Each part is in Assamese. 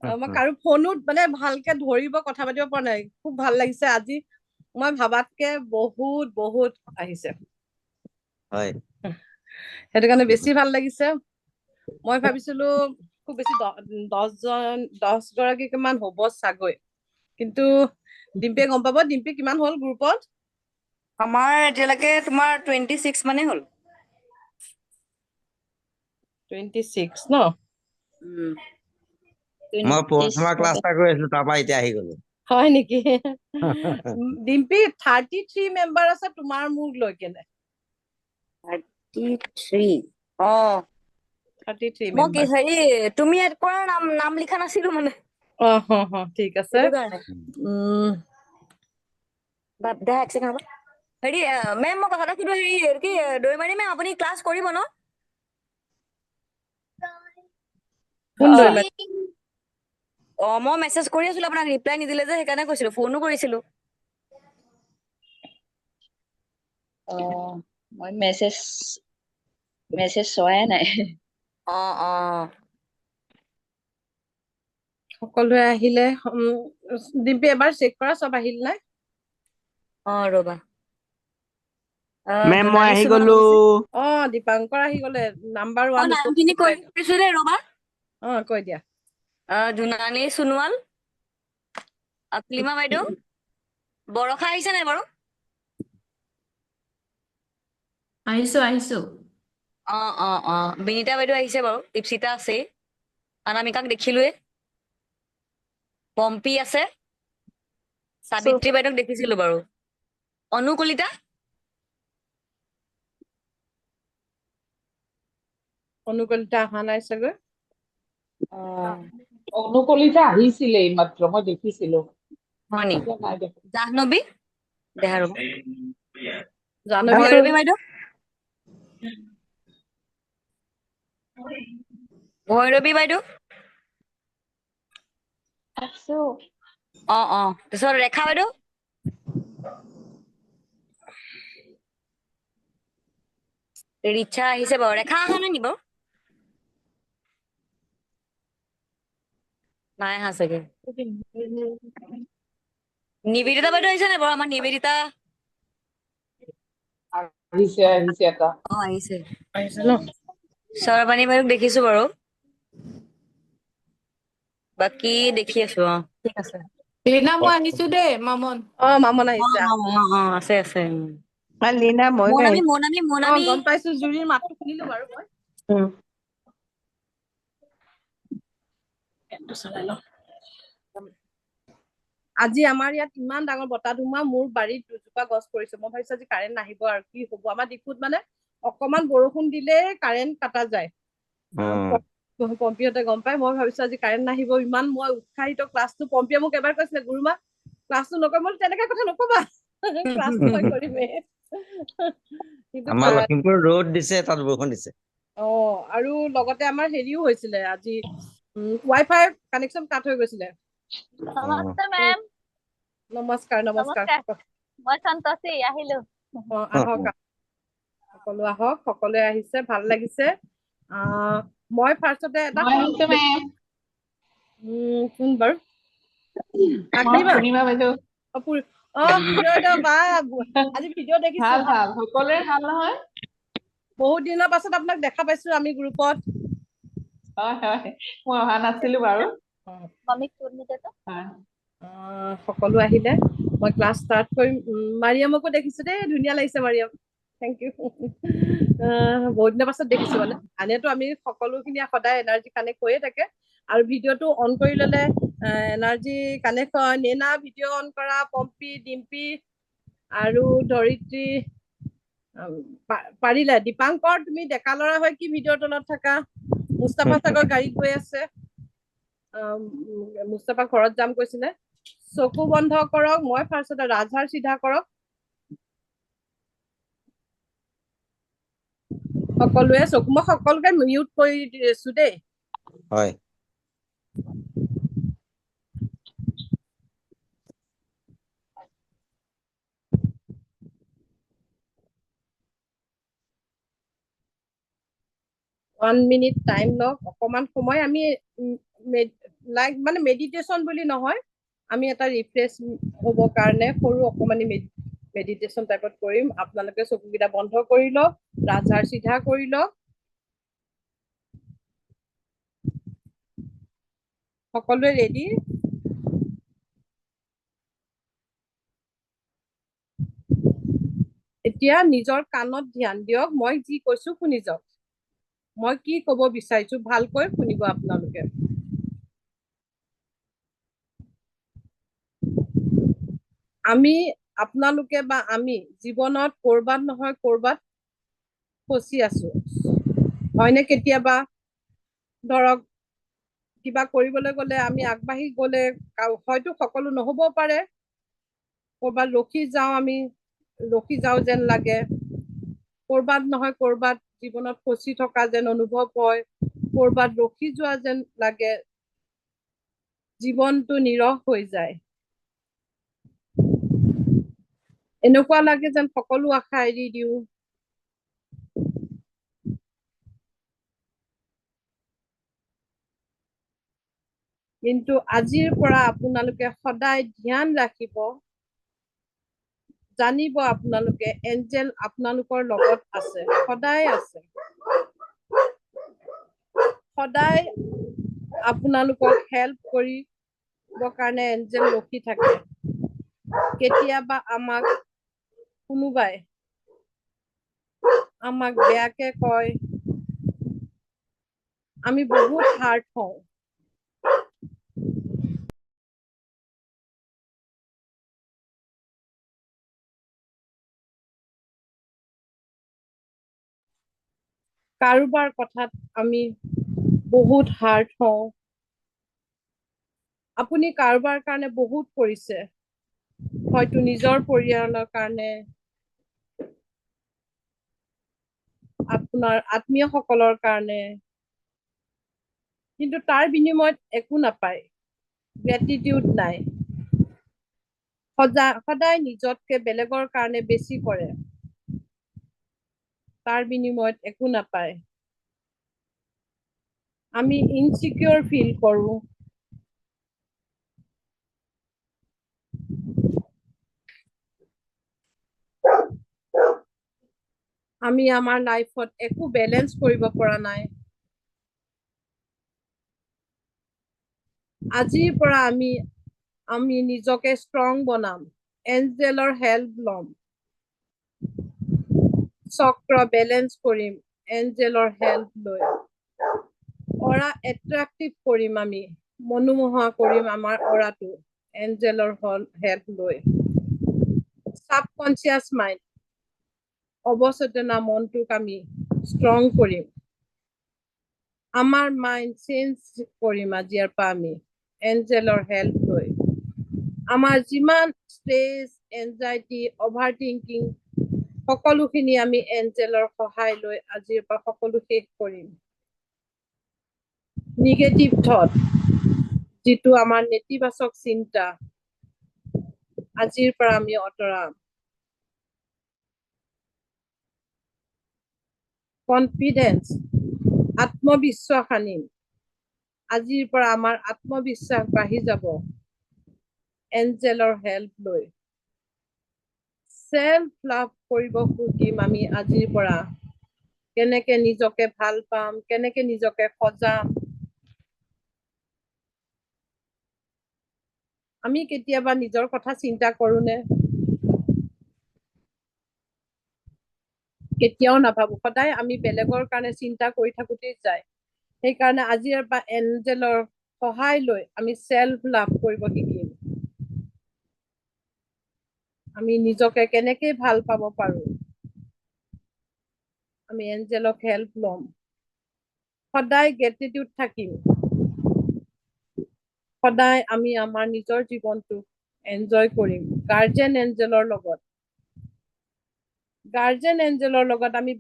মই কাৰো ফোনত মানে ভালকে ধৰিব কথা পাতিব পৰা নাই খুব ভাল লাগিছে আজি মই ভাবাতকে বহুত বহুত আহিছে হয় সেইটো কাৰণে বেছি ভাল লাগিছে মই ভাবিছিলো খুব বেছি 10 গৰাকী কিমান হ'ব চাগৈ কিন্তু ডিম্পিয়ে গম পাব ডিম্পি কিমান হ'ল গ্ৰুপত আমাৰ এতিয়ালৈকে তোমাৰ 26 মানে হ'ল 26 ন মই প্ৰথমা ক্লাছ এটা কৰি আছিলো তাৰ পৰা এতিয়া আহি গলো হয় নেকি ডিম্পি 33 মেম্বাৰ আছে তোমাৰ মোক লৈ কেনে 33 অ 33 মই কি মেম্বাৰ হেৰি তুমি এড কৰা নাম লিখা নাছিলো মানে ঠিক আছে সেইটো কাৰণে উম দে এক ছেকেণ্ড হ'ব হেৰি মেম মই কথা এটা সুধো হেৰি কি দৈমাৰী মেম আপুনি ক্লাছ কৰিব ন কোন দৈমাৰী মই মেছেজ কৰি আছিলো আপোনাক ৰিপ্লাই নিদিলে যে সেইকাৰণে কৈছিলো ফোনো কৰিছিলো মই মেছেজ চোৱাই নাই অ অ সকলোৱে আহিলে ডিম্পি এবাৰ চেক কৰা চব আহিল নাই ৰবা মেম মই জোনালী আহি সুমন গলো আহিছে দীপাংকৰ আহি গলে নাম্বাৰ 1 নামখিনি কৈ দিছো দেই ৰবা কৈ দিয়া জোনালী সোণোৱাল আকলিমা বাইদেউ বৰষা আহিছে নাই বাৰু আহিছো বিনীতা বাইদেউ আহিছে বাৰু দীপশিতা আছেই অনামিকাক দেখিলোৱে পম্পী আছে সাবিত্ৰী বাইদেউক দেখিছিলো বাৰু অনুকলিতা অনুকলিতা অহা নাই চাগৈ অনুকলিতা আহিছিলে এইমাত্ৰ মই দেখিছিলো হয় নি এতিয়া নাই দেখা জাহ্নবী দেহা ৰবা জাহ্নবী ভৈৰৱী বাইদেউ ভৈৰৱী বাইদেউ আছো তাৰপিছত ৰেখা বাইদেউ ৰিচা আহিছে বাৰু ৰেখা অহা নাই নি বাৰু নাই অহা চাগে নিবেদিতা বাইদেউ আহিছে নাই বাৰু আমাৰ নিবেদিতা আহিছে এটা আহিছে ন চৰবাণী বাইদেউক দেখিছো বাৰু বাকী দেখি আছো ঠিক আছে লীনা মই আহিছো দেই মামন মামন আহিছে আছে লীনা মই মনামী গম পাইছো জুৰিৰ মাতটো শুনিলো বাৰু মই আজি আমাৰ ইয়াত ইমান ডাঙৰ বতাহ ধুমুহা মোৰ বাৰীত দুজোপা গছ পৰিছে মই ভাবিছো আজি কাৰেণ্ট নাহিব আৰু কি হব আমাৰ ডিপুত মানে অকমান বৰষুণ দিলে কাৰেণ্ট কাটা যায় পম্পীহঁতে গম পাই মই ভাবিছো আজি কাৰেণ্ট নাহিব ইমান মই উৎসাহিত ক্লাছটো পম্পীয়ে মোক এবাৰ কৈছিলে গুৰুমা ক্লাছটো নকৰিম মই তেনেকে কথা নকবা ক্লাছটো মই কৰিমেই আমাৰ লখিমপুৰ ৰ'দ দিছে তাত বৰষুণ দিছে আৰু লগতে আমাৰ হেৰিও হৈছিলে আজি ৱাইফাই কানেকশ্যন কাট হৈ গৈছিলে নমস্তে মেম নমস্কাৰ মই সন্তোষী আহিলো আহক সকলো আহক সকলোৱে আহিছে ভাল লাগিছে মই ফাৰ্ষ্টতে এটা কোন বাৰু পূৰ্ণিমা বাইদেউ আজি ভিডিঅ' দেখিছো ভাল সকলোৰে ভাল নহয় বহুত দিনৰ পাছত আপোনাক দেখা পাইছো আমি গ্ৰুপত হয় মই অহা নাছিলো বাৰু সকলো আহিলে মই ক্লাছ ষ্টাৰ্ট কৰিম মাৰিয়ামকো দেখিছো দেই ধুনীয়া লাগিছে মাৰিয়াম থেংক ইউ বহুত দিনৰ পাছত দেখিছো মানে আনেতো আমি সকলোখিনি সদায় এনাৰ্জি কানেক্ট হৈয়ে থাকে আৰু ভিডিঅ'টো অন কৰি ললে এনাৰ্জি কানেক্ট হয় নেনা ভিডিঅ' অন কৰা পম্পী ডিম্পী আৰু ধৰিত্ৰী পাৰিলে দীপাংকৰ তুমি ডেকা লৰা হৈ কি ভিডিঅ'ৰ তলত থাকা মুস্তাফা চাগৰ গাড়ীত গৈ আছে মুস্তাফা ঘৰত যাম কৈছিলে চকু বন্ধ কৰক মই ফাৰ্ষ্টতে ৰাজহাৰ চিধা কৰক সকলোৱে চকু মই সকলোকে মিউট কৰি দিছো দেই হয় 1 মিনিট টাইম লওক অকমান সময় আমি লাইক মানে মেডিটেশ্যন বুলি নহয়, আমি এটা ৰিফ্ৰেছ হ'বৰ কাৰণে সৰু অকমানি মেডিটেশ্যন টাইপত কৰিম। আপোনালোকে চকুকেইটা বন্ধ কৰি লওক, ৰাজহাড় চিধা কৰি লওক। সকলোৱে ৰেডি? এতিয়া নিজৰ কাণত ধ্যান দিয়ক, মই যি কৈছো শুনি যাওক। মই কি ক'ব বিচাৰিছো ভালকৈ শুনিব আপোনালোকে। আপোনালোকে বা আমি জীৱনত কৰবাত নহয় কৰবাত ফচি আছো। হয়নে? কেতিয়াবা ধৰক কিবা কৰিবলৈ গলে আমি আগবাঢ়ি গলে হয়তো সকলো নহবও পাৰে, কৰবাত ৰখি যাওঁ যেন লাগে, কৰবাত নহয় কৰবাত জীৱনত ফচি থকা যেন অনুভৱ হয়, কৰবাত ৰখি যোৱা যেন লাগে, জীৱনটো নিৰস হৈ যায়। এনেকুৱা লাগে যেন সকলো আশা এৰি দিওঁ। কিন্তু আজিৰ পৰা আপোনালোকে সদায় ধ্যান ৰাখিব, জানিব আপোনালোকে এঞ্জেল আপোনালোকৰ লগত আছে, সদায় আছে। সদায় আপোনালোকক হেল্প কৰিবৰ কাৰণে এঞ্জেল ৰখি থাকে। কেতিয়াবা কোনোবাই আমাক বেয়াকে কয়, আমি বহুত হাৰ্ট হওঁ। কাৰোবাৰ কথাত আমি বহুত হাৰ্ট হওঁ। আপুনি কাৰোবাৰ কাৰণে বহুত কৰিছে, হয়তো নিজৰ পৰিয়ালৰ কাৰণে, আপোনাৰ আত্মীয়সকলৰ কাৰণে, কিন্তু তাৰ বিনিময়ত একো নাপায়, গ্ৰেটিটিউড নাই। সদায় নিজতকে বেলেগৰ কাৰণে বেছি কৰে, তাৰ বিনিময়ত একো নাপায়। আমি ইনচিকিউৰ ফিল কৰো। আমি আমাৰ লাইফত একো বেলেঞ্চ কৰিব পৰা নাই। আজিৰ পৰা আমি নিজকে ষ্ট্ৰং বনাম, এঞ্জেলৰ হেল্প ল'ম, চক্ৰ বেলেঞ্চ কৰিম এঞ্জেলৰ হেল্প লৈ, অৰা এট্ৰাক্টিভ কৰিম, আমি মনোমোহা কৰিম আমাৰ অৰাটো এঞ্জেলৰ হেল্প লৈ। সাবকনচিয়াস মাইণ্ড, অৱচেতনা মনটোক আমি ষ্ট্ৰং কৰিম। আমাৰ মাইণ্ড চেঞ্জ কৰিম আজিৰ পৰা আমি এঞ্জেলৰ হেল্প লৈ। আমাৰ যিমান ষ্ট্ৰেছ, এনজাইটি, অভাৰ থিংকিং, সকলোখিনি আমি এঞ্জেলৰ সহায় লৈ আজিৰ পৰা সকলো শেষ কৰিম। নিগেটিভ থট, যিটো আমাৰ নেতিবাচক চিন্তা, আজিৰ পৰা আমি আঁতৰাম। কনফিডেন্স, আত্মবিশ্বাস আনিম। আজিৰ পৰা আমাৰ আত্মবিশ্বাস বাঢ়ি যাব এঞ্জেলৰ হেল্প লৈ। সেল্ফ লাভ কৰিব শিকিম আমি আজিৰ পৰা। কেনেকে নিজকে ভাল পাম, কেনেকে নিজকে সজাম। আমি কেতিয়াবা নিজৰ কথা চিন্তা কৰোনে? কেতিয়াও নাভাবো, সদায় আমি বেলেগৰ কাৰণে চিন্তা কৰি থাকোতেই যায়। সেইকাৰণে আজিৰ পৰা এঞ্জেলৰ সহায় লৈ আমি সেল্ফ লাভ কৰিব শিকিম। আমি নিজকে কেনেকে ভাল পাব পাৰো, আমি এঞ্জেলক হেল্প ল'ম। সদায় গ্ৰেটিটিউড থাকিম। সদায় আমি আমাৰ নিজৰ জীৱনটো এনজয় কৰিম গাৰ্জেন এঞ্জেলৰ লগত। গাৰ্জেন এঞ্জেলৰ লগত আমি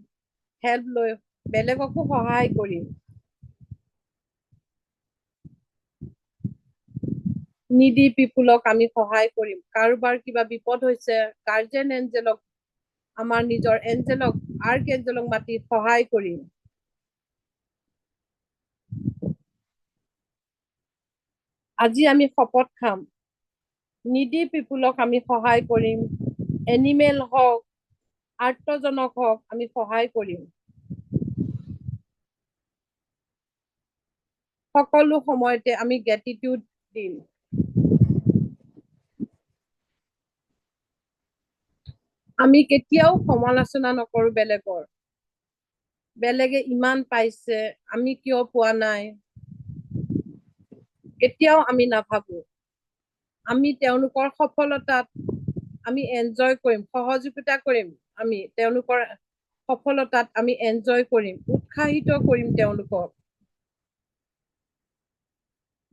হেল্প লৈ বেলেগকো সহায় কৰিম। নিডি পিপুলক আমি সহায় কৰিম। কাৰোবাৰ কিবা বিপদ হৈছে, গাৰ্জেন এঞ্জেলক, আমাৰ নিজৰ এঞ্জেলক, আৰ্ক এঞ্জেলক মাতি সহায় কৰিম। আজি আমি শপত খাম নিডি পিপুলক আমি সহায় কৰিম এনিমেল হওক আৰ্তজনক হওক আমি সহায় কৰিম সকলো সময়তে আমি গ্ৰেটিটিউড দিম আমি কেতিয়াও সমালোচনা নকৰো বেলেগে ইমান পাইছে আমি কিয় পোৱা নাই কেতিয়াও আমি নাভাবো আমি তেওঁলোকৰ সফলতাত আমি এনজয় কৰিম সহযোগিতা কৰিম আমি তেওঁলোকৰ সফলতাত আমি এনজয় কৰিম উৎসাহিত কৰিম তেওঁলোকক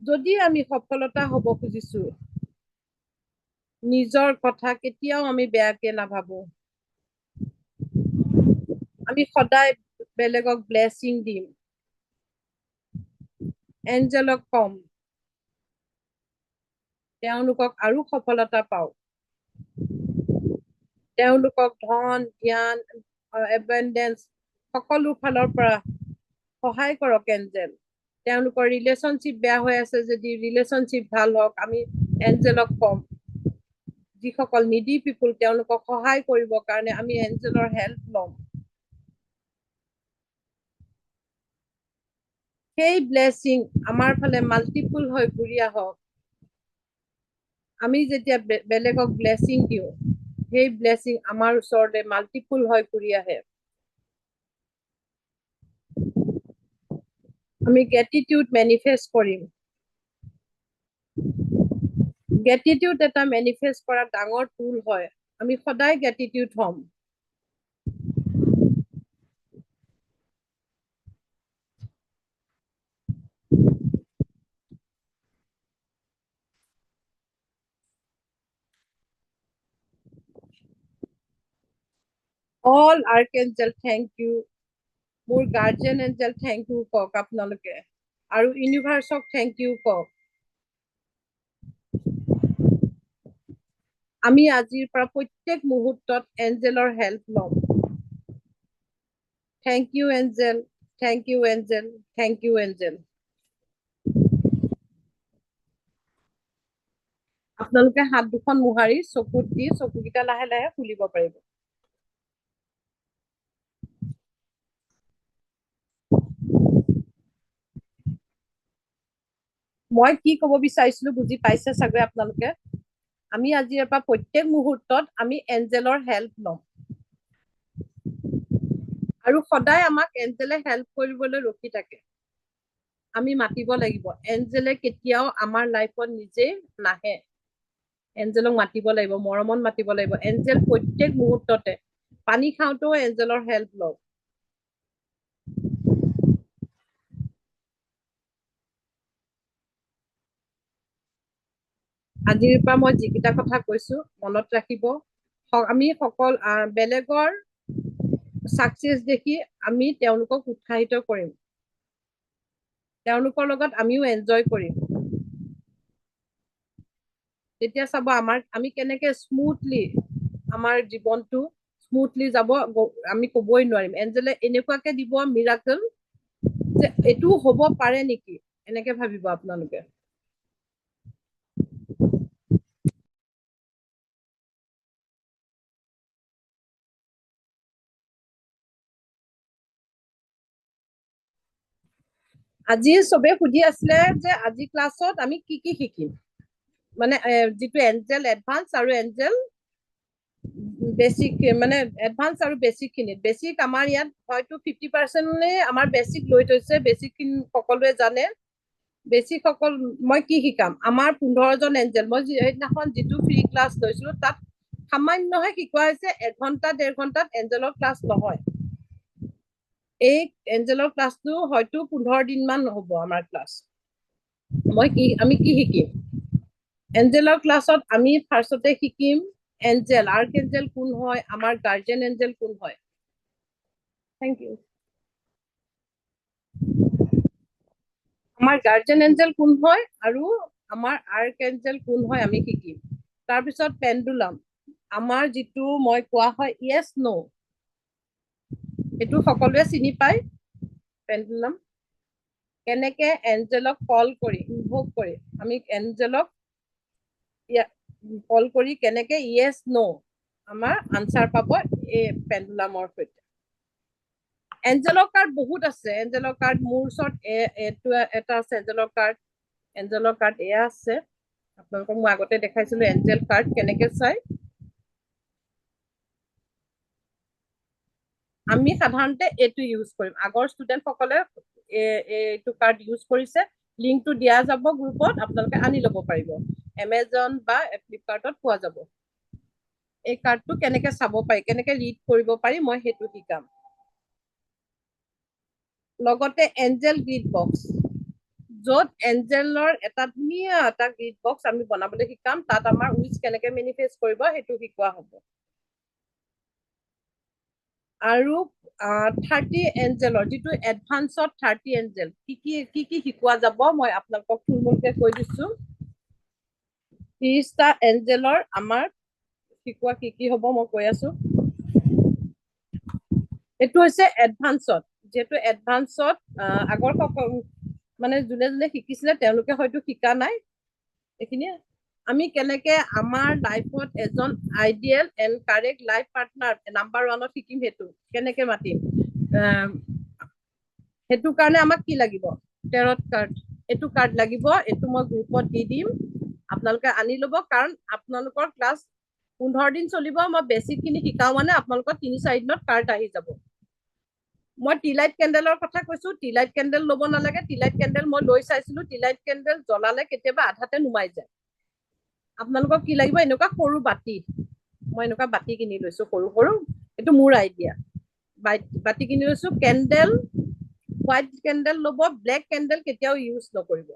যদি আমি সফলতা হ'ব খুজিছো নিজৰ কথা কেতিয়াও আমি বেয়াকে নাভাবো আমি সদায় বেলেগক ব্লেছিং দিম এঞ্জেলক কম তেওঁলোকক আৰু সফলতা পাওক তেওঁলোকক ধন জ্ঞান এবেণ্ডেন্স সকলো ফালৰ পৰা সহায় কৰক এঞ্জেল তেওঁলোকৰ ৰিলেশ্যনশ্বিপ বেয়া হৈ আছে যদি ৰিলেশ্যনশ্বিপ ভাল হওক আমি এঞ্জেলক কম যিসকল নিডি পিপুল তেওঁলোকক সহায় কৰিবৰ কাৰণে আমি এঞ্জেলৰ হেল্প ল'ম সেই ব্লেছিং আমাৰ ফালে মাল্টিপুল হৈ ঘূৰি আহক আমি যেতিয়া বেলেগক ব্লেছিং দিওঁ সেই ব্লেছিং আমাৰ ওচৰতে মাল্টিপুল হৈ ঘূৰি আহে আমি গ্ৰেটিটিউড মেনিফেষ্ট কৰিম গ্ৰেটিটিউড এটা মেনিফেষ্ট কৰা ডাঙৰ টুল হয় আমি সদায় গ্ৰেটিটিউড হ'ম all archangel thank you মোৰ গাৰ্জিয়ান এঞ্জেল থেংক ইউ কওক আপোনালোকে আৰু ইউনিভাৰ্সক থেংক ইউ কওক আমি আজিৰ পৰা প্ৰত্যেক মুহূৰ্তত এঞ্জেলৰ হেল্প ল'ম thank you angel thank you angel thank you angel আপোনালোকে হাত দুখন মোহাৰি চকুত দি চকুকেইটা লাহে লাহে খুলিব পাৰিব মই কি ক'ব বিচাৰিছিলো বুজি পাইছে চাগৈ আপোনালোকে আমি আজিৰ পৰা প্ৰত্যেক মুহূৰ্তত আমি এঞ্জেলৰ হেল্প ল'ম আৰু সদায় আমাক এঞ্জেলে হেল্প কৰিবলৈ ৰখি থাকে আমি মাতিব লাগিব এঞ্জেলে কেতিয়াও আমাৰ লাইফত নিজে নাহে এঞ্জেলক মাতিব লাগিব মৰমত মাতিব লাগিব এঞ্জেল প্ৰত্যেক মুহূৰ্ততে পানী খাওঁতেও এঞ্জেলৰ হেল্প লওক আজিৰ পৰা মই যিকেইটা কথা কৈছো মনত ৰাখিব আমি সকল বেলেগৰ সাকসেস দেখি আমি তেওঁলোকক উৎসাহিত কৰিম তেওঁলোকৰ লগত আমিও এনজয় কৰিম তেতিয়া চাব আমি কেনেকে স্মুথলি আমাৰ জীৱনটো স্মুথলি যাব আমি ক'বই নোৱাৰিম এঞ্জেলে এনেকুৱাকে দিব মিৰাকল যে এটো হ'ব পাৰে নেকি এনেকে ভাবিব আপোনালোকে আজি সবে সুধি আছিলে যে আজি ক্লাছত আমি কি কি শিকিম মানে যেটো এঞ্জেল এডভান্স আৰু এঞ্জেল বেসিক মানে এডভান্স আৰু বেসিক খিনি বেসিক আমাৰ ইয়াত হয়তো 50% আমাৰ বেসিক লৈ থৈছে বেসিক খিনি সকলোৱে জানে বেসিক সকল মই কি শিকাম আমাৰ 15 জন এঞ্জেল মই এইদিনাখন যেটো ফ্ৰী ক্লাছ লৈছিলো তাত সামান্যহে শিকোৱা হৈছে 1 ঘন্টা 1.5 ঘন্টাত এঞ্জেলৰ ক্লাছ নহয় এই এঞ্জেলৰ ক্লাছটো হয়তো 15 দিন মান হ'ব আমাৰ ক্লাছ আমি কি শিকিম এঞ্জেলৰ ক্লাছত আমি ফাৰ্ষ্টতে শিকিম এঞ্জেল আৰ্কএঞ্জেল কোন হয় আমাৰ গাৰ্জিয়ান এঞ্জেল কোন হয় থ্যাংক ইউ আমাৰ গাৰ্জিয়ান এঞ্জেল কোন হয় আৰু আমাৰ আৰ্কএঞ্জেল কোন হয় আমি শিকিম তাৰ পিছত পেন্ডুলাম আমাৰ যেটো মই কোৱা হয় ইয়েস নো এটো সকলোৱে চিনি পায় পেন্ডুলাম কেনেকে এঞ্জেলক কল কৰি ইনভোক কৰি আমি এঞ্জেলক কল কৰি কেনেকে ইয়েছ নো আমাৰ আনসাৰ পাব এই পেণ্ডুলামৰ সৈতে এঞ্জেলৰ কাৰ্ড বহুত আছে এঞ্জেলৰ কাৰ্ড মোৰ ওচৰত এইটো এটা আছে এঞ্জেলৰ কাৰ্ড এয়া আছে আপোনালোকক মই আগতে দেখাইছিলো এঞ্জেল কাৰ্ড কেনেকে চাই আমি সাধাৰণতে এইটো ইউজ কৰিম আগৰ ষ্টুডেণ্ট সকলে এইটো কাৰ্ড ইউজ কৰিছে লিংকটো দিয়া যাব গ্ৰুপত আপোনালোকে আনি ল'ব পাৰিব এমাজন বা ফ্লিপকাৰ্টত পোৱা যাব এই কাৰ্ডটো কেনেকে চাব পাৰি কেনেকে ৰিড কৰিব পাৰি মই সেইটো শিকাম লগতে এঞ্জেল গ্ৰিড বক্স য'ত এঞ্জেলৰ এটা ধুনীয়া এটা গ্ৰিড বক্স আমি বনাবলৈ শিকাম তাত আমাৰ উইচ কেনেকে মেনিফেষ্ট কৰিব সেইটো শিকোৱা হ'ব আৰু 30 এঞ্জেলৰ যিটো এডভান্সত 30 এঞ্জেল কি শিকোৱা যাব মই আপোনালোকক থুলমূলকে কৈ দিছো 30টা এঞ্জেলৰ আমাৰ শিকোৱা কি হ'ব মই কৈ আছো এইটো হৈছে এডভান্সত যেটো এডভান্সত আগৰ মানে যোনে শিকিছিলে তেওঁলোকে হয়তো শিকা নাই এখিনি আমি কেনেকে আমাৰ লাইফত এজন ideal and correct life partner number 1ত শিকিম হেতু কেনেকে মাতিম হেতু কাৰণে আমাক কি লাগিব টেৰট কাৰ্ড এটো কাৰ্ড লাগিব এটো মই গ্ৰুপত দি দিম আপোনালোকে আনি ল'ব কাৰণ আপোনালোকৰ ক্লাছ 15 দিন চলিব মই বেসিক খিনি শিকাও মানে আপোনালোকৰ 3-4 দিনত কাৰ্ড আহি যাব মই টিলাইট কেন্ডেলৰ কথা কৈছো টিলাইট কেন্ডেল ল'ব নালাগে টিলাইট কেন্ডেল মই লৈ চাইছিলো টিলাইট কেন্ডেল জ্বলালে কেতিয়াবা আধাতে নুমাই যায় আপোনালোকক কি লাগিব এনেকুৱা সৰু বাটি মই এনেকুৱা বাটি কিনি লৈছো সৰু এটো মোৰ আইডিয়া বাটি কিনি লৈছো কেন্ডেল হোৱাইট কেন্ডেল ল'ব ব্ল্যাক কেন্ডেল কেতিয়াও ইউজ নকৰিব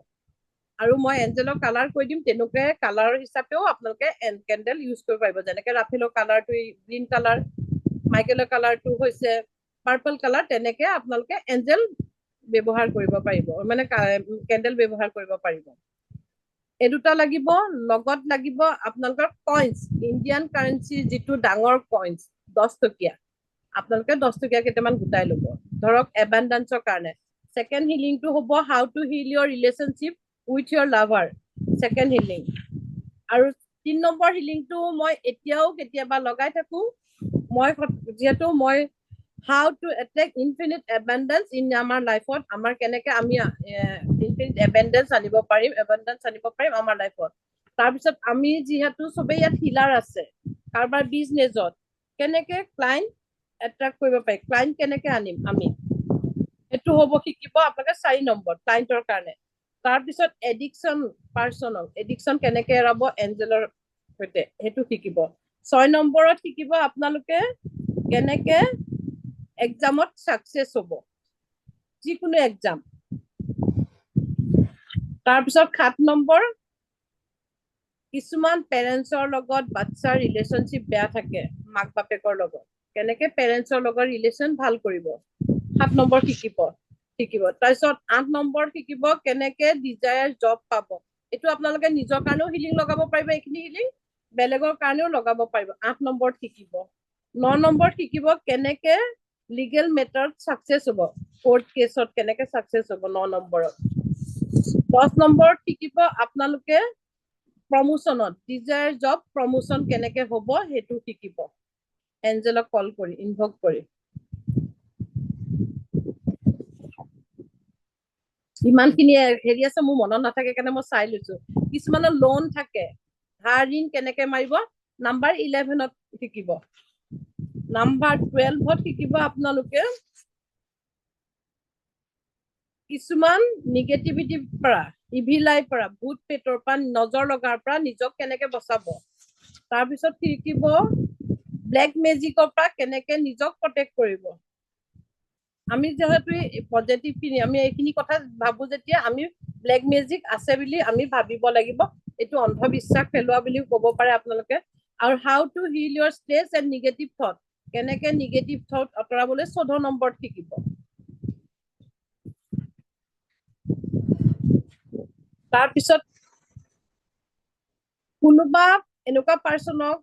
আৰু মই এঞ্জেলৰ কালাৰ কৈ দিম তেনেকৈ কালাৰ হিচাপেও আপোনালোকে কেন্ডেল ইউজ কৰিব পাৰিব যেনেকৈ ৰাফেলৰ কালাৰটো গ্ৰীণ কালাৰ মাইকেলৰ কালাৰটো হৈছে পাৰ্পল কালাৰ তেনেকৈ আপোনালোকে এঞ্জেল ব্যৱহাৰ কৰিব পাৰিব মানে কেন্ডেল ব্যৱহাৰ কৰিব পাৰিব এই দুটা লাগিব লগত লাগিব আপোনালোকৰ কইন্স ইণ্ডিয়ান কাৰেন্সি যিটো ডাঙৰ কইন্স 10 টকীয়া আপোনালোকে 10 টকীয়া কেইটামান গোটাই ল'ব ধৰক এবান্ডেন্সৰ কাৰণে সেকেন্ড হিলিংটো হ'ব how to heal your relationship with your lover second healing আৰু 3 নম্বৰ হিলিংটো মই এতিয়াও কেতিয়াবা লগাই থাকো মই যেহেতু মই how to attract infinite abundance in our life আমাৰ কেনেকৈ আমি infinite abundance আনিব পাৰিম আমাৰ লাইফত তাৰ পিছত আমি যেহেতু সবে ইয়াত হিলাৰ আছে কাৰবাৰ বিজনেছত কেনেকৈ ক্লায়েন্ট এট্ৰাক্ট কৰিব পাৰি ক্লায়েন্ট কেনেকৈ আনিম আমি এটো হ'ব শিকিব আপোনালোকে 4 নম্বৰ ক্লায়েন্টৰ কাৰণে তাৰ পিছত এডিকশন কেনেকৈ এৰাব এঞ্জেলৰ সৈতে হেতু শিকিব 6 নম্বৰত শিকিব আপোনালোকে কেনেকৈ এক্সামত সাকসেস হ'ব যিকোনো এক্সাম তাৰ পিছত 7 নম্বৰ কিছুমান পেৰেন্টছৰ লগত বাচ্চাৰ ৰিলেশনশিপ বেয়া থাকে মাক বাপেকৰ লগত কেনেকৈ পেৰেন্টছৰ লগত ৰিলেশন ভাল কৰিব 7 নম্বৰ শিকিব তাৰপিছত 8 নম্বৰ শিকিব কেনেকৈ ডিজায়াৰ জব পাব এটো আপোনালোকে নিজৰ কাৰণেও হিলিং লগাব পাৰিব এইখিনি হিলিং বেলেগৰ কাৰণেও লগাব পাৰিব 8 নম্বৰ শিকিব 9 নম্বৰ শিকিব কেনেকৈ লিগেল মেটাৰত সাকসেস হ'ব কোৰ্ট কেছত কেনেকৈ সাকসেস হ'ব 9 নম্বৰত 10 নম্বৰত শিকিব আপোনালোকে প্ৰমোশনত ডিজায়াৰ জব প্ৰমোশন কেনেকৈ হ'ব হেতু শিকিব এঞ্জেলক কল কৰি ইনভক কৰি ইমানখিনি হেৰি আছে মোৰ মনত নাথাকে কাৰণে মই চাই লৈছো কিছুমানৰ লোন থাকে ধাৰ ঋণ কেনেকৈ মাৰিব নাম্বাৰ 11ত শিকিব নাম্বাৰ 12ত শিকিব আপোনালোকে কিছুমান নিগেটিভিটিৰ পৰা ইভিলাই পৰা ভূত পেটৰ পৰা নজৰ লগাৰ পৰা নিজক কেনেকৈ বচাব তাৰ পিছত শিকিব ব্ল্যাক মেজিকৰ পৰা কেনেকৈ নিজক প্ৰটেক্ট কৰিব আমি যেহেতু পজিটিভ খিনি আমি এইখিনি কথা ভাবো যেতিয়া আমি ব্ল্যাক মেজিক আছে বুলি আমি ভাবিব লাগিব এটো অন্ধবিশ্বাস ফেলোৱা বুলি ক'ব পাৰে আপোনালোকে আৰু how to heal your stress and negative thought কেনেকৈ নিগেটিভ থট আঁতৰাবলৈ 14 নম্বৰত শিকিব তাৰ পিছত কোনোবা এনেকুৱা পাৰ্সনক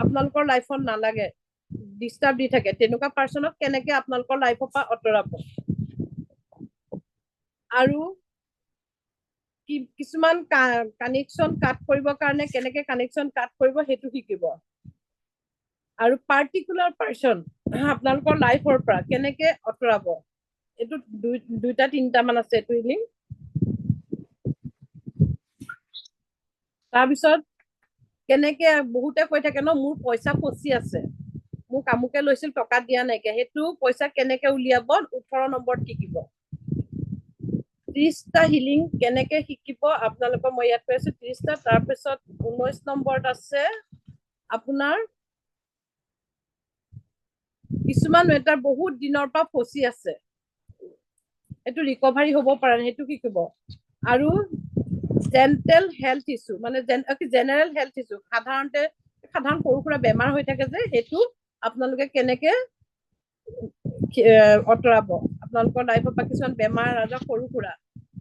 আপোনালোকৰ লাইফত নালাগে ডিস্টাৰ্ব দি থাকে তেনেকুৱা পাৰ্সনক কেনেকৈ আপোনালোকৰ লাইফৰ পৰা আঁতৰাব আৰু কিছুমান কানেকশ্যন কাট কৰিবৰ কাৰণে কেনেকে কানেকশ্যন কাট কৰিব সেইটো শিকিব আৰু পাৰ্টিকুলাৰ পাৰ্চন আপোনালোকৰ লাইফৰ পৰা কেনেকে আঁতৰাব এইটো দুইটা তিনিটা মান আছে এইটো হিলিং তাৰপিছত কেনেকে বহুতে কৈ থাকে ন মোৰ পইচা ফচি আছে মোক আমুকে লৈছিল টকা দিয়া নাইকিয়া সেইটো পইচা কেনেকে উলিয়াব 18 নম্বৰত শিকিব 30টা হিলিং কেনেকে শিকিব আপোনালোকৰ মই ইয়াত কৈ আছো 30টা তাৰপিছত 19 নম্বৰত আছে আপোনাৰ কিছুমান মেটাৰ বহুত দিনৰ পৰা ফচি আছে এইটো ৰিকভাৰী হ'ব পাৰে সেইটো শিকিব আৰু জেন্টেল হেল্থ ইছ্যু মানে জেনেৰেল হেল্থ ইছ্যু সাধাৰণ সৰু সুৰা বেমাৰ হৈ থাকে যে সেইটো আপোনালোকে কেনেকে আঁতৰাব আপোনালোকৰ লাইফত বা কিছুমান বেমাৰ আজাৰ সৰু সুৰা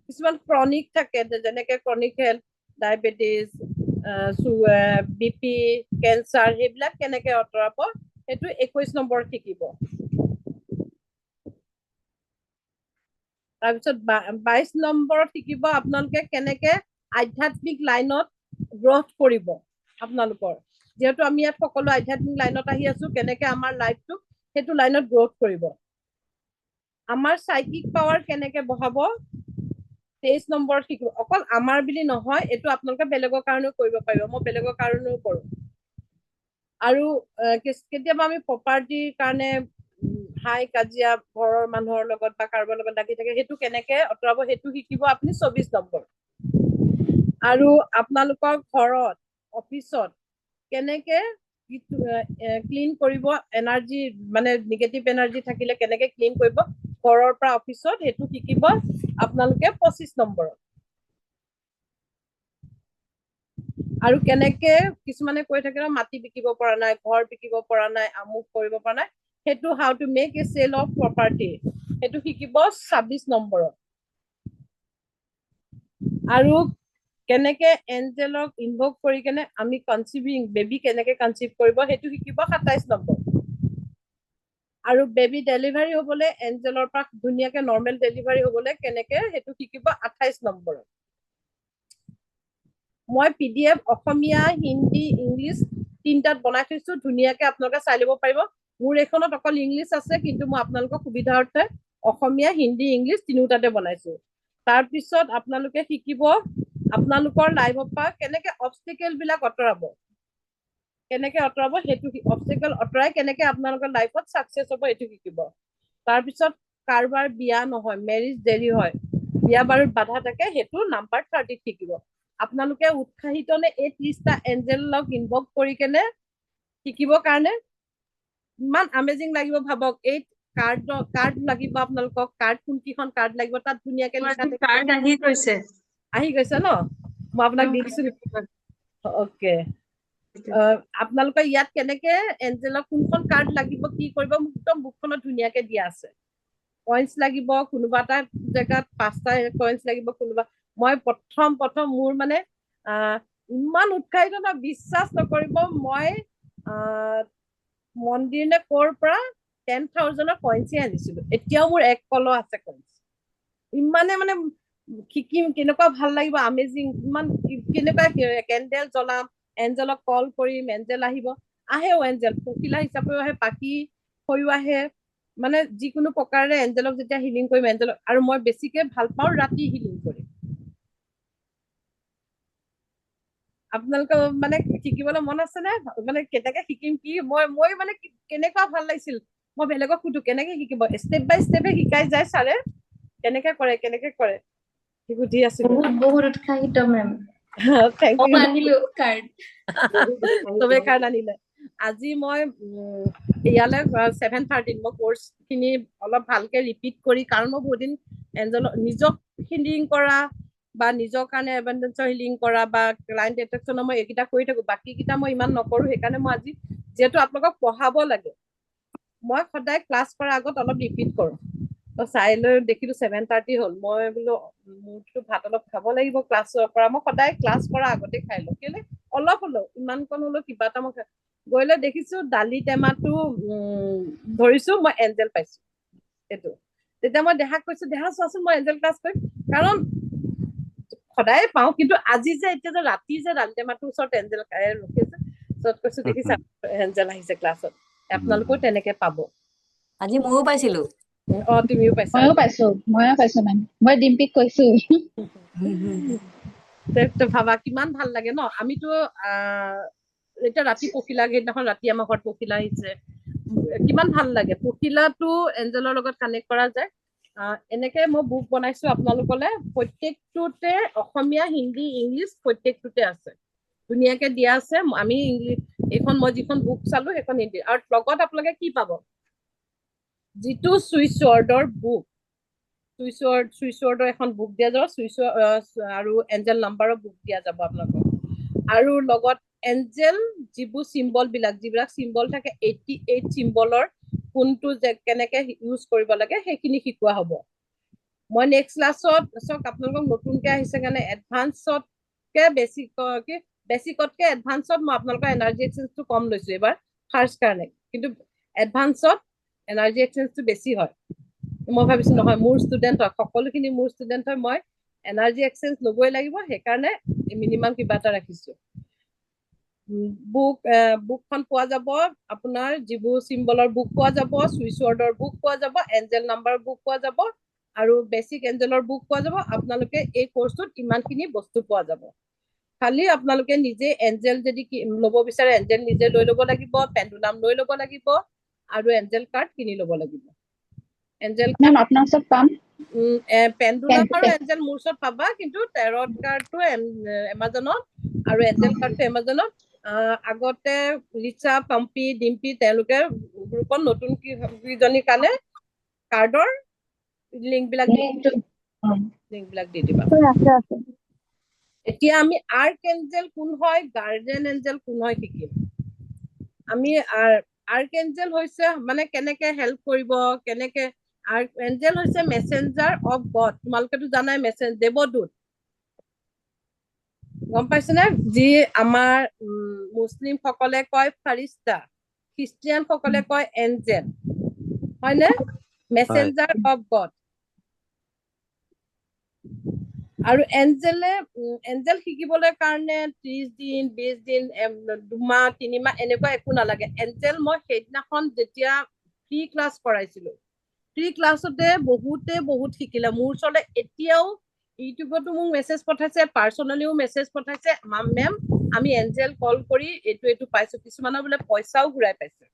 কিছুমান ক্ৰনিক থাকে যেনেকে chronic health diabetes BP cancer সেইবিলাক কেনেকে আঁতৰাব সেইটো 21 নম্বৰত শিকিব তাৰপিছত 22 নম্বৰত শিকিব আপোনালোকে কেনেকে আধ্যাত্মিক লাইনত গ্ৰথ কৰিব আপোনালোকৰ যেহেতু আমি ইয়াত সকলো আধ্যাত্মিক লাইনত আহি আছো কেনেকে আমাৰ লাইফটো সেইটো লাইনত গ্ৰথ কৰিব আমাৰ সাইকিক পাৱাৰ কেনেকে বঢ়াব 23 নম্বৰত শিকিব অকল আমাৰ বুলি নহয় এইটো আপোনালোকে বেলেগৰ কাৰণেও কৰিব পাৰিব মই বেলেগৰ কাৰণেও কৰো আৰু কেতিয়াবা আমি প্ৰপাৰ্টিৰ কাৰণে হাই কাজিয়া ঘৰৰ মানুহৰ লগত বা কাৰোবাৰ লগত লাগি থাকে সেইটো কেনেকে আঁতৰাব সেইটো শিকিব আপুনি 24 নম্বৰ আৰু আপোনালোকৰ ঘৰত অফিচত কেনেকে ক্লিন কৰিব এনাৰ্জি মানে নিগেটিভ এনাৰ্জি থাকিলে কেনেকে ক্লিন কৰিব ঘৰৰ পৰা অফিচত সেইটো শিকিব আপোনালোকে 25 নম্বৰত আৰু কেনেকে কিছুমানে কৈ থাকে মাটি বিকিব পৰা নাই ঘৰ বিকিব পৰা নাই আমুক কৰিব পৰা নাই সেইটো how to make a sale of property সেইটো শিকিব 26 নম্বৰত আৰু কেনেকে এঞ্জেলক ইনভক কৰি কেনে আমি কনচিভিং বেবী কেনেকে কনচিভ কৰিব সেইটো শিকিব 27 নম্বৰ আৰু বেবী ডেলিভাৰী হ'বলৈ এঞ্জেলৰ পৰা ধুনীয়াকে নৰ্মেল ডেলিভাৰী হ'বলৈ কেনেকে সেইটো শিকিব 28 নম্বৰত মই PDF অসমীয়া হিন্দী ইংলিছ তিনটাত বনাই থৈছো ধুনীয়াকে আপোনালোকে চাই ল'ব পাৰিব মোৰ এখনত অকল ইংলিছ আছে কিন্তু মই আপোনালোকৰ সুবিধাৰ্থে অসমীয়া হিন্দী ইংলিছ তিনিটাতে বনাইছো তাৰ পিছত আপোনালোকে শিকিব আপোনালোকৰ লাইফৰ পৰা কেনেকে অবষ্টেকল বিলাক আঁতৰাব সেইটো অবষ্টেকল আঁতৰাই কেনেকে আপোনালোকৰ লাইফত সাকসেস হ'ব এইটো শিকিব তাৰ পিছত কাৰোবাৰ বিয়া নহয় মেৰিজ দেৰি হয় বিয়া বাৰুত বাধা থাকে সেইটো নাম্বাৰ 30 শিকিব আপোনালোকে উৎসাহিত নে এই 30টা এঞ্জেলক ইনভক কৰি কেনে শিকিবৰ কাৰণে ইমান আমেজিং লাগিব ভাবক এই কাৰ্ড লাগিব আপোনালোকক কাৰ্ড কোনকিখন কাৰ্ড লাগিব তাত ধুনীয়াকে লিখা থাকে কাৰ্ড আহি গৈছে ন মই আপোনাক দিছো ওকে আপোনালোকে ইয়াত কেনেকে এঞ্জেলক কোনখন কাৰ্ড লাগিব কি কৰিব একদম বুকখনত ধুনীয়াকে দিয়া আছে কইন্স লাগিব কোনোবা এটা জেগাত 5টা কইন্স লাগিব কোনোবা মই প্ৰথম মোৰ মানে ইমান উৎসাহিত না বিশ্বাস নকৰিব মই মন্দিৰ নে ক'ৰ পৰা 10,000 কইন্সে আনিছিলো এতিয়াও মোৰ এক কল আছে কইন্স ইমানে মানে শিকিম কেনেকুৱা ভাল লাগিব আমেজিং ইমান কেনেকুৱা কেন্ডেল জ্বলাম এঞ্জেলক কল কৰিম এঞ্জেল আহিব আহেও এঞ্জেল পখিলা হিচাপেও আহে পাখি হৈও আহে মানে যিকোনো প্ৰকাৰে এঞ্জেলক যেতিয়া হিলিং কৰিম এঞ্জেলক আৰু মই বেছিকে ভাল পাওঁ ৰাতি হিলিং কৰি আপোনালোকে মানে শিকিবলৈ মন আছে নে মানে কেনেকে শিকিম কি মই মানে কেনেকুৱা ভাল লাগিছিল মই বেলেগক সুধো কেনেকে শিকিব ষ্টেপ বাই ষ্টেপে শিকাই যায় ছাৰে কেনেকে কৰে সুধি আছিলো বহুত উৎসাহিত মেম থেংক ইউ আনিলো কাৰ্ড চবে কাৰ্ড আনিলে আজি মই ইয়ালে 7:13 মই কোৰ্স খিনি অলপ ভালকে ৰিপিট কৰি কাৰণ মই বহুত দিন এঞ্জেল নিজক হিলিং কৰা বা নিজৰ কাৰণে এবেন্ডেন্সৰ হিলিং কৰা বা ক্লায়েন্ট এট্ৰেকচনৰ মই এইকেইটা কৰি থাকো বাকি কিটা মই ইমান নকৰো সেইকাৰণে মই আজি যেহেতু আপোনালোকক পঢ়াব লাগে মই সদায় ক্লাছ কৰাৰ আগত অলপ ৰিপিট কৰো তো চাই লৈ দেখিলো 7:30 হ'ল মই বোলো মোৰটো ভাত অলপ খাব লাগিব ক্লাছৰ পৰা মই সদায় ক্লাছ কৰাৰ আগতে খাই লওঁ কেলে অলপ হলো ইমান কোন হলো কিবা এটা মই গৈলে দেখিছো দালি টেমাটো ধৰিছো মই এঞ্জেল পাইছো এইটো তেতিয়া মই দেহাক কৈছো, দেহা চোৱাচোন মই এঞ্জেল ক্লাছ কৰিম, কাৰণ সদায় পাওঁ, কিন্তু আজি যে এতিয়া যে ৰাতি যে ৰান্তেমাটোৰ ওচৰত এঞ্জেল ৰখি আছে, ওচৰত কৈছো দেখিছা এঞ্জেল আহিছে ক্লাছত, আপোনালোকেও তেনেকে পাব। আজি ময়ো পাইছিলো। তুমিও পাইছা? ময়ো পাইছো মেম, মই ডিম্পিক কৈছো। ভাবা কিমান ভাল লাগে ন। আমিতো এতিয়া ৰাতি পখিলা, সেইদিনাখন ৰাতি আমাৰ ঘৰত পখিলা আহিছে, কিমান ভাল লাগে। পখিলাটো এঞ্জেলৰ লগত কানেক্ট কৰা যায়। এনেকে মই বুক বনাইছো আপোনালোকলে, প্ৰত্যেকটোতে অসমীয়া, হিন্দী, ইংলিছ প্ৰত্যেকটোতে আছে, ধুনীয়াকে দিয়া আছে। আমি এইখন মই যিখন বুক চালো সেইখন হিন্দী, আৰু লগত আপোনালোকে কি পাব, যিটো চুইচ ৱৰ্ডৰ বুক, চুইচ ৱৰ্ডৰ এখন বুক দিয়া যাব, আৰু এঞ্জেল নাম্বাৰৰ বুক দিয়া যাব আপোনালোকক। আৰু লগত এঞ্জেল যিবোৰ চিম্বল বিলাক, যিবিলাক চিম্বল থাকে 88 চিম্বলৰ কোনটো কেনেকে ইউজ কৰিব লাগে সেইখিনি শিকোৱা হ'ব। মই নেক্সট ক্লাছত চাওক, আপোনালোকক নতুনকে আহিছে কাৰণে এডভান্সতকে বেছিকতকে এডভান্সত মই আপোনালোকৰ এনাৰ্জি এক্সচেঞ্জটো কম লৈছো এইবাৰ ফাৰ্ষ্ট কাৰণে, কিন্তু এডভান্সত এনাৰ্জি এক্সচেঞ্জটো বেছি হয়। মই ভাবিছো নহয়, মোৰ ষ্টুডেণ্ট হয়, সকলোখিনি মোৰ ষ্টুডেণ্ট হয়, মই এনাৰ্জি এক্সচেঞ্জ ল'বই লাগিব, সেইকাৰণে মিনিমাম কিবা এটা ৰাখিছো। বুকখন পোৱা যাব আপোনাৰ, যিবোৰ চিম্বলৰ বুক পোৱা যাব, চুইচ ৱৰ্ডৰ বুক পোৱা যাব, এঞ্জেল নাম্বাৰ বুক পোৱা যাব, আৰু বেচিক এঞ্জেলৰ বুক পোৱা যাব। আপোনালোকে এই কোৰ্চটোত ইমানখিনি বস্তু পোৱা যাব। খালি আপোনালোকে নিজে এঞ্জেল যদি ল'ব বিচাৰে, এঞ্জেল নিজে লৈ ল'ব লাগিব, পেণ্ডুলাম লৈ ল'ব লাগিব, আৰু এঞ্জেল কাৰ্ড কিনি ল'ব লাগিব। এঞ্জেল মেম আপোনাৰ ওচৰত পাম? পেণ্ডুলাম আৰু এঞ্জেল মোৰ ওচৰত পাবা, কিন্তু টেৰট কাৰ্ডটো এমাজনত আৰু এঞ্জেল কাৰ্ডটো এমাজনত। আগতে ৰিচা, পম্পী, ডিম্পী তেওঁলোকে গ্ৰুপত নতুন কেইজনীৰ কাৰণে কাৰ্ডৰ লিংক বিলাক দি দিবা। এতিয়া আমি আৰ্ক এঞ্জেল কোন হয়, গাৰ্ডিয়ান এঞ্জেল কোন হয় শিকিম। আমি আৰ্ক এঞ্জেল হৈছে মানে কেনেকে হেল্প কৰিব, কেনেকে। আৰ্ক এঞ্জেল হৈছে মেছেঞ্জাৰ অফ গড। তোমালোকেতো জানাই দেৱদূত, গম পাইছেনে? যি আমাৰ মুছলিম সকলে কয় ফাৰিষ্টা, খ্ৰীষ্টিয়ান সকলে কয় এঞ্জেল, হয়নে? Messenger of god. আৰু এঞ্জেল শিকিবলৈ কাৰণে 30 দিন, 20 দিন, 2 মাহ, 3 মাহ এনেকুৱা একো নালাগে। এঞ্জেল মই সেইদিনাখন যেতিয়া ফ্ৰী ক্লাছ কৰাইছিলো, ফ্ৰী ক্লাছতে বহুত শিকিলে। মোৰ ওচৰলৈ এতিয়াও ইউটিউবতো মোক মেছেজ পঠাইছে, পাৰ্চনেলিও মেছেজ পঠাইছে, মেম আমি এঞ্জেল কল কৰি এইটো পাইছো। কিছুমানৰ বোলে পইচাও ঘূৰাই পাইছে।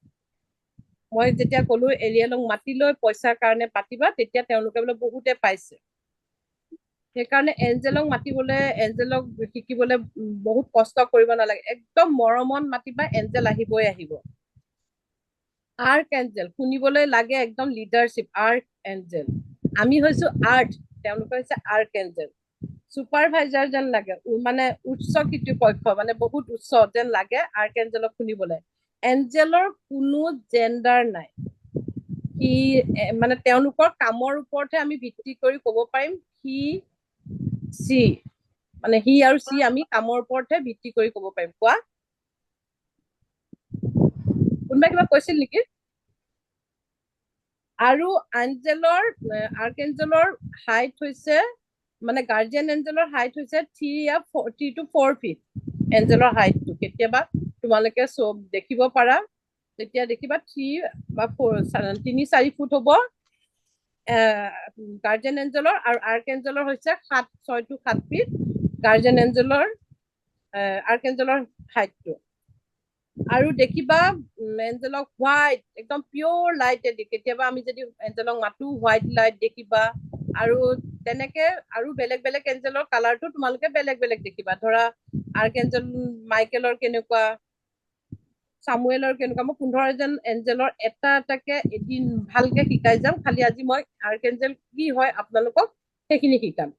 মই যেতিয়া কলো এৰিয়েলক মাতি লৈ পইচাৰ কাৰণে পাতিবা, তেতিয়া তেওঁলোকে বোলে বহুতে পাইছে। সেইকাৰণে এঞ্জেলক মাতিবলৈ, এঞ্জেলক শিকিবলৈ বহুত কষ্ট কৰিব নালাগে, একদম মৰমত মাতিবা, এঞ্জেল আহিবই আহিব। আৰ্ক এঞ্জেল শুনিবলৈ লাগে একদম লিডাৰশ্বিপ, আৰ্ক এঞ্জেল। আমি হৈছো আৰ্থ, তেওঁলোকে হৈছে আৰ্ক এঞ্জেল। চুপাৰভাইজাৰ যেন লাগে, মানে উচ্চ কৰ্তৃপক্ষ, মানে বহুত উচ্চ যেন লাগে আৰ্ক এঞ্জেলক শুনিবলৈ। এঞ্জেলৰ কোনো জেণ্ডাৰ নাই, সি মানে তেওঁলোকৰ কামৰ ওপৰতহে আমি ভিত্তি কৰি ক'ব পাৰিম সি চি, মানে সি আৰু চি আমি কামৰ ওপৰতহে ভিত্তি কৰি ক'ব পাৰিম। কোৱা, কোনোবাই কিবা কৈছিল নেকি? আৰু আৰ্ক এঞ্জেলৰ হাইট হৈছে, মানে গাৰ্জিয়ান এঞ্জেলৰ হাইট হৈছে 3 to 4 ফিট। এঞ্জেলৰ হাইটটো কেতিয়াবা তোমালোকে চব দেখিব পাৰা, তেতিয়া দেখিবা 3 বা 3-4 ফুট হ'ব গাৰ্জিয়ান এঞ্জেলৰ, আৰু আৰ্ক এঞ্জেলৰ হৈছে 6 to 7 ফিট গাৰ্জিয়ান এঞ্জেলৰ, আৰ্ক এঞ্জেলৰ হাইটটো। আৰু দেখিবা এঞ্জেলক হোৱাইট, একদম পিয়ৰ লাইটেদি, কেতিয়াবা আমি যদি এঞ্জেলক মাতো হোৱাইট লাইট দেখিবা। আৰু তেনেকে আৰু বেলেগ বেলেগ এঞ্জেলৰ কালাৰটো তোমালোকে বেলেগ বেলেগ দেখিবা। ধৰা আৰ্ক এঞ্জেল মাইকেলৰ কেনেকুৱা, সামুৱেলৰ কেনেকুৱা। মই 15জন এঞ্জেলৰ এটা এটাকে এদিন ভালকে শিকাই যাম। খালি আজি মই আৰ্ক এঞ্জেল কি হয় আপোনালোকক সেইখিনি শিকাম।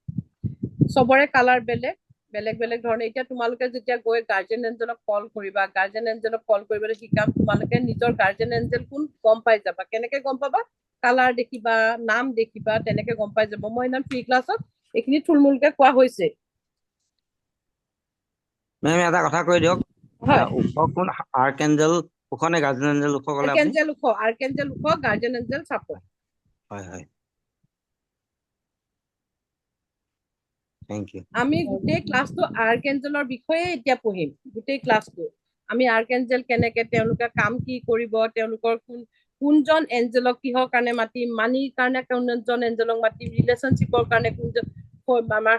চবৰে কালাৰ বেলেগ বেলেগ ধৰণে। এতিয়া তোমালোকে যেতিয়া গৈ গাৰ্জেন এঞ্জেলক কল কৰিবা, গাৰ্জেন এঞ্জেলক কল কৰিবলৈ শিকাম, তোমালোকে নিজৰ গাৰ্জেন এঞ্জেল কোন গম পাই যাবা। কেনেকে গম পাবা? কালাৰ দেখিবা, নাম দেখিবা, তেনেকে গম পাই যাব। মই ইমান ফ্ৰী ক্লাছত এইখিনি থুলমূলকে কোৱা হৈছে। মেম এটা কথা কৈ দিয়ক, হয়, ওখ কোন, আৰ্ক এঞ্জেল ওখ নে গাৰ্জেন এঞ্জেল ওখ ক'লে আৰ্ক আপুনি? এঞ্জেল ওখ, আৰ্ক এঞ্জেল ওখ, গাৰ্জেন এঞ্জেল চাপৰ। হয়। থেংক ইউ আমি গোটেই ক্লাছটো আৰ্কেঞ্জেলৰ বিষয়ে এতিয়া পঢ়িম গোটেই ক্লাছটো আমি আৰ্কেঞ্জেল কেনেকে তেওঁলোকে কাম কি কৰিব তেওঁলোকৰ কোনজন এঞ্জেলক কিহৰ কাৰণে মাতিম মানিৰ কাৰণে কোনজন এঞ্জেলক মাতিম ৰিলেশ্যনশ্বিপৰ কাৰণে কোনজন আমাৰ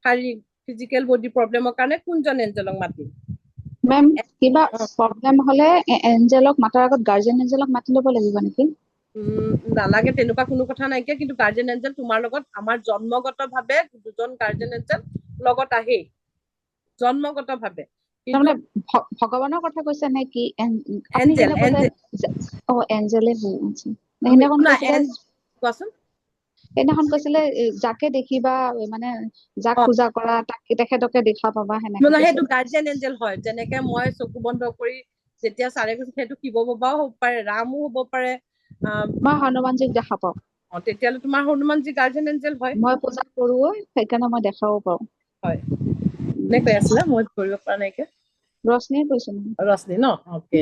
শাৰীৰিক ফিজিকেল বডি প্ৰব্লেমৰ কাৰণে কোনজন এঞ্জেলক মাতিম মেম কিবা প্ৰব্লেম হলে এঞ্জেলক মাতাৰ আগত গাৰ্জেন এঞ্জেলক মাতি ল'ব লাগিব নেকি নালাগে তেনেকুৱা কোনো কথা নাইকিয়া কিন্তু গাৰ্জেন এঞ্জেল তোমাৰ লগত আমাৰ জন্মগতভাৱে দুজন গাৰ্জেন এঞ্জেল লগত আহেই জন্মগতভাৱে তাৰমানে ভগৱানৰ কথা কৈছে নে কি এঞ্জেল এঞ্জেলে হয় আচ্ছা সেইদিনাখন কৈছিলে কোৱাচোন সেইদিনাখন কৈছিলে যাকে দেখিবা মানে যাক পূজা কৰা তাকে তেখেতকে দেখা পাবা সেনেকে সেইটো গাৰ্জেন এঞ্জেল হয় যেনেকে মই চকু বন্ধ কৰি যেতিয়া চাৰে কৈছে সেইটো শিৱ বাবাও হ'ব পাৰে ৰামো হ'ব পাৰে মই হনুমানজীক দেখা পাওঁ তেতিয়াহ'লে তোমাৰ হনুমানজী গাৰ্জেন এঞ্জেল হয় মই পূজা কৰো সেইকাৰণে মই দেখাব পাওঁ হয় নে কৈ আছিলে মই কৰিব পৰা নাইকিয়া ৰশ্মিয়ে কৈছো ৰশ্মি ন অকে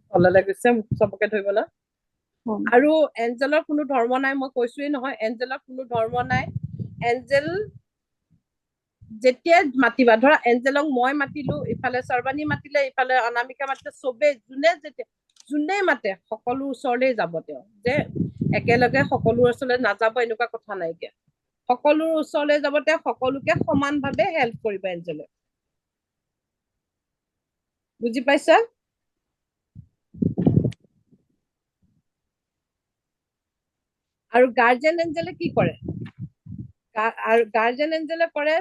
তললৈ গৈছে চবকে ধৰিব না আৰু এঞ্জেলৰ কোনো ধৰ্ম নাই মই কৈছোৱেই নহয় এঞ্জেলৰ কোনো ধৰ্ম নাই এঞ্জেল যেতিয়া মাতিবা ধৰা এঞ্জেলক মই মাতিলো ইফালে সৰ্বাণী মাতিলে ইফালে অনামিকা মাতিলে চবেই যোনে মাতে সকলো ওচৰলৈ যাব তেওঁ যে একেলগে সকলো ওচৰলৈ নাযাব এনেকুৱা কথা নাইকিয়া সকলো ওচৰলৈ যাব তেওঁ সকলোকে সমানভাৱে হেল্প কৰিব এঞ্জেলে বুজি পাইছা আৰু গাৰ্জেন এঞ্জেলে কি কৰে আৰু গাৰ্জেন এঞ্জেলে কৰে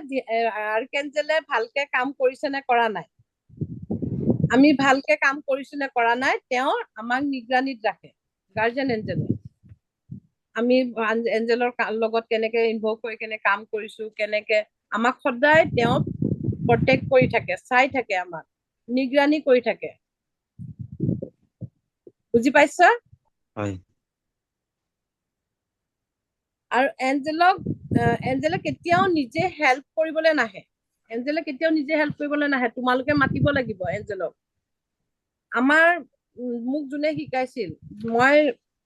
আৰ্কেঞ্জেলে ভালকে কাম কৰিছে নে কৰা নাই আমি ভালকে কাম কৰিছো নে কৰা নাই তেওঁ আমাক নিগৰানীত ৰাখে গাৰ্জেন এঞ্জেলে আমি এঞ্জেলৰ লগত কেনেকে ইনভলভ কৰি কেনে কাম কৰিছো কেনেকে আমাক সদায় তেওঁ প্ৰটেক্ট কৰি থাকে চাই থাকে আমাক নিগৰানী কৰি থাকে বুজি পাইছা হয় আৰু এঞ্জেলে কেতিয়াও নিজে হেল্প কৰিবলৈ নাহে এঞ্জেলে কেতিয়াও নিজে হেল্প কৰিবলৈ নাহে তোমালোকে মাতিব লাগিব এঞ্জেলক আমাৰ মোক যোনে শিকাইছিল মই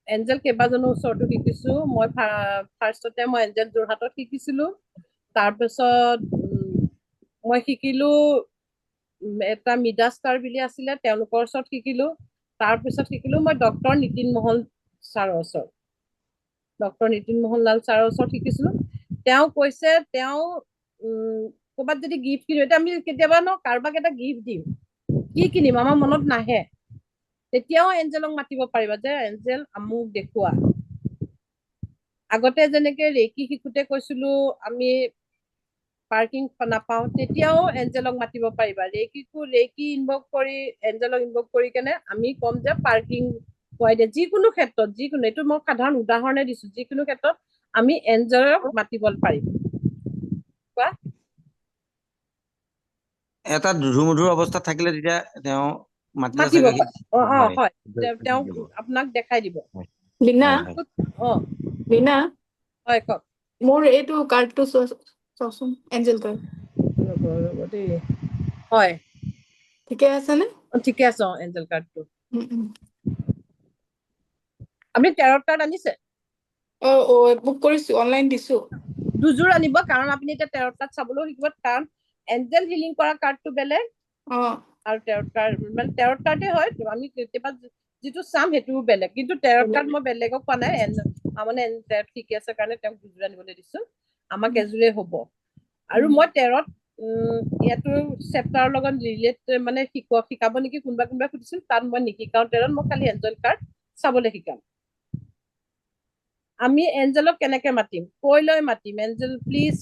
এঞ্জেল কেইবাজনৰ ওচৰতো শিকিছো মই ফাৰ্ষ্টতে মই এঞ্জেল যোৰহাটত শিকিছিলো তাৰপিছত মই শিকিলো এটা মিডাষ্টাৰ বুলি আছিলে তেওঁলোকৰ ওচৰত শিকিলো তাৰপিছত শিকিলো মই ডক্টৰ নীতিন মোহন ছাৰৰ ওচৰত ডক্টৰ নীতিন মোহন লাল ছাৰৰ ওচৰত শিকিছিলো তেওঁ কৈছে তেওঁ ক'ৰবাত যদি গিফ্ট কিনো এতিয়া আমি কেতিয়াবা ন কাৰোবাক এটা গিফ্ট দিম কি কিনিম আমাৰ মনত নাহে তেতিয়াও এঞ্জেলক মাতিব পাৰিবা যে এঞ্জেল আমুক দেখুওৱা আগতে যেনেকে ৰেকি শিকোতে কৈছিলো আমি পাৰ্কিং নাপাওঁ তেতিয়াও এঞ্জেলক মাতিব পাৰিবা ৰেকি ইনভল্ভ কৰি এঞ্জেলক ইনভল্ভ কৰি কেনে আমি ক'ম যে পাৰ্কিং পোৱাই দিয়ে যিকোনো ক্ষেত্ৰত যিকোনো এইটো মই সাধাৰণ উদাহৰণে দিছো যিকোনো ক্ষেত্ৰত আমি এঞ্জেলক মাতিব পাৰিম কোৱা এটা দুধুমধুৰ অৱস্থাত থাকিলে তেতিয়া তেওঁ মাতিব হয় তেওঁ আপোনাক দেখাই দিব লীনা লীনা হয় কওক মোৰ এইটো কাৰ্ডটো চোৱাচোন এঞ্জেল কাৰ্ড হয় ঠিকে আছে নে ঠিকে আছে এঞ্জেল কাৰ্ডটো আপুনি টেৰট কাৰ্ড আনিছে বুক কৰিছো অনলাইন দিছো দুযোৰ আনিব কাৰণ আপুনি এতিয়া টেৰট কাৰ্ড চাবলৈও শিকিব কাৰণ এঞ্জেল হিলিং কৰা কাৰ্ডটো বেলেগ আৰু টেৰট কাৰ্ড মানে টেৰট কাৰ্ডে হয় আমি কেতিয়াবা যিটো চাম সেইটোও বেলেগ কিন্তু টেৰট কাৰ্ড মই বেলেগক পোৱা নাই মানে টেৰট শিকি আছে কাৰণে তেওঁক দুযোৰ আনিবলৈ দিছো আমাক এযোৰে হ'ব আৰু মই টেৰট ইয়াতো চেপ্টাৰৰ লগত ৰিলেট মানে শিকাব নেকি কোনোবাই সুধিছিল তাত মই নিশিকাওঁ টেৰট মই খালি এঞ্জেল কাৰ্ড চাবলৈ শিকাম আমি এঞ্জেলক কেনেকে মাতিম কৈ লৈ মাতিম এঞ্জেল প্লিজ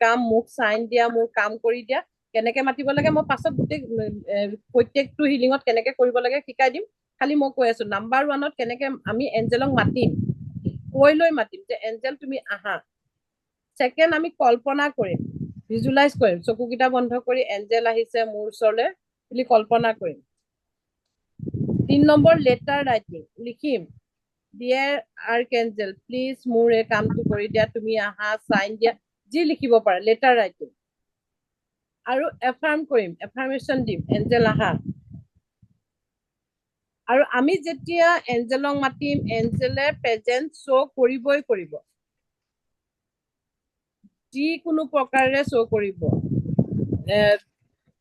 কাম মোক চাইন দিয়া মোৰ কাম কৰি দিয়া কেনেকে মাতিব লাগে মই পাছত গোটেই প্ৰত্যেকটো হিলিঙত কেনেকে কৰিব লাগে শিকাই দিম খালি মই কৈ আছো নাম্বাৰ 1ত কেনেকে আমি এঞ্জেলক মাতিম কৈ লৈ মাতিম যে এঞ্জেল তুমি আহা ছেকেণ্ড আমি কল্পনা কৰিম ভিজুৱেলাইজ কৰিম চকুকেইটা বন্ধ কৰি এঞ্জেল আহিছে মোৰ ওচৰলৈ বুলি কল্পনা কৰিম 3 নম্বৰ লেটাৰ ৰাইটিং লিখিম ডিয়াৰ আৰ্কেঞ্জেল প্লিজ মোৰ এই কামটো কৰি দিয়া তুমি আহা চাইন দিয়া যি লিখিব পাৰে লেটাৰ ৰাইটিং আৰু এফাৰ্ম কৰিম এফাৰ্মেশ্যন দিম এঞ্জেল আহা আৰু আমি যেতিয়া এঞ্জেলক মাতিম এঞ্জেলে প্ৰেজেন্স শ্ব' কৰিবই কৰিব যিকোনো প্ৰকাৰেৰে শ্ব' কৰিব।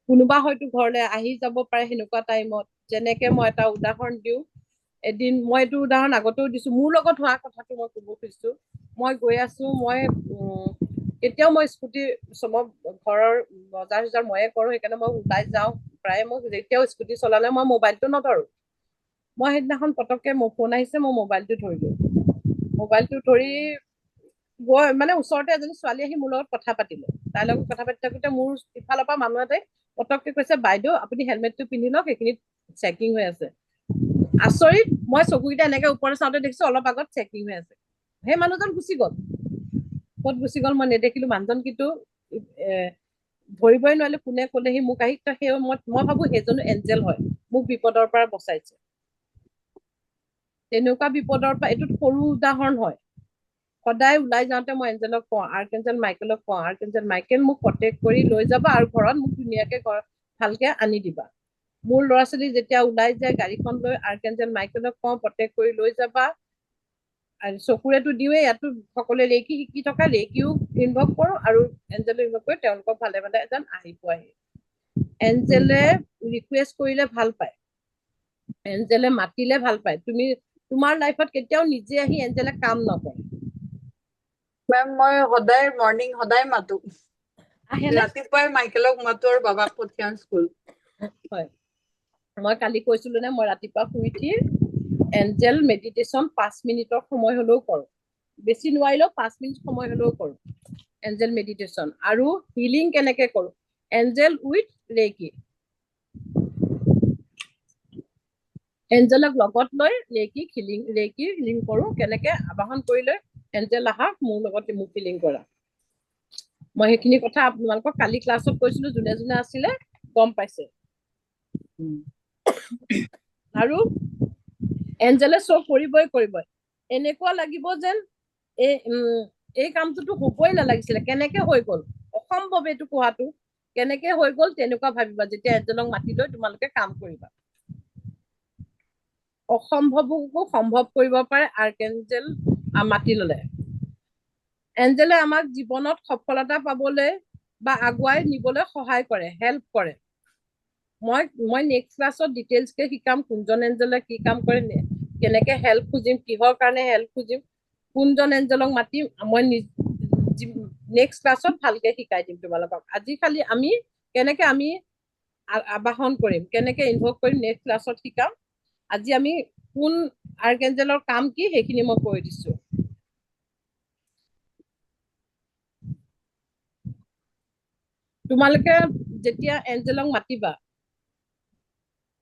কোনোবা হয়তো ঘৰলৈ আহি যাব পাৰে সেনেকুৱা টাইমত। যেনেকে মই এটা উদাহৰণ দিওঁ, এদিন মই এইটো উদাহৰণ আগতেও দিছো, মোৰ লগত হোৱা কথাটো মই ক'ব খুজিছো। মই গৈ আছো, মই কেতিয়াও মই স্কুটি ঘৰৰ বজাৰ চজাৰ ময়ে কৰোঁ, সেইকাৰণে মই ওলাই যাওঁ প্ৰায়। মই যেতিয়াও স্কুটি চলালে মই মোবাইলটো নধৰো। মই সেইদিনাখন পটককে মোৰ ফোন আহিছে, মই মোবাইলটো ধৰিলো। মোবাইলটো ধৰি গৈ মানে ওচৰতে এজনী ছোৱালী আহি মোৰ লগত কথা পাতিলে। তাইৰ লগত কথা পাতি থাকোতে মোৰ ইফালৰ পৰা মানুহ এটাই পটককে কৈছে, বাইদেউ আপুনি হেলমেটটো পিন্ধি লওক, সেইখিনিত চেকিং হৈ আছে। আচৰিত, মই চকুকেইটা এনেকে ওপৰত চাওঁতে দেখিছো অলপ আগত চেকিং হৈ আছে। সেই মানুহজন গুচি গ'ল। ক'ত গুচি গ'ল মই নেদেখিলো। মানুহজন কিন্তু ধৰিবই নোৱাৰিলো কোনে ক'লেহি মোক আহি। সেই মই ভাবো সেইজনো এঞ্জেল হয়, মোক বিপদৰ পৰা বচাইছে। তেনেকুৱা বিপদৰ পৰা, এইটো সৰু উদাহৰণ হয়। সদায় ওলাই যাওঁতে মই এঞ্জেলক কওঁ, আৰ্কএঞ্জেল মাইকেলক কওঁ, আৰ্কএঞ্জেল মাইকেল মোক প্ৰটেক্ট কৰি লৈ যাবা আৰু ঘৰত মোক ধুনীয়াকে ভালকে আনি দিবা। মোৰ ল'ৰা ছোৱালী যেতিয়া ওলাই যায় গাড়ীখন লৈ, আৰ্কএঞ্জেল মাইকেলক কওঁ প্ৰটেক্ট কৰি লৈ যাবা। আৰু চকুৰেতো দিওঁৱে, ইয়াতো সকলোৱে ৰেকি শিকি থকা, ৰেকিও ইনভলভ কৰোঁ আৰু এঞ্জেলো ইনভলভ কৰি তেওঁলোকক ভালে ভালে এজন আহি পোৱাহি। এঞ্জেলে ৰিকুৱেষ্ট কৰিলে ভাল পায়, এঞ্জেলে মাতিলে ভাল পায়। তোমাৰ লাইফত কেতিয়াও নিজে আহি এঞ্জেলে কাম নকৰে। মেম মই সদায় মৰ্ণিং সদায় মাতো, আহেনে? ৰাতিপুৱাই মাইকেলক মাতো আৰু বাবাক পঠিয়াও স্কুল। হয়, মই কালি কৈছিলো নে, মই ৰাতিপুৱা শুই উঠি এঞ্জেল মেডিটেশ্যন 5 মিনিটৰ সময় হলেও কৰোঁ। বেছি নোৱাৰিলেও 5 মিনিট সময় হলেও কৰোঁ এঞ্জেল মেডিটেশ্যন। আৰু হিলিং কেনেকে কৰোঁ, এঞ্জেল উইথ ৰেকি। এঞ্জেলক লগত লৈ ৰেকি হিলিং কৰোঁ। কেনেকে আবাহন কৰি লৈ এঞ্জেল আহা মোৰ লগত মোক হিলিং কৰা। মই সেইখিনি কথা আপোনালোকক কালি ক্লাছত কৈছিলো, যোনে যোনে আছিলে গম পাইছে। আৰু এঞ্জেলে শ্ব' কৰিবই। এনেকুৱা লাগিব যেন এই কামটোতো হ'বই নালাগিছিলে, কেনেকে হৈ গ'ল, অসম্ভৱ এইটো কোৱাটো। কেনেকে হৈ গ'ল তেনেকুৱা ভাবিবা যেতিয়া এঞ্জেলক মাতি লৈ তোমালোকে কাম কৰিবা। অসম্ভৱকো সম্ভৱ কৰিব পাৰে আৰ্কএঞ্জেল মাতি ললে। এঞ্জেলে আমাক জীৱনত সফলতা পাবলৈ বা আগুৱাই নিবলৈ সহায় কৰে, হেল্প কৰে। মই নেক্সট ক্লাছত ডিটেইলছকে শিকাম কোনজন এঞ্জেলে কি কাম কৰে, কেনেকে হেল্প খুজিম, কিহৰ কাৰণে হেল্প খুজিম, কোনজন এঞ্জেলক মাতিম, মই নেক্সট ক্লাছত ভালকে শিকাই দিম তোমালোকক। আজি খালি আমি কেনেকে আবাহন কৰিম, কেনেকে ইনভল্ভ কৰিম নেক্সট ক্লাছত শিকাম। আজি আমি কোন আৰ্কএঞ্জেলৰ কাম কি সেইখিনি মই কৈ দিছো। তোমালোকে যেতিয়া এঞ্জেলক মাতিবা,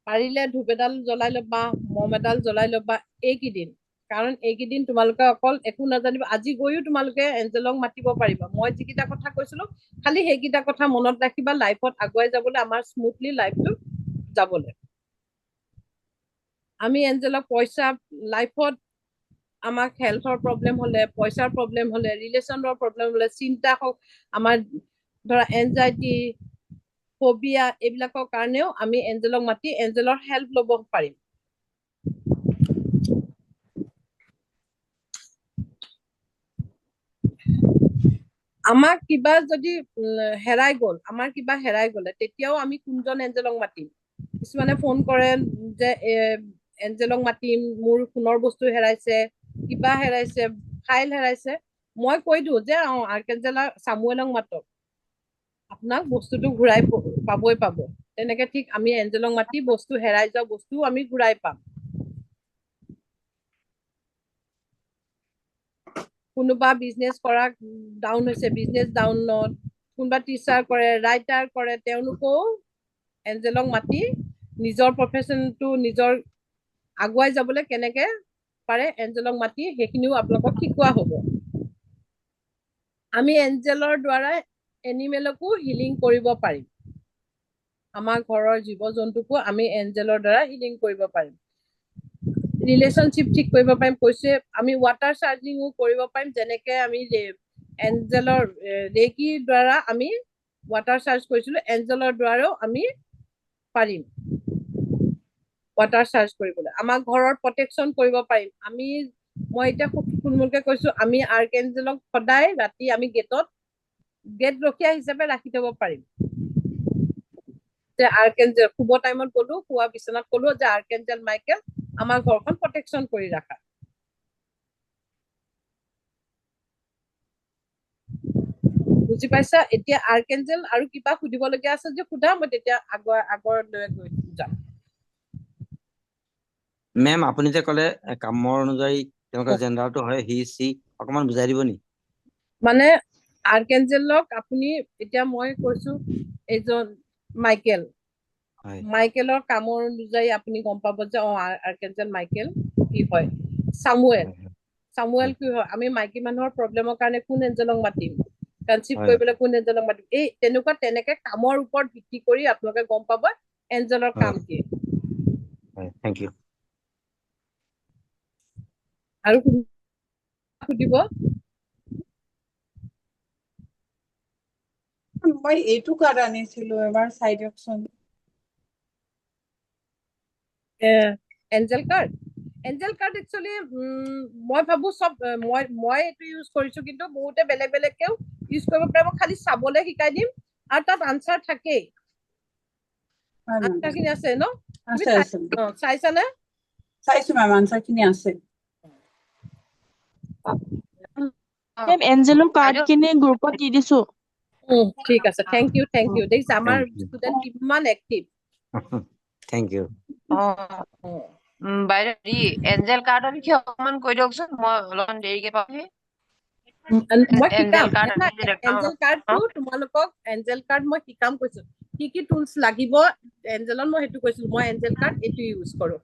পাৰিলে ধূপ এডাল জ্বলাই ল'বা, মম এডাল জ্বলাই ল'বা এইকেইদিন। কাৰণ এইকেইদিন তোমালোকে অকল একো নাজানিবা। আজি গৈও তোমালোকে এঞ্জেলক মাতিব পাৰিবা। মই যিকেইটা কথা কৈছিলো খালি সেইকেইটা কথা মনত ৰাখিবা, লাইফত আগুৱাই যাবলৈ, আমাৰ স্মুথলি লাইফটো যাবলৈ। আমি এঞ্জেলক লাইফত আমাক হেল্থৰ প্ৰব্লেম হলে, পইচাৰ প্ৰব্লেম হলে, ৰিলেশ্যনৰ প্ৰব্লেম হলে, চিন্তা হওক, আমাৰ ধৰা এনজাইটি, ফবিয়া, এইবিলাকৰ কাৰণেও আমি এঞ্জেলক মাতি এঞ্জেলৰ হেল্প ল'ব পাৰিম। আমাক কিবা যদি হেৰাই গ'ল, আমাৰ কিবা হেৰাই গ'লে তেতিয়াও আমি কোনজন এঞ্জেলক মাতিম। কিছুমানে ফোন কৰে যে এঞ্জেলক মাতিম, মোৰ সোণৰ বস্তু হেৰাইছে, কিবা হেৰাইছে, ফাইল হেৰাইছে। মই কৈ দিওঁ যে আৰ্কএঞ্জেল চামুৱেলক মাতক, আপোনাক বস্তুটো ঘূৰাই পাবই পাব। তেনেকে ঠিক আমি এঞ্জেলক মাতি বস্তু হেৰাই যোৱা বস্তুও আমি ঘূৰাই পাম। কোনোবা বিজনেছ কৰা ডাউন হৈছে, বিজনেছ ডাউনত, কোনোবা টিচাৰ কৰে, ৰাইটাৰ কৰে, তেওঁলোকেও এঞ্জেলক মাতি নিজৰ প্ৰফেশ্যনটো নিজৰ আগুৱাই যাবলৈ কেনেকে পাৰে এঞ্জেলক মাতি সেইখিনিও আপোনালোকক শিকোৱা হ'ব। আমি এঞ্জেলৰ দ্বাৰা এনিমেলকো হিলিং কৰিব পাৰিম। আমাৰ ঘৰৰ জীৱ জন্তুকো আমি এঞ্জেলৰ দ্বাৰা হিলিং কৰিব পাৰিম। ৰিলেশ্যনশ্বিপ ঠিক কৰিব পাৰিম। কৈছে আমি ৱাটাৰ চাৰ্জিঙো কৰিব পাৰিম, যেনেকে আমি এঞ্জেলৰ ৰেকিৰ দ্বাৰা আমি ৱাটাৰ চাৰ্জ কৰিছিলো, এঞ্জেলৰ দ্বাৰাও আমি পাৰিম ৱাটাৰ চাৰ্জ কৰিবলৈ। আমাৰ ঘৰৰ প্ৰটেকশ্যন কৰিব পাৰিম। মই এতিয়া থুলমূলকে কৈছো, আমি আৰ্কএঞ্জেলক সদায় ৰাতি আমি গেটত গেট ৰখীয়া হিচাপে ৰাখি থব পাৰিম যে আৰ্কেঞ্জেল শুব টাইমত গলো শুৱা বিচনাত কলো যে আৰ্কেঞ্জেল মাইকেল আমাৰ ঘৰখন প্ৰটেকশ্যন কৰি ৰাখা বুজি পাইছা এতিয়া আৰ্কেঞ্জেল আৰু কিবা সুধিবলগীয়া আছে যে সোধা মই তেতিয়া আগৰলৈ গৈ যাম মেম আপুনি যে ক'লে কামৰ অনুযায়ী তেওঁলোকৰ জেণ্ডাৰটো হয় হি চি অকমান বুজাই দিব নি মানে আৰ্কেঞ্জেলক আপুনি এতিয়া মই কৈছো এজন মাইকেল হয় মাইকেলৰ কামৰ অনুযায়ী আপুনি গম পাব যে আৰ্কেঞ্জেল মাইকেল কি হয় সামুৱেল সামুৱেল কি হয় আমি মাইকী মানুহৰ প্ৰব্লেমৰ কাৰণে কোন এঞ্জেলক মাতিম কনচিভ হয় কৰিবলৈ কোন এঞ্জেলক মাতিম এই তেনেকে কামৰ ওপৰত ভিত্তি কৰি আপোনালোকে গম পাব এঞ্জেলৰ কাম কি হয় থ্যাংক ইউ আৰু সুধিব মই এইটো কাৰ্ড আনিছিলো এবাৰ চাই দিয়কচোন এঞ্জেল কাৰ্ড একচুৱেলি মই ভাবো চব মই এইটো ইউজ কৰিছো কিন্তু বহুতে বেলেগকেও ইউজ কৰিব পাৰিব খালি চাবলৈ শিকাই দিম আৰু তাত আনচাৰ থাকেই আনচাৰখিনি আছে ন তুমি চাইছানে চাইছো মেম আনচাৰ খিনি আছে মেম এঞ্জেলৰ কাৰ্ড খিনি গ্ৰুপত দি দিছো ঠিক আছে থেংক ইউ দেখিছা আমাৰ Thank you. ষ্টুডেণ্ট কিমান এক্টিভ থ্যাংক ইউ বাইদেউ হেৰি এঞ্জেল কাৰ্ডৰ বিষয়ে অকমান কৈ দিয়কচোন মই অলপমান দেৰিকে পামহি মই শিকাম এঞ্জেল কাৰ্ড এঞ্জেল কাৰ্ডটো তোমালোকক এঞ্জেল কাৰ্ড মই শিকাম কৈছো কি টুলছ লাগিব এঞ্জেলত মই সেইটো কৈছিলো মই এঞ্জেল কাৰ্ড এইটো ইউজ কৰো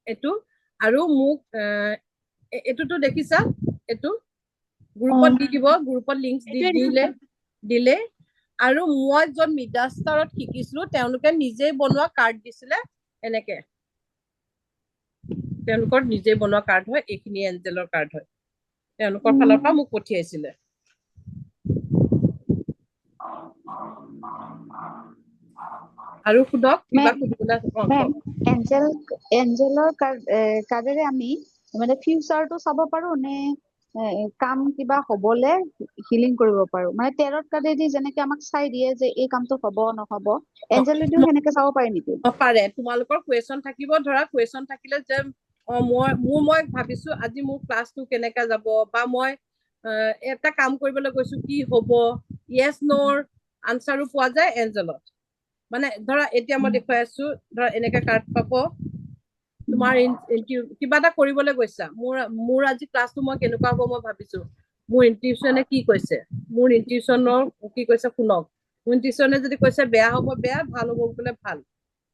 এইটো আৰু মোক এইটোতো দেখিছা এইটো গ্ৰুপত দি দিব গ্ৰুপত লিংকছ দিলে আৰু মই য'ত মিডাষ্টাৰত শিকিছিলো তেওঁলোকে নিজেই বনোৱা কাৰ্ড দিছিলে এনেকে তেওঁলোকৰ নিজেই বনোৱা কাৰ্ড হয় এইখিনি এঞ্জেলৰ কাৰ্ড হয় তেওঁলোকৰ ফালৰ পৰা মোক পঠিয়াইছিলে আৰু সুধক কিবা সুধিবলৈ এঞ্জেলৰ কাৰ্ডেৰে আমি মানে ফিউচাৰটো চাব পাৰো নে কাম কিবা হবলে হিলিং কৰিব পাৰো মানে টেৰট কাৰ্ডেদি যেনেকে আমাক চাই দিয়ে যে এই কামটো হব নহব এঞ্জেলেদিও সেনেকে চাব পাৰি নেকি পাৰে তোমালোকৰ কুৱেশ্যন থাকিব ধৰা কুৱেশ্যন থাকিলে যে মই ভাবিছো আজি মোৰ ক্লাছটো কেনেকা যাব বা মই এটা কাম কৰিবলৈ গৈছো কি হব ইয়েছ নোৰ আনচাৰো পোৱা যায় এঞ্জেলত মানে ধৰা এতিয়া মই দেখুৱাই আছো ধৰা এনেকে কাৰ্ড পাব তোমাৰ কিবা এটা কৰিবলৈ গৈছা মোৰ আজি ক্লাছটো মই কেনেকুৱা হ'ব মই ভাবিছো মোৰ ইনটিউচনে কি কৈছে মোৰ ইনটিউচনৰ কি কৈছে শুনক মোৰ ইনটিউচনে যদি কৈছে বেয়া হ'ব বেয়া ভাল হ'ব বোলে ভাল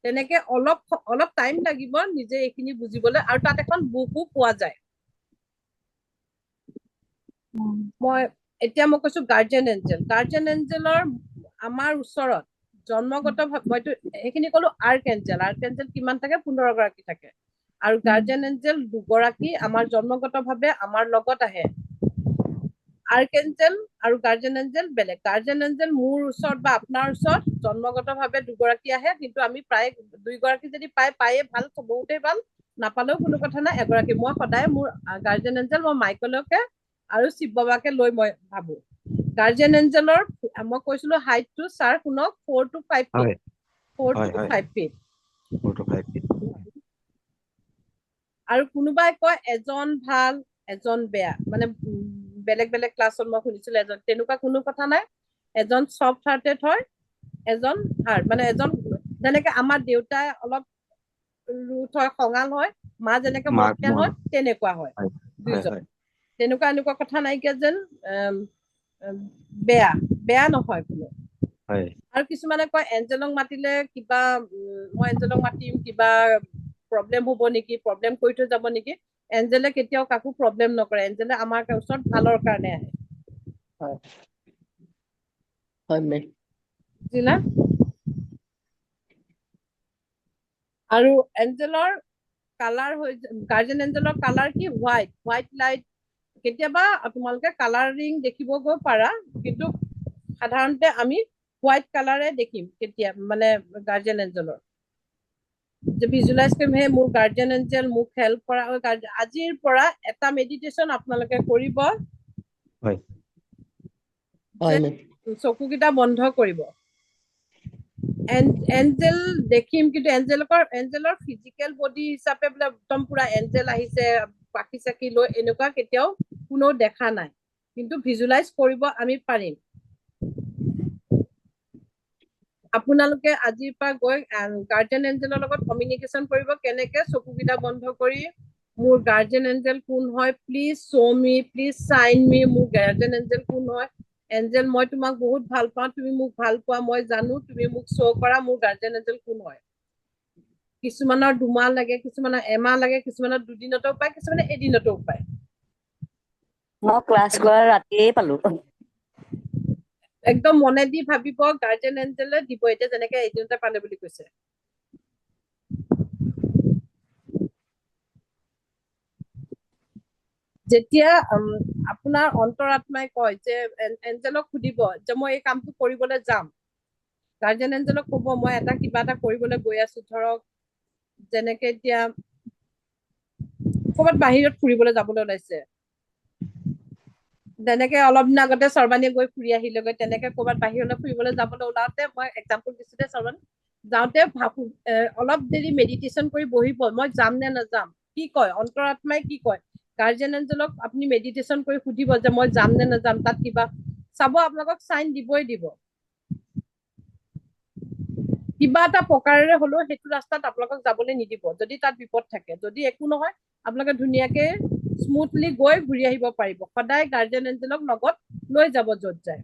তেনেকে অলপ টাইম লাগিব নিজে এইখিনি বুজিবলৈ আৰু তাত এখন বুকো পোৱা যায় মই কৈছো গাৰ্জেন এঞ্জেলৰ আমাৰ ওচৰত জন্মগত মইতো এইখিনি কলো আৰ্কেঞ্জেল কিমান থাকে 15 গৰাকী থাকে আৰু গাৰ্জেন এঞ্জেল 2 গৰাকী আমাৰ জন্মগতভাৱে আমাৰ লগত আহে আৰ্কেঞ্জেল আৰু গাৰ্জেন এঞ্জেল বেলেগ গাৰ্জেন এঞ্জেল মোৰ ওচৰত বা আপোনাৰ ওচৰত জন্মগতভাৱে 2 গৰাকী আহে কিন্তু আমি প্ৰায় 2 গৰাকী যদি পায়ে ভাল বহুতেই ভাল নাপালেও কোনো কথা নাই এগৰাকী মই সদায় মোৰ গাৰ্জেন এঞ্জেল মই মাইকেলকে আৰু শিৱ বাবাকে লৈ মই ভাবো গাৰ্জেন এঞ্জেলৰ মই কৈছিলো হাইটটো ছাৰ শুনক 4 to 5 feet 4 to 5 feet আৰু কোনোবাই কয় এজন ভাল এজন বেয়া মানে বেলেগ ক্লাছত মই শুনিছিলো এজন তেনেকুৱা কোনো কথা নাই এজন সফ্ট হাৰ্টেড হয় এজন হাৰ্ড মানে এজন যেনেকে আমাৰ দেউতাই অলপ ৰুথ হয় খঙাল হয় মা যেনেকে মৰমীয়াল হয় তেনেকুৱা হয় দুইজন তেনেকুৱা কথা নাইকিয়া যেন বেয়া নহয় কোনো আৰু কিছুমানে কয় এঞ্জেলক মাতিলে কিবা মই এঞ্জেলক মাতিম কিবা প্ৰব্লেম হ'ব নেকি প্ৰব্লেম কৰি থৈ যাব নেকি এঞ্জেলে কেতিয়াও কাকো প্ৰব্লেম নকৰে এঞ্জেলে আমাৰ ওচৰত ভালৰ কাৰণে আহে বুজিলা আৰু এঞ্জেলৰ কালাৰ গাৰ্জেন এঞ্জেলৰ কালাৰ কি হোৱাইট লাইট কেতিয়াবা তোমালোকে কালাৰিং দেখিব গৈ পাৰা কিন্তু সাধাৰণতে আমি হোৱাইট কালাৰে দেখিম কেতিয়া মানে গাৰ্জেন এঞ্জেলৰ যে ভিজুৱেলাইজ কৰিম হে মোৰ গাৰ্জেন এঞ্জেল মোক হেল্প কৰা আজিৰ পৰা এটা মেডিটেশ্যন আপোনালোকে কৰিব চকুকেইটা বন্ধ কৰিব এঞ্জেল দেখিম কিন্তু এঞ্জেলৰ ফিজিকেল বডি হিচাপে বোলে একদম পুৰা এঞ্জেল আহিছে পাখি চাকি লৈ এনেকুৱা কেতিয়াও কোনেও দেখা নাই কিন্তু ভিজুৱেলাইজ কৰিব আমি পাৰিম আপোনালোকে আজিৰ পৰা গৈ গাৰ্জেন এঞ্জেলৰ লগত কমিউনিকেশ্যন কৰিব কেনেকে চকুকেইটা বন্ধ কৰি মোৰ গাৰ্জেন এঞ্জেল কোন হয় please show' me please sign me মোৰ গাৰ্জেন এঞ্জেল কোন হয় এঞ্জেল মই তোমাক বহুত ভাল পাওঁ তুমি মোক ভাল পোৱা মই জানো তুমি মোক শ্ব' কৰা মোৰ গাৰ্জেন এঞ্জেল কোন হয় কিছুমানৰ 2 মাহ লাগে কিছুমানৰ 1 মাহ লাগে কিছুমানৰ 2 দিনতো পায় কিছুমানে এদিনতো পায় মই ক্লাছ কৰা ৰাতিয়ে পালো একদম মনে দি ভাবিব গাৰ্জেন এঞ্জেলে দিব এতিয়া যেনেকে এদিনতে পালে বুলি কৈছে যেতিয়া আপোনাৰ অন্তৰাত্মাই কয় যে এঞ্জেলক সুধিব যে মই এই কামটো কৰিবলৈ যাম গাৰ্জেন এঞ্জেলক ক'ব মই কিবা এটা কৰিবলৈ গৈ আছো ধৰক যেনেকে এতিয়া ক'ৰবাত বাহিৰত ফুৰিবলৈ যাবলৈ ওলাইছে যেনেকে অলপ দিন আগতে সৰ্বানীয়ে গৈ ফুৰি আহিলেগৈ তেনেকে ক'ৰবাত বাহিৰলৈ ফুৰিবলৈ যাবলৈ ওলাওতে মই এক্সাম্পল দিছো দে সৰ্বানী যাওঁতে ভাবো অলপ দেৰি মেডিটেশ্যন কৰি বহিব মই যাম নে নাযাম কি কয় অন্তৰাত্মাই কি কয় গাৰ্জেন এঞ্জেলক আপুনি মেডিটেশ্যন কৰি সুধিব যে মই যাম নে নাযাম তাত কিবা চাব আপোনালোকক চাইন দিবই দিব কিবা এটা প্ৰকাৰেৰে হলেও সেইটো ৰাস্তাত আপোনালোকক যাবলৈ নিদিব যদি তাত বিপদ থাকে যদি একো নহয় আপোনালোকে ধুনীয়াকে স্মুথলি গৈ ঘূৰি আহিব পাৰিব সদায় গাৰ্জেন এঞ্জেলক লগত লৈ যাব য'ত যায়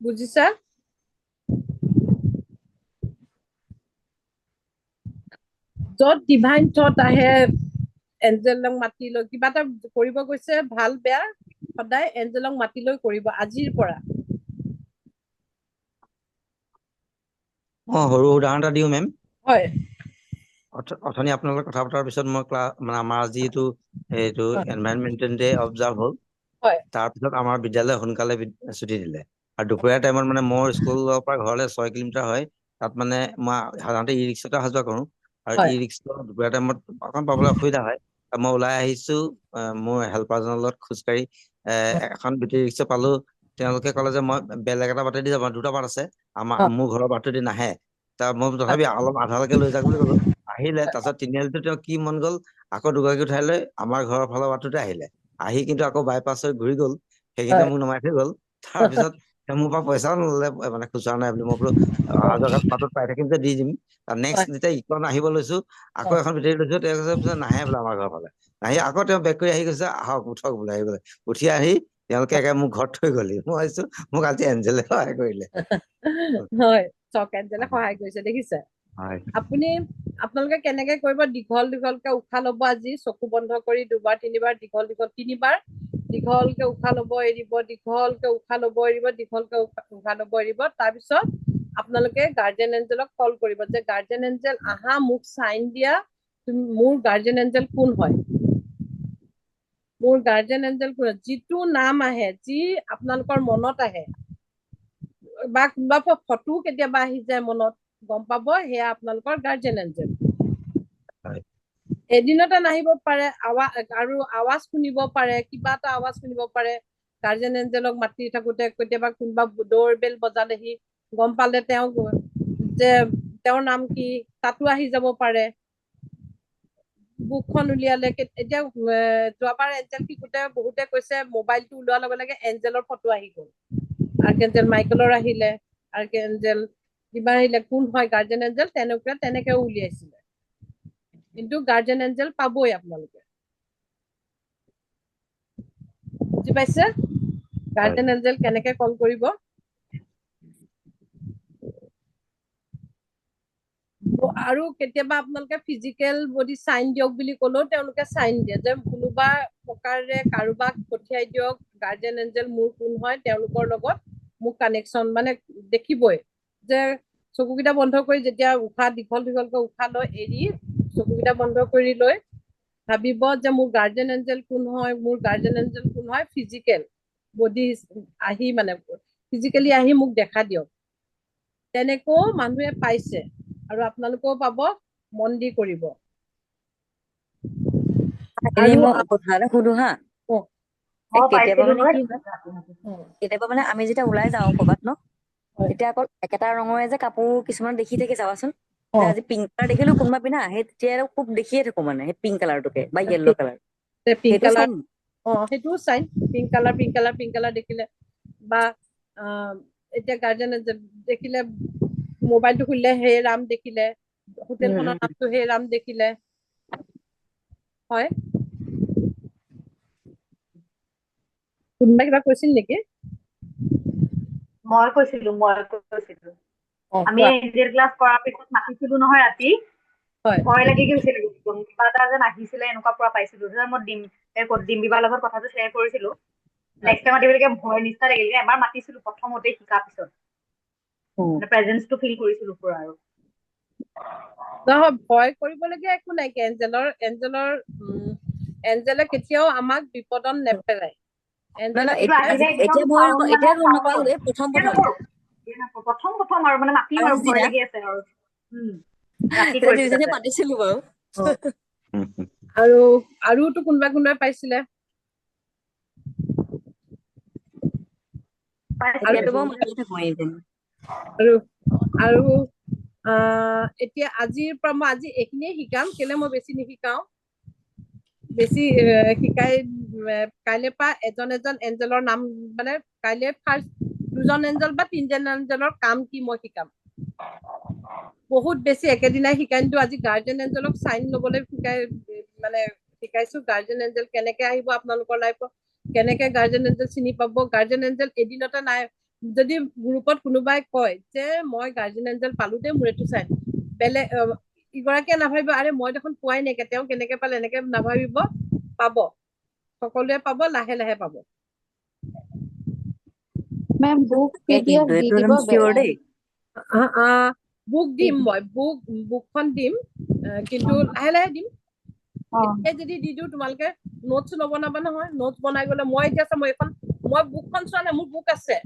বুজিছা য'ত ডিভাইন থট আহে এঞ্জেলক মাতি লৈ কিবা এটা কৰিব গৈছে ভাল বেয়া সদায় এঞ্জেলক মাতি লৈ কৰিব আজিৰ পৰা সৰু উদাহৰণ এটা দিওঁ মেম হয় অথনি আপোনালোকৰ কথা পতাৰ পিছত মই মানে আমাৰ যিটো এইটো এনভাইৰনমেন্টেল ডে অবজাৰ্ভ হ'ল হয় তাৰপিছত আমাৰ বিদ্যালয় সোনকালে ছুটি দিলে আৰু দুপৰীয়া টাইমত মানে মোৰ স্কুলৰ পৰা ঘৰলৈ 6 কিলোমিটাৰ হয় তাত মানে মই সাধাৰণতে ই ৰিক্সাতে অহা যোৱা কৰোঁ আৰু ই ৰিক্সা দুপৰীয়া টাইমত অকণ পাবলৈ অসুবিধা হয় মই ওলাই আহিছো মোৰ হেল্পাৰজনৰ লগত খোজকাঢ়ি এখন বেটেৰী ৰিক্সা পালো তেওঁলোকে ক'লে যে মই বেলেগ এটা বাটেদি যাব 2টা বাট আছে মোৰ ঘৰৰ বাটেদি নাহে মই তথাপি অলপ আধালৈকে লৈ যাক বুলি ক'লো আহিলে তাৰপিছত তিনিআলিটো তেওঁ কি মন গ'ল আকৌ দুগৰাকী উঠাই লৈ আমাৰ ঘৰৰ ফালৰ বাটটোতে আহিলে আহি কিন্তু আকৌ বাইপাছ হৈ ঘূৰি গ'ল সেইখিনিতে মোক নমাই থৈ গ'ল তাৰপিছত মোৰ পৰা পইচাও নললে মানে খুচুৰা নাই বুলি মই বোলো অহা যোৱা বাটত পাই থাকিম যে দি দিম নেক্সট যেতিয়া ইকন আহিব লৈছো আকৌ এখন বেটেৰী লৈছো তেওঁ কৈছে নাহে বোলে আমাৰ ঘৰৰ ফালে নাহি আকৌ তেওঁ বেক কৰি আহি কৈছে আহক উঠক বোলে আহি বোলে উঠি আহি তেওঁলোকে একে মোক ঘৰত থৈ গ'লি মই ভাবিছো মোক আজি এঞ্জেলে সহায় কৰিলে হয় চক এঞ্জেলে সহায় কৰিছে দেখিছে আপোনালোকে কেনেকে কৰিব দীঘলকে উশাহ ল'ব আজি চকু বন্ধ কৰি 2বাৰ 3বাৰ তিনিবাৰ দীঘলকে উশাহ ল'ব এৰিব দীঘলকে উশাহ ল'ব এৰিব দীঘলকে উশাহ ল'ব এৰিব তাৰপিছত আপোনালোকে গাৰ্জেন এঞ্জেলক কল কৰিব যে গাৰ্জেন এঞ্জেল আহা মোক চাইন দিয়া মোৰ গাৰ্জেন এঞ্জেল কোন হয় মোৰ গাৰ্জেন এঞ্জেল কোন যিটো নাম আহে যি আপোনালোকৰ মনত আহে বা কোনোবা ফটো কেতিয়াবা আহি যায় মনত গম পাব সেয়া আপোনালোকৰ গাৰ্জেন এঞ্জেল এদিনতে নাহিব পাৰে আৰু আৱাজ শুনিব পাৰে কিবা এটা আৱাজ শুনিব পাৰে গাৰ্জেন এঞ্জেলক মাতি থাকোতে কেতিয়াবা কোনোবা ডোৰ বেল বজালেহি গম পালে তেওঁ যে তেওঁৰ নাম কি তাতো আহি যাব পাৰে বুকখন উলিয়ালে এতিয়া যোৱাবাৰ এঞ্জেল শিকোতে বহুতে কৈছে মোবাইলটো ওলোৱাৰ লগে লগে এঞ্জেলৰ ফটো আহি গ'ল আৰ্কেঞ্জেল মাইকেলৰ আহিলে আৰ্কেঞ্জেল কিবা আহিলে কোন হয় গাৰ্জেন এঞ্জেল তেনেকেও উলিয়াইছিলে কিন্তু গাৰ্জেন এঞ্জেল পাবই আপোনালোকে বুজি পাইছে গাৰ্জেন এঞ্জেল কেনেকে কল কৰিব আৰু কেতিয়াবা আপোনালোকে ফিজিকেল বডি চাইন দিয়ক বুলি ক'লেও তেওঁলোকে চাইন দিয়ে যে কোনোবা প্ৰকাৰে কাৰোবাক পঠিয়াই দিয়ক গাৰ্জেন এঞ্জেল মোৰ কোন হয় তেওঁলোকৰ লগত মোক কানেকশ্যন মানে দেখিবই যে চকুকেইটা বন্ধ কৰি যেতিয়া উশাহ দীঘলকে উশাহ লৈ এৰি চকুকেইটা বন্ধ কৰি লৈ ভাবিব যে মোৰ গাৰ্জেন এঞ্জেল কোন হয় মোৰ গাৰ্জেন এঞ্জেল কোন হয় ফিজিকেল বডি আহি মানে ফিজিকেলি আহি মোক দেখা দিয়ক তেনেকৈও মানুহে পাইছে আৰু আপোনালোকেও পাব মন দি কৰিব মই কথা এটা সুধো হা কেতিয়াবা মানে কি হয় উম, কেতিয়াবা মানে আমি যেতিয়া ওলাই যাওঁ কৰবাত ন হয়। তেতিয়া অকল একেটা ৰঙৰে যে কাপোৰ কিছুমান দেখি থাকি চাবাচোন অ, যে আজি পিংক কালাৰ দেখিলো কোনোবা পিন্ধা সেই তেতিয়া আৰু খুব দেখিয়ে থাকো মানে সেই পিংক কালাৰটোকে বা য়েল্লো কালাৰ পিংক সেইটো কালাৰ চাই সেইটোও চাই পিংক কালাৰ দেখিলে বা এতিয়া গাৰ্জেন দেখিলে মোবাইলটো খুলিলে হে ৰাম দেখিলে হোটেলখনৰ নামটো হে ৰাম দেখিলে হয় কোনোবাই কিবা কৈছিল নেকি মই কৈছিলো আমি কোৱা এঞ্জেল ক্লাছ কৰাৰ পিছত মাতিছিলো নহয় ৰাতি হয় ভয় লাগি গৈছিল একদম কিবা এটা যেন আহিছিলে এনেকুৱা পৰা পাইছিলো মই ডিম্বিবাৰ লগত কথাটো শ্বেয়াৰ কৰিছিলো নেক্সট টাইম মাতিবলৈকে ভয় নিচিনা লাগিলে এবাৰ মাতিছিলো প্ৰথমতে শিকাৰ পিছত মানে প্ৰেজেন্সটো ফিল কৰিছিলো পুৰা আৰু নহয় ভয় কৰিবলগীয়া একো নাই এঞ্জেলে কেতিয়াও আমাক বিপদত নেপেলায় নহয় এঞ্জেলে নহয় কিন্তু আহিলে একদম এতিয়া ভয় চাউণ্ড নকৰা মানে এতিয়া ভয় নকৰা চাউণ্ড হ'লো এই প্ৰথম প্ৰথম আৰু মানে মাতিম আৰু ভয় লাগি আছে আৰু ৰাতি তেতিয়া কৈছে দুইজনীয়ে তাতে পাতিছিলো বাৰু আৰুতো কোনোবাই পাইছিলে এতিয়াতো পাইছিলো বাৰু মাতিয়ে থাকো এদিন আৰু আৰু এতিয়া আজিৰ পৰা মই আজি এইখিনিয়ে শিকাম কেলে মই বেছি নিশিকাও বেছি শিকাই কাইলৈ পৰা এজন এঞ্জেলৰ নাম মানে কাইলৈ ফাৰ্ষ্ট 2জন এঞ্জেল বা 3জন এঞ্জেলৰ কাম কি মই শিকাম বহুত বেছি একেদিনাই শিকাই কিন্তু আজি গাৰ্জেন এঞ্জেলক চাইন লবলৈ শিকাইছো গাৰ্জেন এঞ্জেল কেনেকে আহিব আপোনালোকৰ লাইফত কেনেকে গাৰ্জেন এঞ্জেল চিনি পাব গাৰ্জেন এঞ্জেল এদিনতে নাই যদি গ্ৰুপত কোনোবাই কয় যে মই গাৰ্জেন এঞ্জেল পালো দেই মোৰ এইটো চাইন বেলেগ ইগৰাকীয়ে নাভাবিব আৰে মই দেখোন পোৱাই নাইকে তেওঁ কেনেকে পালে এনেকে নাভাবিব পাব সকলোৱে পাব লাহে লাহে পাব মেম বুক কিন্তু পিডিএফ দি এইটো দিব একদম চিয়ৰ দেই বুক দিম মই বুকখন দিম কিন্তু লাহে লাহে দিম এতিয়া যদি দি দিওঁ তোমালোকে নোটছ নবনাবা নহয় নোটছ বনাই গলে মই এতিয়া মই বুকখন চোৱা নাই মোৰ বুক আছে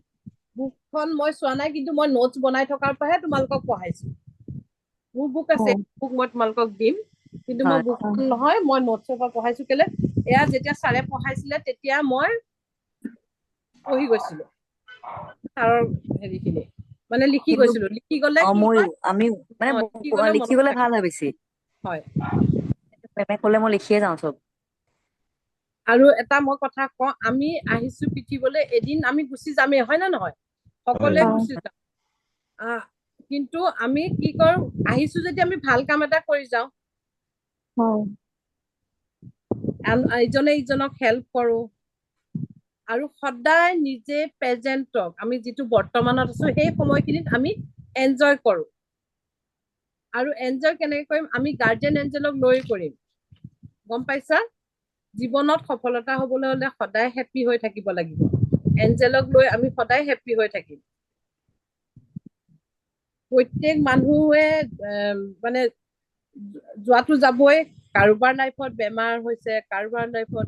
বুকখন মই চোৱা নাই কিন্তু মই নোটছ বনাই থকাৰ পৰাহে তোমালোকক পঢ়াইছো মোৰ বুক আছে বুক মই তোমালোকক দিম কিন্তু মই বুকখন নহয় মই নোটছৰ পৰা পঢ়াইছো কেলে এয়া যেতিয়া ছাৰে পঢ়াইছিলে তেতিয়া মই পঢ়ি গৈছিলো ছাৰৰ হেৰিখিনি মানে লিখি কিন্তু গৈছিলো লিখি গলে কি ময়ো হয় আমিও মানে লিখি গলে মনত লিখিবলে থাকে ভাল হয় বেছি হয় মেমে ক'লে মই লিখিয়ে যাওঁ চব আৰু এটা মই কথা কওঁ আমি আহিছো পিঠিবলৈ এদিন আমি গুচি যামেই হয় নে নহয় সকলোৱে গুচি যাম কিন্তু আমি কি কৰো আহিছো যদি আমি ভাল কাম এটা কৰি যাওঁ ইজনে ইজনক হেল্প কৰো আৰু সদায় নিজে প্ৰেজেন্টক আমি যিটো বৰ্তমানত আছো সেই সময়খিনিত আমি এনজয় কৰো আৰু এনজয় কেনেকে কৰিম আমি গাৰ্জেন এঞ্জেলক লৈ কৰিম গম পাইছা জীৱনত সফলতা হবলৈ হলে সদায় হেপ্পী হৈ থাকিব লাগিব এঞ্জেলক লৈ আমি সদায় হেপ্পী হৈ থাকিম প্ৰত্যেক মানুহে মানে যোৱাটো যাবই কাৰোবাৰ লাইফত বেমাৰ হৈছে কাৰোবাৰ লাইফত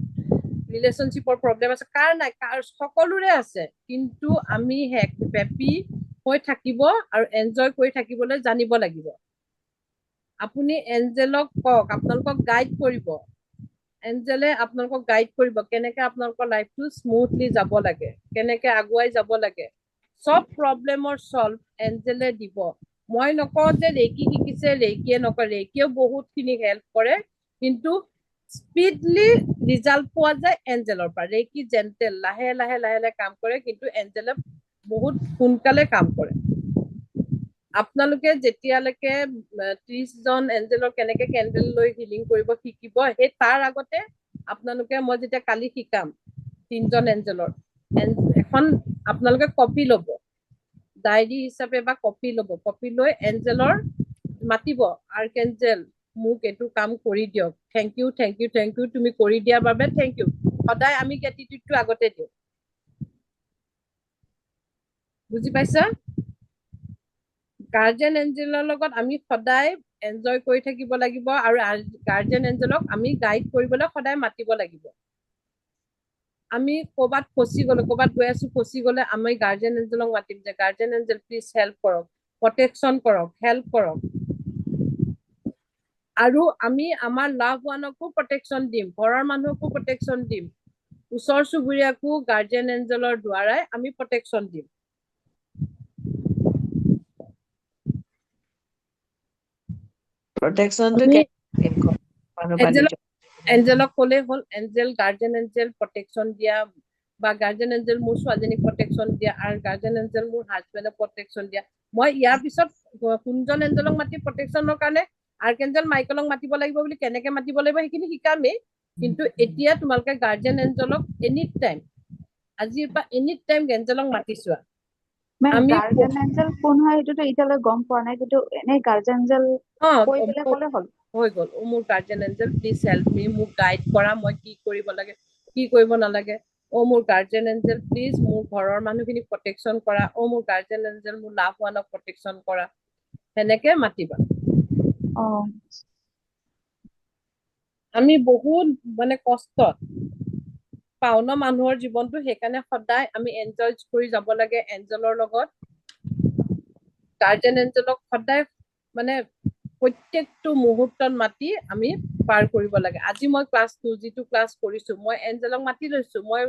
ৰিলেশ্যনশ্বিপৰ প্ৰব্লেম আছে কাৰ নাই সকলোৰে আছে কিন্তু আমি হেপ্পী হৈ থাকিব আৰু এনজয় কৰি থাকিবলৈ জানিব লাগিব আপুনি এঞ্জেলক কওক আপোনালোকক গাইড কৰিব এঞ্জেলে আপোনালোকক গাইড কৰিব কেনেকে আপোনালোকৰ লাইফটো স্মুথলি যাব লাগে কেনেকে আগুৱাই যাব লাগে চব প্ৰব্লেমৰ সলভ এঞ্জেলে দিব মই নকওঁ যে ৰেকি শিকিছে ৰেকিয়ে নকৰে ৰেকিয়েও বহুতখিনি হেল্প কৰে কিন্তু স্পীডলি ৰিজাল্ট পোৱা যায় এঞ্জেলৰ পৰা ৰেকি জেণ্টেল লাহে লাহে লাহে লাহে কাম কৰে কিন্তু এঞ্জেলে বহুত সোনকালে কাম কৰে আপোনালোকে যেতিয়ালৈকে 30জন এঞ্জেলৰ কেনেকে কেণ্ডেল লৈ হিলিং কৰিব শিকিব সেই তাৰ আগতে আপোনালোকে মই যেতিয়া কালি শিকাম 3জন এঞ্জেলৰ এখন আপোনালোকে কপি ল'ব ডায়েৰী হিচাপে বা কপি ল'ব কপি লৈ এঞ্জেলৰ মাতিব আৰ্কেঞ্জেল মোক এইটো কাম কৰি দিয়ক thank you thank you thank you তুমি কৰি দিয়াৰ বাবে থেংক ইউ সদায় আমি গ্ৰেটিটিউডটো আগতে দিওঁ বুজি পাইছা গাৰ্জেন এঞ্জেলৰ লগত আমি সদায় এনজয় কৰি থাকিব লাগিব আৰু গাৰ্জেন এঞ্জেলক আমি গাইড কৰিবলৈ সদায় মাতিব লাগিব আমি ক'ৰবাত ফচি গলো ক'ৰবাত গৈ আছো ফচি গলে আমি গাৰ্জেন এঞ্জেলক মাতিম যে গাৰ্জেন এঞ্জেল প্লিজ হেল্প কৰক প্ৰটেকশ্যন কৰক হেল্প কৰক আৰু আমি আমাৰ লাভ ওৱানকো প্ৰটেকশ্যন দিম ঘৰৰ মানুহকো প্ৰটেকশ্যন দিম ওচৰ চুবুৰীয়াকো গাৰ্জিয়ান এঞ্জেলৰ দ্বাৰাই আমি প্ৰটেকশ্যন দিম। প্ৰটেকশ্যনটো আমি এঞ্জেলক এঞ্জেলক ক'লে হ'ল, এঞ্জেল গাৰ্জিয়ান এঞ্জেল প্ৰটেকশ্যন দিয়া বা গাৰ্জিয়ান এঞ্জেল মোৰ ছোৱালীজনীক প্ৰটেকশ্যন দিয়া আৰু গাৰ্জিয়ান এঞ্জেল মোৰ হাজবেণ্ডক প্ৰটেকশ্যন দিয়া। মই ইয়াৰ পিছত কোনজন এঞ্জেলক মাতি প্ৰটেকশ্যনৰ কাৰণে আৰ্কেঞ্জেল মাইকেলক মাতিব লাগিব বুলি কেনেকে মাতিব লাগিব সেইখিনি শিকামেই। কিন্তু এতিয়া তোমালোকে গাৰ্জিয়ান এঞ্জেলক এনি টাইম, আজিৰ পৰা এনি টাইম এঞ্জেলক মাতি চোৱা। আমি গাৰ্জিয়ান এঞ্জেল কোন হয় সেইটোতো এতিয়ালৈ গম পোৱা নাই, কিন্তু এনে গাৰ্জিয়ান এঞ্জেল কৈ পেলাই ক'লে হ'ল। হৈ গ'ল, মোৰ গাৰ্জিয়ান এঞ্জেল প্লিজ হেল্প মি, মোক গাইড কৰা, মই কি কৰিব লাগে কি কৰিব নালাগে। মোৰ গাৰ্জিয়ান এঞ্জেল প্লিজ মোৰ ঘৰৰ মানুহখিনিক প্ৰটেকশ্যন কৰা। মোৰ গাৰ্জিয়ান এঞ্জেল মোৰ লাভ ওৱানক প্ৰটেকশ্যন কৰা। সেনেকে মাতিবা। আমি বহুত মানে কষ্টত পাওঁ ন মানুহৰ জীৱনটো, সেইকাৰণে সদায় আমি এনজয় কৰি যাব লাগে এঞ্জেলৰ লগত। গাৰ্জিয়ান এঞ্জেলক সদায় মানে প্ৰত্যেকটো মুহূৰ্তত মাতি আমি পাৰ কৰিব লাগে। আজি মই ক্লাছ 2 যিটো ক্লাছ কৰিছো, মই এঞ্জেলক মাতি লৈছো। মই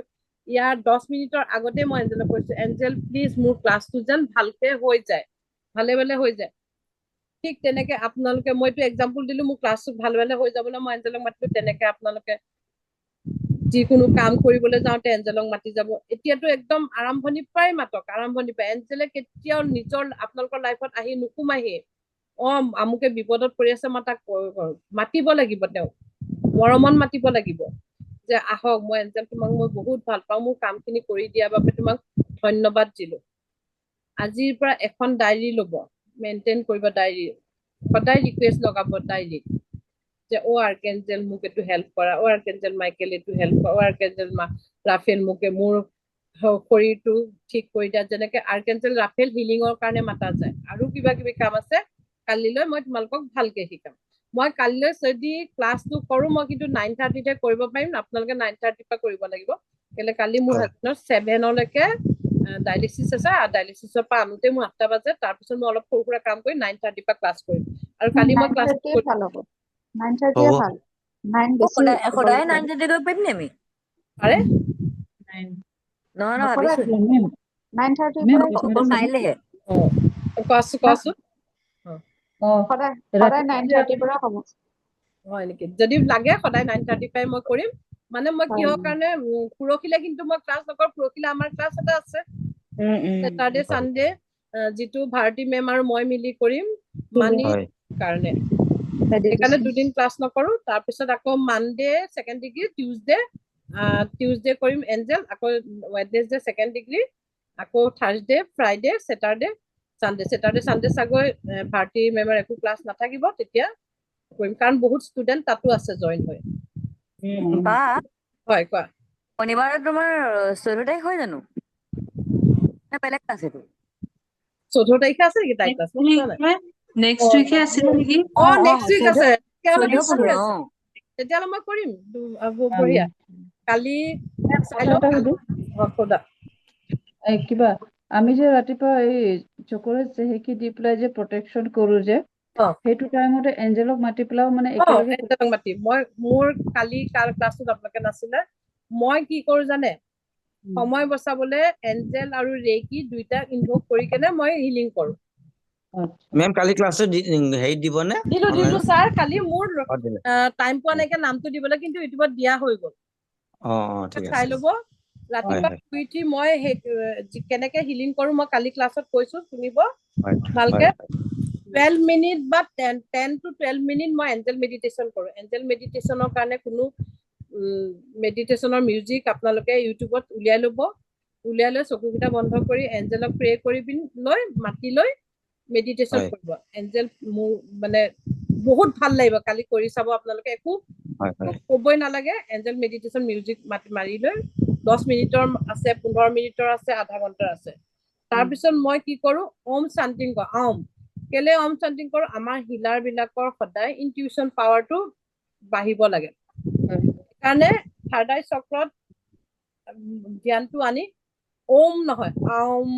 ইয়াৰ 10 মিনিটৰ আগতে মই এঞ্জেলক কৈছো, এঞ্জেল প্লিজ মোৰ ক্লাছটো যেন ভালকে হৈ যায়, ভালে ভালে হৈ যায়। ঠিক তেনেকে আপোনালোকে, মইতো এক্সাম্পল দিলো মোৰ ক্লাছটো ভালে ভালে হৈ যাবলৈ মই এঞ্জেলক মাতিলো। তেনেকে আপোনালোকে যিকোনো কাম কৰিবলৈ যাওঁতে এঞ্জেলক মাতি যাব। এতিয়াতো একদম আৰম্ভণিৰ পৰাই মাতক, আৰম্ভণিৰ পৰাই। এঞ্জেলে কেতিয়াও নিজৰ আপোনালোকৰ লাইফত আহি নোসোমাহি আমুকে বিপদত পৰি আছে, মই তাক মাতিব লাগিব, তেওঁক মৰমত মাতিব লাগিব যে আহক, মই এঞ্জেল তোমাক মই বহুত ভাল পাওঁ, মোৰ কামখিনি কৰি দিয়াৰ বাবে তোমাক ধন্যবাদ দিলো। আজিৰ পৰা এখন ডায়েৰী ল'ব, মেইনটেইন কৰিব ডায়েৰী, সদায় ৰিকুৱেষ্ট লগাব ডায়েৰীত যে আৰ্কেঞ্জেল মোক এইটো হেল্প কৰা, আৰ্কেঞ্জেল মাইকেল এইটো হেল্প কৰা, আৰ্কেঞ্জেল ৰাফেল মোকে মোৰ শৰীৰটো ঠিক কৰি দিয়া। যেনেকে আৰ্কেঞ্জেল ৰাফেল হিলিঙৰ কাৰণে মাতা যায়। আৰু কিবা কিবি কাম আছে, কালিলৈ মই তোমালোকক ভালকে শিকাম। মই কালিলৈ যদি ক্লাছটো কৰো, মই কিন্তু 9:30তে কৰিব পাৰিম। আপোনালোকে 9:30 পৰা কৰিব লাগিব, কেলে কালি মোৰ হাজবেণ্ডৰ 7লৈকে ডায়েলিচিছ আছে। ডায়েলিচিছৰ পৰা আনোতে মোৰ 8টা বাজে। তাৰপিছত মই অলপ সৰু সুৰা কাম কৰি 9:30 পৰা ক্লাছ কৰিম। আৰু কালি মই ক্লাছ ভাল হ'ব, 9:30 ভাল। 9 বেছি সদায় 9:30 কৰিব পাৰিম নে আমি? পাৰে নহয় ভাবিছো 9:30 পৰা কাইলেহে। কোৱাচোন। সদায় 9:30 পৰা হ'ব। হয় নেকি? যদি লাগে সদায় 9:30 পৰাই মই কৰিম। মানে মই কিহৰ কাৰণে পৰহিলে কিন্তু মই ক্লাছ নকৰো। পৰহিলে আমাৰ ক্লাছ এটা আছে, ছেটাৰডে চানডে, যিটো ভাৰতী মেম আৰু মই মিলি কৰিম মানি কাৰণে। সেইকাৰণে 2 দিন ক্লাছ নকৰো। তাৰপিছত আকৌ মানডে 2nd ডিগ্ৰী, টিউজডে কৰিম এঞ্জেল, আকৌ ৱেডনেছডে 2nd ডিগ্ৰী, আকৌ Thursday, Friday, Saturday, Sunday. Saturday Sunday চাগৈ ভাৰতী মেমৰ একো ক্লাছ নাথাকিব, তেতিয়া কৰিম। কাৰণ বহুত ষ্টুডেণ্ট তাতো আছে জইন হৈ। বা হয়, কোৱা। শনিবাৰে তোমাৰ 14 তাৰিখ হয় জানো? নে বেলেগ ক্লাছ এইটো? 14 তাৰিখে আছে নেকি তাই ক্লাছ? নেক্সট উইকে আছিল নেকি? নেক্সট উইক আছে। তেতিয়াহ'লে মই কৰিম। বঢ়িয়া। কালি চাই লওঁ কিবা আমি যে ৰাতিপুৱা এই চকুৰে চেহেকি দি পেলাই যে প্ৰটেকশ্যন কৰো যে, সেইটো টাইমতে এঞ্জেলক মাতি পেলাও মানে একেলগে এঞ্জেলক মাতি। মোৰ কালি ক্লাছটোত আপোনালোকে নাছিলে। মই কি কৰো জানে, সময় বচাবলে এঞ্জেল আৰু ৰেকি দুইটা ইনভক কৰি কেনে মই হিলিং কৰো। মেম কালি ক্লাছটো হেৰি দিব নে? দিলো ছাৰ। কালি মোৰ টাইম পোৱা নাইকে নামটো দিবলৈ, কিন্তু ইউটিউবত দিয়া হৈ গ'ল। ঠিক চাই আছে। ল'ব। ৰাতিপুৱা শুই উঠি মই কেনেকে হিলিং কৰো মই কালি ক্লাছত কৈছো, শুনিব ভালকে। 12 মিনিট বা 10 to 12 মিনিট মই এঞ্জেল মেডিটেশ্যন কৰো। এঞ্জেল মেডিটেশ্যনৰ কাৰণে কোনো মেডিটেশ্যনৰ মিউজিক আপোনালোকে ইউটিউবত উলিয়াই ল'ব। উলিয়াই লৈ চকুকেইটা বন্ধ কৰি এঞ্জেলক প্ৰে কৰি লৈ মাতি লৈ মেডিটেশ্যন কৰিব। এঞ্জেল মোৰ মানে বহুত ভাল লাগিব, কালি কৰি চাব আপোনালোকে। একো ক'বই নালাগে। এঞ্জেল মেডিটেশ্যন মিউজিক মাৰি লৈ 10 মিনিটৰ আছে, 15 মিনিটৰ আছে, আধা ঘণ্টাৰ আছে। তাৰপিছত মই কি কৰো, ওম চান্টিং কৰো। কেলে ওম চান্টিং কৰো, আমাৰ হিলাৰ বিলাকৰ সদায় ইনটিউচন পাৱাৰটো বাঢ়িব লাগে। সেইকাৰণে থাৰ্ড আই চক্ৰত ধ্যানটো আনি ওম নহয়, আউম,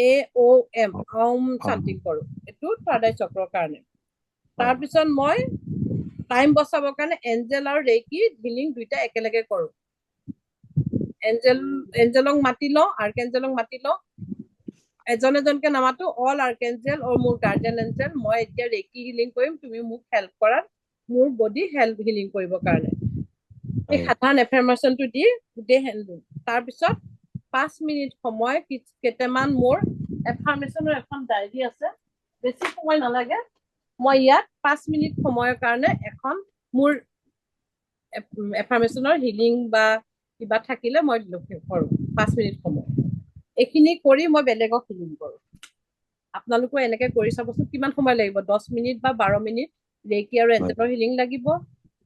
AOM, ওম চান্টিং কৰো। এইটো থাৰ্ড আই চক্ৰৰ কাৰণে। তাৰপিছত মই টাইম বচাবৰ কাৰণে এঞ্জেল আৰু ৰেকি হিলিং দুইটা একেলগে কৰো। এঞ্জেলক মাতি লওঁ, আৰ্কেঞ্জেলক মাতি লওঁ, এজন এজনকে নামাতো, অল আৰ্কেঞ্জেল আৰু মোৰ গাৰ্জেন এঞ্জেল, মই এতিয়া ৰেকি হিলিং কৰিম, তুমি মোক হেল্প কৰাত, মোৰ বডি হেল্প হিলিং কৰিবৰ কাৰণে এই সাধাৰণ এফাৰ্মেশ্যনটো দি গোটেই হেল্প। তাৰপিছত 5 মিনিট সময় কেইটামান মোৰ এফাৰ্মেশ্যনৰ এখন ডায়েৰী আছে, বেছি সময় নালাগে, মই ইয়াত 5 মিনিট সময়ৰ কাৰণে এখন মোৰ এফাৰ্মেশ্যনৰ হিলিং বা কিবা থাকিলে মই কৰোঁ 5 মিনিট সময়। এইখিনি কৰি মই বেলেগক হিলিং কৰোঁ। আপোনালোকেও এনেকে কৰি চাবচোন কিমান সময় লাগিব, 10 মিনিট বা 12 মিনিট ৰেকি আৰু এঞ্জেলৰ হিলিং লাগিব,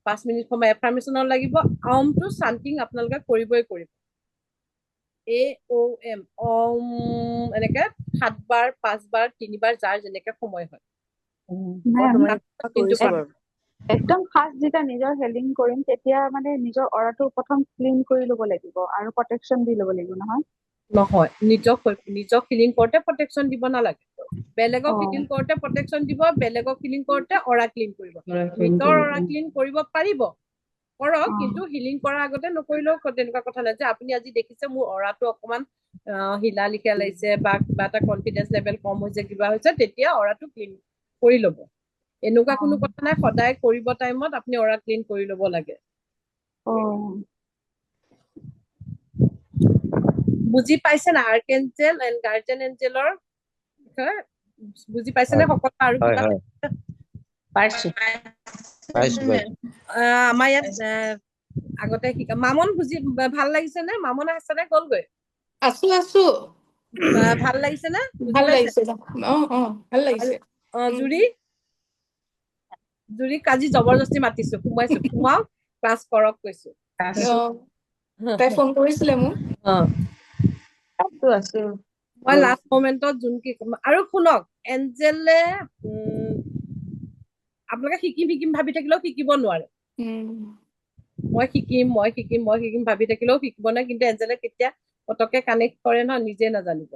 5 মিনিট সময় এফাৰ্মেশ্যনৰ লাগিব, আমটো চান্টিং আপোনালোকে কৰিবই কৰিব। AOM এনেকে 7 বাৰ 5 বাৰ 3 বাৰ যাৰ যেনেকে সময় হয়। একদম ফাৰ্ষ্ট যেতিয়া নিজৰ হেলিং কৰিম তেতিয়া মানে নিজৰ অৰাটো প্ৰথম ক্লিন কৰি ল'ব লাগিব আৰু প্ৰটেকশ্যন দি ল'ব লাগিব, নহয়? নহয়, নিজক হিলিং কৰোঁতে প্ৰটেকশ্যন দিব নালাগে, বেলেগক হিলিং কৰোঁতে প্ৰটেকশ্যন দিব, বেলেগক হিলিং কৰোঁতে অৰা ক্লিন কৰিব। নিজৰ অৰা ক্লিন কৰিব পাৰিব, কৰক, কিন্তু হিলিং কৰাৰ আগতে নকৰিলেও তেনেকুৱা কথা নাই যে আপুনি আজি দেখিছে মোৰ অৰাটো অকমান হিলা লিখা লাগিছে বা কিবা এটা কনফিডেন্স লেভেল কম হৈছে, কিবা হৈছে, তেতিয়া অৰাটো ক্লিন কৰি ল'ব। এনেকুৱা কোনো কথা নাই, সদায় কৰিব টাইমত আপুনি অৰা ক্লিন কৰি ল'ব লাগে। বুজি পাইছে না আৰ্কেঞ্জেল এণ্ড গাৰ্জেন এঞ্জেলৰ বিষয়ে? বুজি পাইছে নে সকলো? আৰু কিবা আমাৰ ইয়াত আগতে শিকা মামন বুজি ভাল লাগিছে নে? মামন আছে নে গ'লগৈ? আছো ভাল লাগিছে নে? ভাল লাগিছে ভাল লাগিছে। জুৰিক আজি জবৰদস্তি মাতিছো, সোমাওক ক্লাছ কৰক কৈছো। তাই ফোন কৰিছিলে মোক। মই লাষ্ট মমেন্টত জুনকি আৰু শুনক, এঞ্জেলে আপোনালোকে শিকিম ভাবি থাকিলেও শিকিব নোৱাৰে। মই শিকিম ভাবি থাকিলেও শিকিব নোৱাৰে, কিন্তু এঞ্জেলে কেতিয়া পতকে কানেক্ট কৰে ন, নিজে নাজানিব।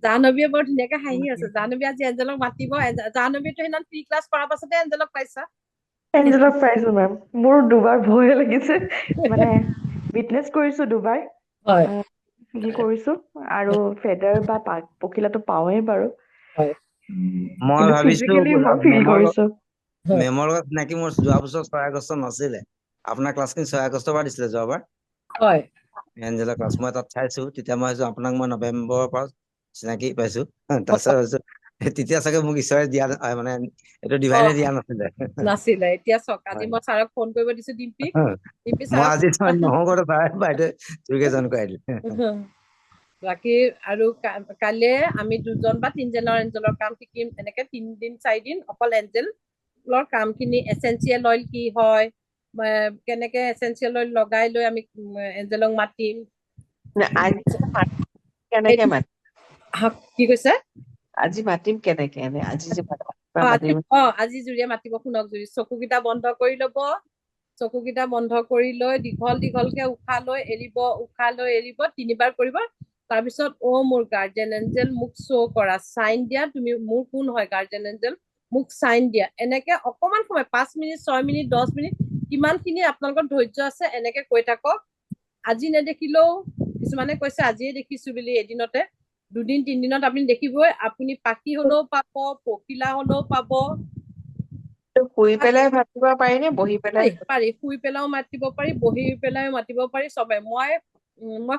জাহ্নৱীয়ে বৰ ধুনীয়াকে হাঁহি আছে। জাহ্নৱী আজি এঞ্জেলক মাতিব। জাহ্নৱীতো সেইদিনা ফ্ৰী ক্লাছ কৰাৰ পাছতে এঞ্জেলক পাইছা? এঞ্জেলক পাইছো মেম, মোৰ দুবাৰ ভয় লাগিছে, মানে উইটনেছ কৰিছো দুবাৰ, কৰিছো আৰু ফেডাৰ বা পখিলাটো পাওঁৱেই বাৰু। মই ভাবিছো মেমৰ লগত চিনাকি মোৰ যোৱা বছৰ 6 আগষ্ট নাছিলে, আপোনাৰ ক্লাছখিনি 6 আগষ্টৰ পৰা দিছিলে যোৱাবাৰ। এঞ্জেলৰ ক্লাছ মই তাত চাইছো, তেতিয়া মই ভাবিছো আপোনাক মই নৱেম্বৰৰ পৰা চিনাকি পাইছো। তাৰপিছত তেতিয়া চাগে মোক ঈশ্বৰে দিয়া মানে এইটো ডিভাইনে দিয়া নাছিলে। এতিয়া চক আজি মই ছাৰক ফোন কৰিব দিছো, ডিম্পিক মই আজি নহগতে বাইদেউ যোগেজন কৰাই দিলে। বাকী আৰু কালিয়ে আমি 2জন বা 3জনৰ এঞ্জেলৰ কাম শিকিম। এনেকে 3 দিন 4 দিন অকল এঞ্জেলৰ কামখিনি, এচেঞ্চিয়েল অইল কি হয়, কেনেকে এচেঞ্চিয়েল অইল লগাই লৈ আমি এঞ্জেলক মাতিম। কি কৈছে? আজি মাতিম কেনেকে? আজি জুৰিয়ে মাতিব, শুনক জুৰি, চকুকেইটা বন্ধ কৰি ল'ব। চকুকেইটা বন্ধ কৰি লৈ দীঘলকে উশাহ লৈ এৰিব, 3 বাৰ কৰিব। তাৰপিছত মোৰ গাৰ্জেন এঞ্জেল মোক শ্ব' কৰা, চাইন দিয়া, তুমি মোৰ কোন হয় গাৰ্জেন এঞ্জেল, মোক চাইন দিয়া। এনেকে অকমান সময় 5 মিনিট 6 মিনিট 10 মিনিট কিমানখিনি আপোনালোকৰ ধৈৰ্য আছে এনেকে কৈ থাকক। আজি নেদেখিলেও, কিছুমানে কৈছে আজিয়ে দেখিছো বুলি, এদিনতে 2 দিন 3 দিনত আপুনি দেখিবই। আপুনি পাখি হলেও পাব, পখিলা হলেও পাব। শুই পেলাই মাতিব পাৰি নে বহি পেলাই? পাৰি, শুই পেলাইও মাতিব পাৰি, বহি পেলাইও মাতিব পাৰি, চবে। মই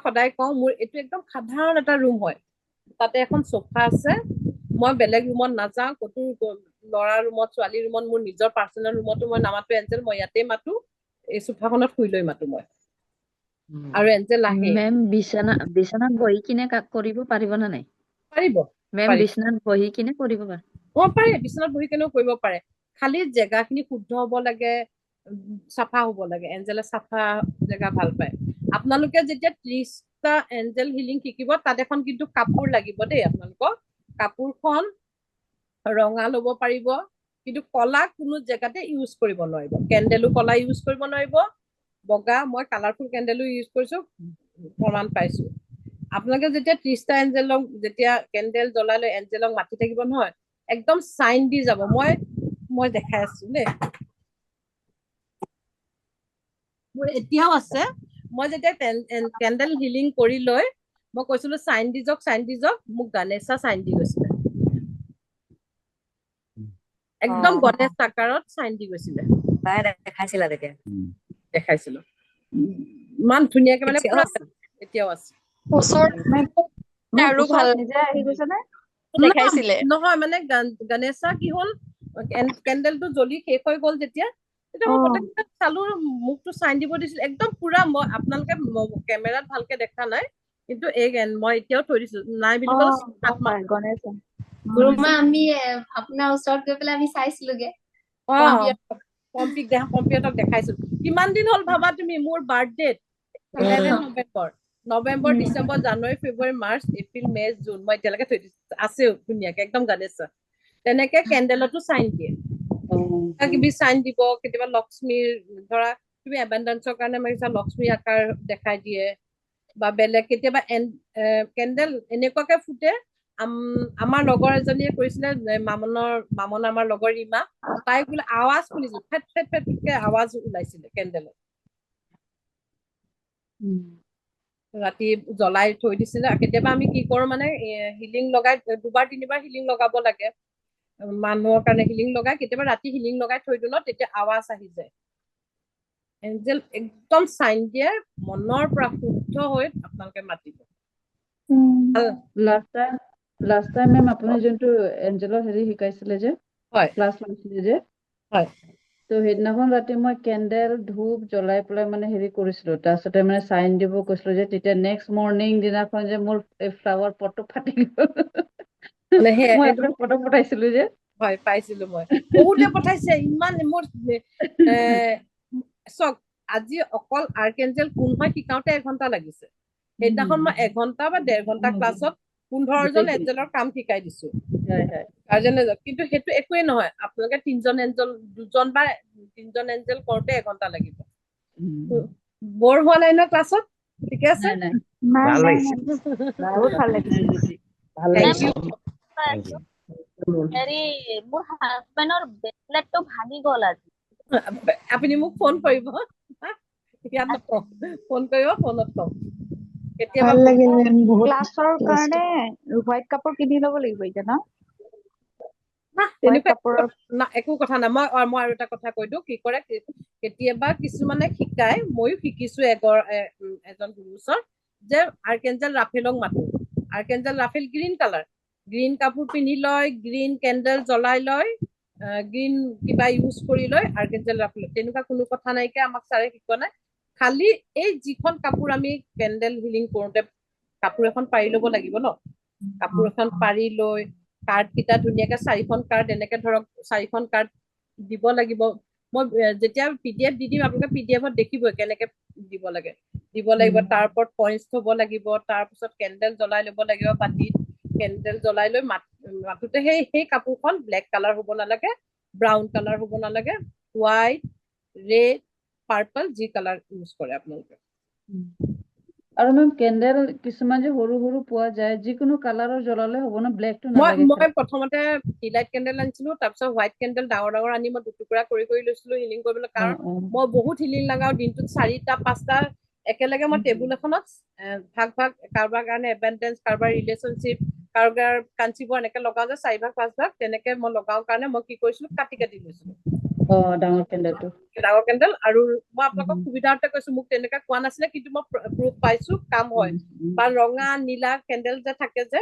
সদায় কওঁ, মোৰ এইটো একদম সাধাৰণ এটা ৰুম হয়, তাতে এখন চোফা আছে। মই বেলেগ ৰুমত নাযাওঁ, ক'তো ল'ৰা ৰুমত, ছোৱালী ৰুমত, মোৰ নিজৰ পাৰ্চনেল ৰুমতো মই নামাতো এঞ্জেল, মই ইয়াতে মাতো। এই চোফাখনত শুই লৈ মাতো মই। আৰু এঞ্জেল আহে। মেম বিছনাত বহি কিনে কৰিব পাৰিব নে নাই? পাৰিব। মেম বিছনাত বহি কিনে কৰিব পাৰে? পাৰে, বিছনাত বহি কেনেও কৰিব পাৰে। খালি জেগাখিনি শুদ্ধ হব লাগে, চাফা হব লাগে। এঞ্জেলে চাফা জেগা ভাল পায়। আপোনালোকে যেতিয়া 30টা এঞ্জেল হিলিং শিকিব, তাত এখন কিন্তু কাপোৰ লাগিব দেই আপোনালোকক। কাপোৰখন ৰঙা ল'ব পাৰিব, কিন্তু কলা কোনো জেগাতে ইউজ কৰিব নোৱাৰিব। কেণ্ডেলো কলা ইউজ কৰিব নোৱাৰিব, বগা, মই কালাৰফুল কেণ্ডেলো ইউজ কৰিছো, প্ৰমাণ পাইছো। আপোনালোকে যেতিয়া 30টা এঞ্জেলক যেতিয়া কেণ্ডেল জ্বলাই লৈ এঞ্জেলক মাতি থাকিব নহয়, একদম চাইন দি যাব। মই দেখাই আছো দেই। মোৰ এতিয়াও আছে মই যেতিয়া কেণ্ডেল হিলিং কৰি লৈ মই কৈছিলো চাইন দি যাওক মোক গণেশা চাইন দি গৈছিলে একদম গণেশ আকাৰত চাইন দি গৈছিলে তাই দেখাইছিলা তেতিয়া দেখাইছিলো ইমান ধুনীয়াকে মানে পুৰা এতিয়াও আছে আৰু ভাল নিজে আহি গৈছে নে দেখাইছিলে নহয় মানে গণেশা কি হ'ল কেণ্ডেলটো জ্বলি শেষ হৈ গ'ল যেতিয়া তেতিয়া মই পটককে চালো মুখটো চাইন দিব দিছিল একদম পুৰা মই আপোনালোকে কেমেৰাত ভালকে দেখা নাই কিন্তু মই এতিয়াও থৈ দিছো নাই বুলি ক'লে গণেশ গুৰুমা আমি আপোনাৰ ওচৰত গৈ পেলাই আমি চাইছিলোগে কম্পিউটাৰক দেখাইছো কিমান দিন হ'ল ভাবা তুমি মোৰ বাৰ্থডে 11 নৱেম্বৰ ডিচেম্বৰ জানুৱাৰী ফেব্ৰুৱাৰী মাৰ্চ এপ্ৰিল মে জুন মই এতিয়ালৈকে থৈ দিছো আছে ধুনীয়াকে একদম গণেশা তেনেকে কেণ্ডেলতো চাইন দিয়ে কিবি চাইন দিব কেতিয়াবা লক্ষ্মীৰ ধৰা তুমি এবেণ্ডেন্সৰ কাৰণে মাৰিছা লক্ষ্মী আকাৰ দেখাই দিয়ে বা বেলেগ কেতিয়াবা কেণ্ডেল এনেকুৱাকে ফুটে আমাৰ লগৰ এজনীয়ে কৰিছিলে মামন আমাৰ লগৰ ৰীমা তাই বোলে আৱাজ শুনিছো ফেট ফেট ফেটকে আৱাজ ওলাইছিলে কেণ্ডেলত ৰাতি জ্বলাই থৈ দিছিলে কেতিয়াবা আমি কি কৰো মানে হিলিং লগাই 2-3 হিলিং লগাব লাগে মানুহৰ কাৰণে হিলিং লগাই কেতিয়াবা ৰাতি হিলিং লগাই থৈ দিলো তেতিয়া আৱাজ আহি যায় এঞ্জেল একদম চাইন দিয়ে মনৰ পৰা শুদ্ধ হৈ আপোনালোকে মাতিব লাষ্ট টাইম মেম আপুনি যোনটো এঞ্জেলৰ হেৰি শিকাইছিলে যে ক্লাছ লৈছিলে যে তো সেইদিনাখন ৰাতি মই কেণ্ডেল ধূপ জ্বলাই পেলাই মানে হেৰি কৰিছিলো তাৰপিছতে মানে চাইন দিব কৈছিলো যে তেতিয়া নেক্সট মৰ্ণিং দিনাখন যে মোৰ এই ফ্লাৱাৰ পটটো ফাটি গ'ল মই আপোনাক ফটো পঠাইছিলো যে হয় পাইছিলো মই বহুতে পঠাইছে ইমান মোৰ চক আজি অকল আৰ্কেঞ্জেল কোন হয় শিকাওতে 1 ঘণ্টা লাগিছে সেইদিনাখন মই 1 ঘণ্টা বা 1.5 ঘণ্টা ক্লাছত 15জন এঞ্জেলৰ কাম শিকাই দিছো কিন্তু সেইটো একোৱে নহয় আপোনালোকে 3জন এঞ্জেল 2জন বা 3জন এঞ্জেল কৰোতে 1 ঘণ্টা লাগিব বৰ হোৱা নাই ন ক্লাছত ঠিক আছে ভাল লাগিছে বহুত ভাল লাগিছে হেৰি মোৰ হাজবেণ্ডৰ ব্ৰেচলেটটো ভাঙি গ'ল আজি আপুনি মোক ফোন কৰিব ইয়াত নকওঁ ফোন কৰিব ফোনত কম কেতিয়াবা ক্লাছৰ কাৰণে হোৱাইট কাপোৰ কিনি ল'ব লাগিব এতিয়া ন একো কথা নাই মই আৰু এটা কথা কৈ দিওঁ কি কৰে কেতিয়াবা কিছুমানে শিকাই ময়ো শিকিছো এজন গুৰুৰ ওচৰত যে আৰ্কেঞ্জেল ৰাফেলক মাতো আৰ্কেঞ্জেল ৰাফেল গ্ৰীণ কালাৰ গ্ৰীণ কাপোৰ পিন্ধি লয় গ্ৰীণ কেণ্ডেল জ্বলাই লয় গ্ৰীণ কিবা ইউজ কৰি লয় আৰ্কেঞ্জেল ৰাফেল তেনেকুৱা কোনো কথা নাইকিয়া আমাক ছাৰে শিকোৱা নাই খালি এই যিখন কাপোৰ আমি কেণ্ডেল হিলিং কৰোতে কাপোৰ এখন পাৰি ল'ব লাগিব ন কাপোৰ এখন পাৰি লৈ কাৰ্ড কেইটা ধুনীয়াকে 4খন কাৰ্ড এনেকে ধৰক 4খন কাৰ্ড দিব লাগিব মই যেতিয়া PDF দি দিম আপোনালোকে PDFত দেখিব কেনেকে দিব লাগিব তাৰ ওপৰত পইণ্টছ থব লাগিব তাৰ পিছত কেণ্ডেল জ্বলাই ল'ব লাগিব পাতিত কেণ্ডেল জ্বলাই লৈ মাতোতে সেই কাপোৰখন ব্লেক কালাৰ হ'ব নালাগে ব্ৰাউন কালাৰ হ'ব নালাগে হোৱাইট ৰেড পাৰ্পল যি কালাৰ ইউজ কৰে আপোনালোকে আৰু মেম কেণ্ডেল কিছুমান যে সৰু সৰু পোৱা যায় যিকোনো কালাৰৰ জ্বলালে হ'ব ন ব্লেকটো নালাগে মই প্ৰথমতে টিলাইট কেণ্ডেল আনিছিলো তাৰপিছত হোৱাইট কেণ্ডেল ডাঙৰ আনি মই দুটুকুৰা কৰি লৈছিলো হিলিং কৰিবলৈ কাৰণ মই বহুত হিলিং লগাও দিনটোত 4টা 5টা একেলগে মই টেবুল এখনত ভাগ কাৰোবাৰ কাৰণে এবেণ্ডেন্স কাৰোবাৰ ৰিলেশ্যনশ্বিপ কাৰোবাৰ কাঞ্চিবোৰ এনেকে লগাও যে 4 ভাগ 5 ভাগ তেনেকে মই লগাও কাৰণে মই কি কৰিছিলো কাটি লৈছিলো ডাঙৰ কেণ্ডেল আৰু মই আপোনালোকক সুবিধাৰ্থে কৈছো মোক তেনেকুৱা কোৱা নাছিলে কিন্তু মই প্ৰুফ পাইছো কাম হয় বা ৰঙা নীলা কেণ্ডেল যে থাকে যে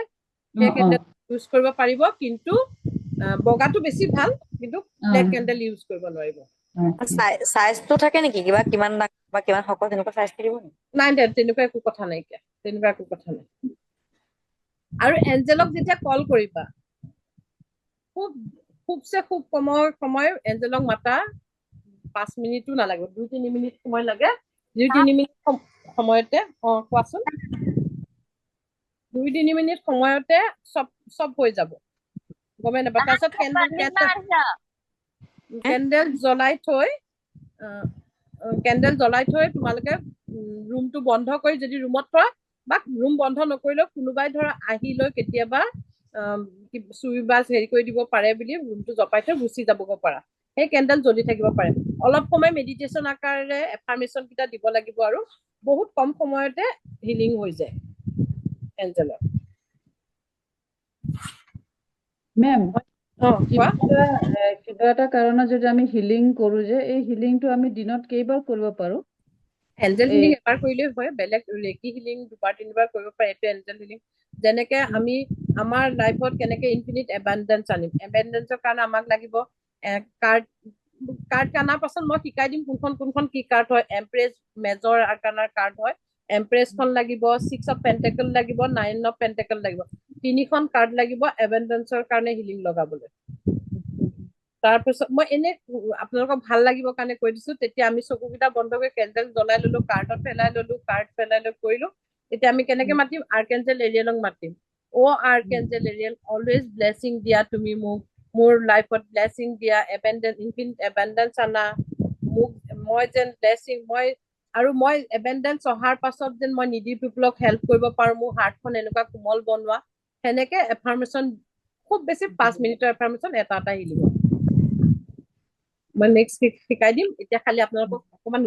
সেই কেণ্ডেল ইউজ কৰিব পাৰিব কিন্তু বগাটো বেছি ভাল কিন্তু ব্লেক কেণ্ডেল ইউজ কৰিব নোৱাৰিব সাইজটো থাকে নেকি কিবা কিমান বা কিমান হক তেনেকুৱা সাইজ থাকিব নেকি নাই তেনেকুৱা একো কথা নাই আৰু এঞ্জেলক যেতিয়া কল কৰিবা খুব সময় এঞ্জেলক মাতা 5 মিনিটো নালাগে 2-3 মিনিট সময় লাগে 2-3 মিনিট সময়তে কোৱাচোন 2-3 মিনিট সময়তে সব হৈ যাব গমে নাপা তাৰপিছত কেণ্ডেল জ্বলাই থৈ তোমালোকে ৰুমটো বন্ধ কৰি যদি ৰুমত থোৱা বা ৰুম বন্ধ নকৰিলেও কোনোবাই ধৰা আহি লৈ কেতিয়াবা চুই বাছ হেৰি কৰি দিব পাৰে বুলি ৰুমটো জপাই থৈ গুচি যাবগৈ পাৰা সেই কেণ্ডেল জ্বলি থাকিব পাৰে অলপ সময় মেডিটেশ্যন আকাৰে এফাৰ্মেশ্যন কেইটা দিব লাগিব আৰু বহুত কম সময়তে হিলিং হৈ যায় এঞ্জেলৰ। মেম কোৱা। কিবা এটা কাৰণত যদি আমি হিলিং কৰো যে এই হিলিংটো আমি দিনত কেইবাৰ কৰিব পাৰো? এঞ্জেল হিলিং এবাৰ কৰিলেই হয়, বেলেগ ৰেকি হিলিং 2-3বাৰ কৰিব পাৰে। এইটো এঞ্জেল হিলিং যেনেকে আমি আমাৰ লাইফত কেনেকে ইনফিনিট এবান্ডেন্স আনিম, এবান্ডেন্সৰ কাৰণে আমাক লাগিব কাৰ্ড আনাৰ পাছত মই শিকাই দিম কোনখন কি কাৰ্ড হয়। এম্প্ৰেছ মেজৰ আৰ্কানাৰ কাৰ্ড হয়, এম্প্ৰেছখন লাগিব, 6 অফ পেন্টেকল লাগিব, 9 অফ পেন্টেকল লাগিব, 3খন কাৰ্ড লাগিব এবান্ডেন্সৰ কাৰণে হিলিং লগাবলৈ। তাৰপিছত মই এনে আপোনালোকক ভাল লাগিবৰ কাৰণে কৈ দিছো। তেতিয়া আমি চকুকেইটা বন্ধ কৰি কেণ্ডেল জ্বলাই ললো, কাৰ্ডত পেলাই ললো, কাৰ্ড পেলাই লৈ কৰিলো। এতিয়া আমি কেনেকে মাতিম? আৰ্কেঞ্জেল এৰিয়েলক মাতিম। অ আৰ্কেঞ্জেল এৰিয়েল, অলৱেজ ব্লেছিং দিয়া তুমি মোক, মোৰ লাইফত ব্লেছিং দিয়া, ইনফিনিট এবান্ডেন্স আনা মোক, মই যেন ব্লেছিং মই এবান্ডেন্স অহাৰ পাছত যেন মই নিডি পিপলক হেল্প কৰিব পাৰো, মোৰ হাৰ্টখন এনেকুৱা কোমল বনোৱা। সেনেকে এফাৰ্মেশ্যন খুব বেছি 5 মিনিটৰ এফাৰ্মেশ্যন এটা হিলিব। মই নেক্সট শিকাই দিম। এতিয়া খালি আপোনালোকক অকমান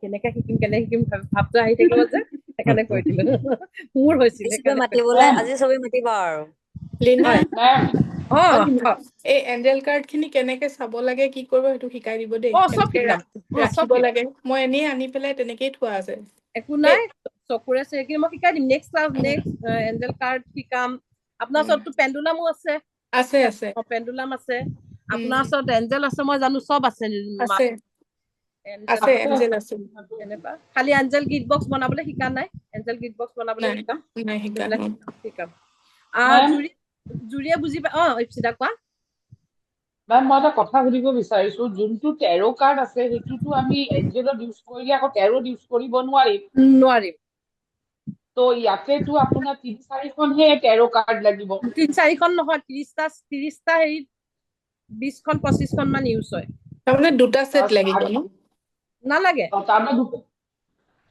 কেনেকে শিকিম ভাৱটো আহি থাকিব যে, সেইকাৰণে কৈ দিলো। মোৰ হৈছিল মাতিবলৈ আজি চবে মাতিবা আৰু। লিনা এই এঞ্জেল কাৰ্ড খিনি কেনেকে চাব লাগে, কি কৰিব সেইটো শিকাই দিব দেই। ৰাখিব লাগে। মই এনেই আনি পেলাই তেনেকেই থোৱা আছে। একো নাই, চকুৰে সেইখিনি মই শিকাই দিম। নেক্সট এঞ্জেল কাৰ্ড শিকাম। আপোনাৰ ওচৰতটো পেণ্ডুলামো আছে। পেণ্ডুলাম আছে। আপোনাৰ ওচৰত এঞ্জেল আছে, মই জানো চব আছে। এনেকুৱা খালি এঞ্জেল গিফ্ট বক্স বনাবলৈ শিকা নাই। এঞ্জেল গিফ্ট বক্স বনাবলৈ শিকাম। জুৰিয়ে বুজি পাই। ইপ্সিতা কোৱা। মেম মই এটা কথা সুধিব বিচাৰিছো, যোনটো টেৰো কাৰ্ড আছে সেইটোতো আমি এঞ্জেলত ইউজ কৰিলে আকৌ টেৰোত ইউজ কৰিব নোৱাৰিম। তো ইয়াতেতো আপোনাৰ 3-4খনহে টেৰো কাৰ্ড লাগিব। 3-4খন নহয়, 30টা হেৰিত 20খন 25খন মান ইউজ হয়। তাৰমানে দুটা সেট লাগিব ন? নালাগে।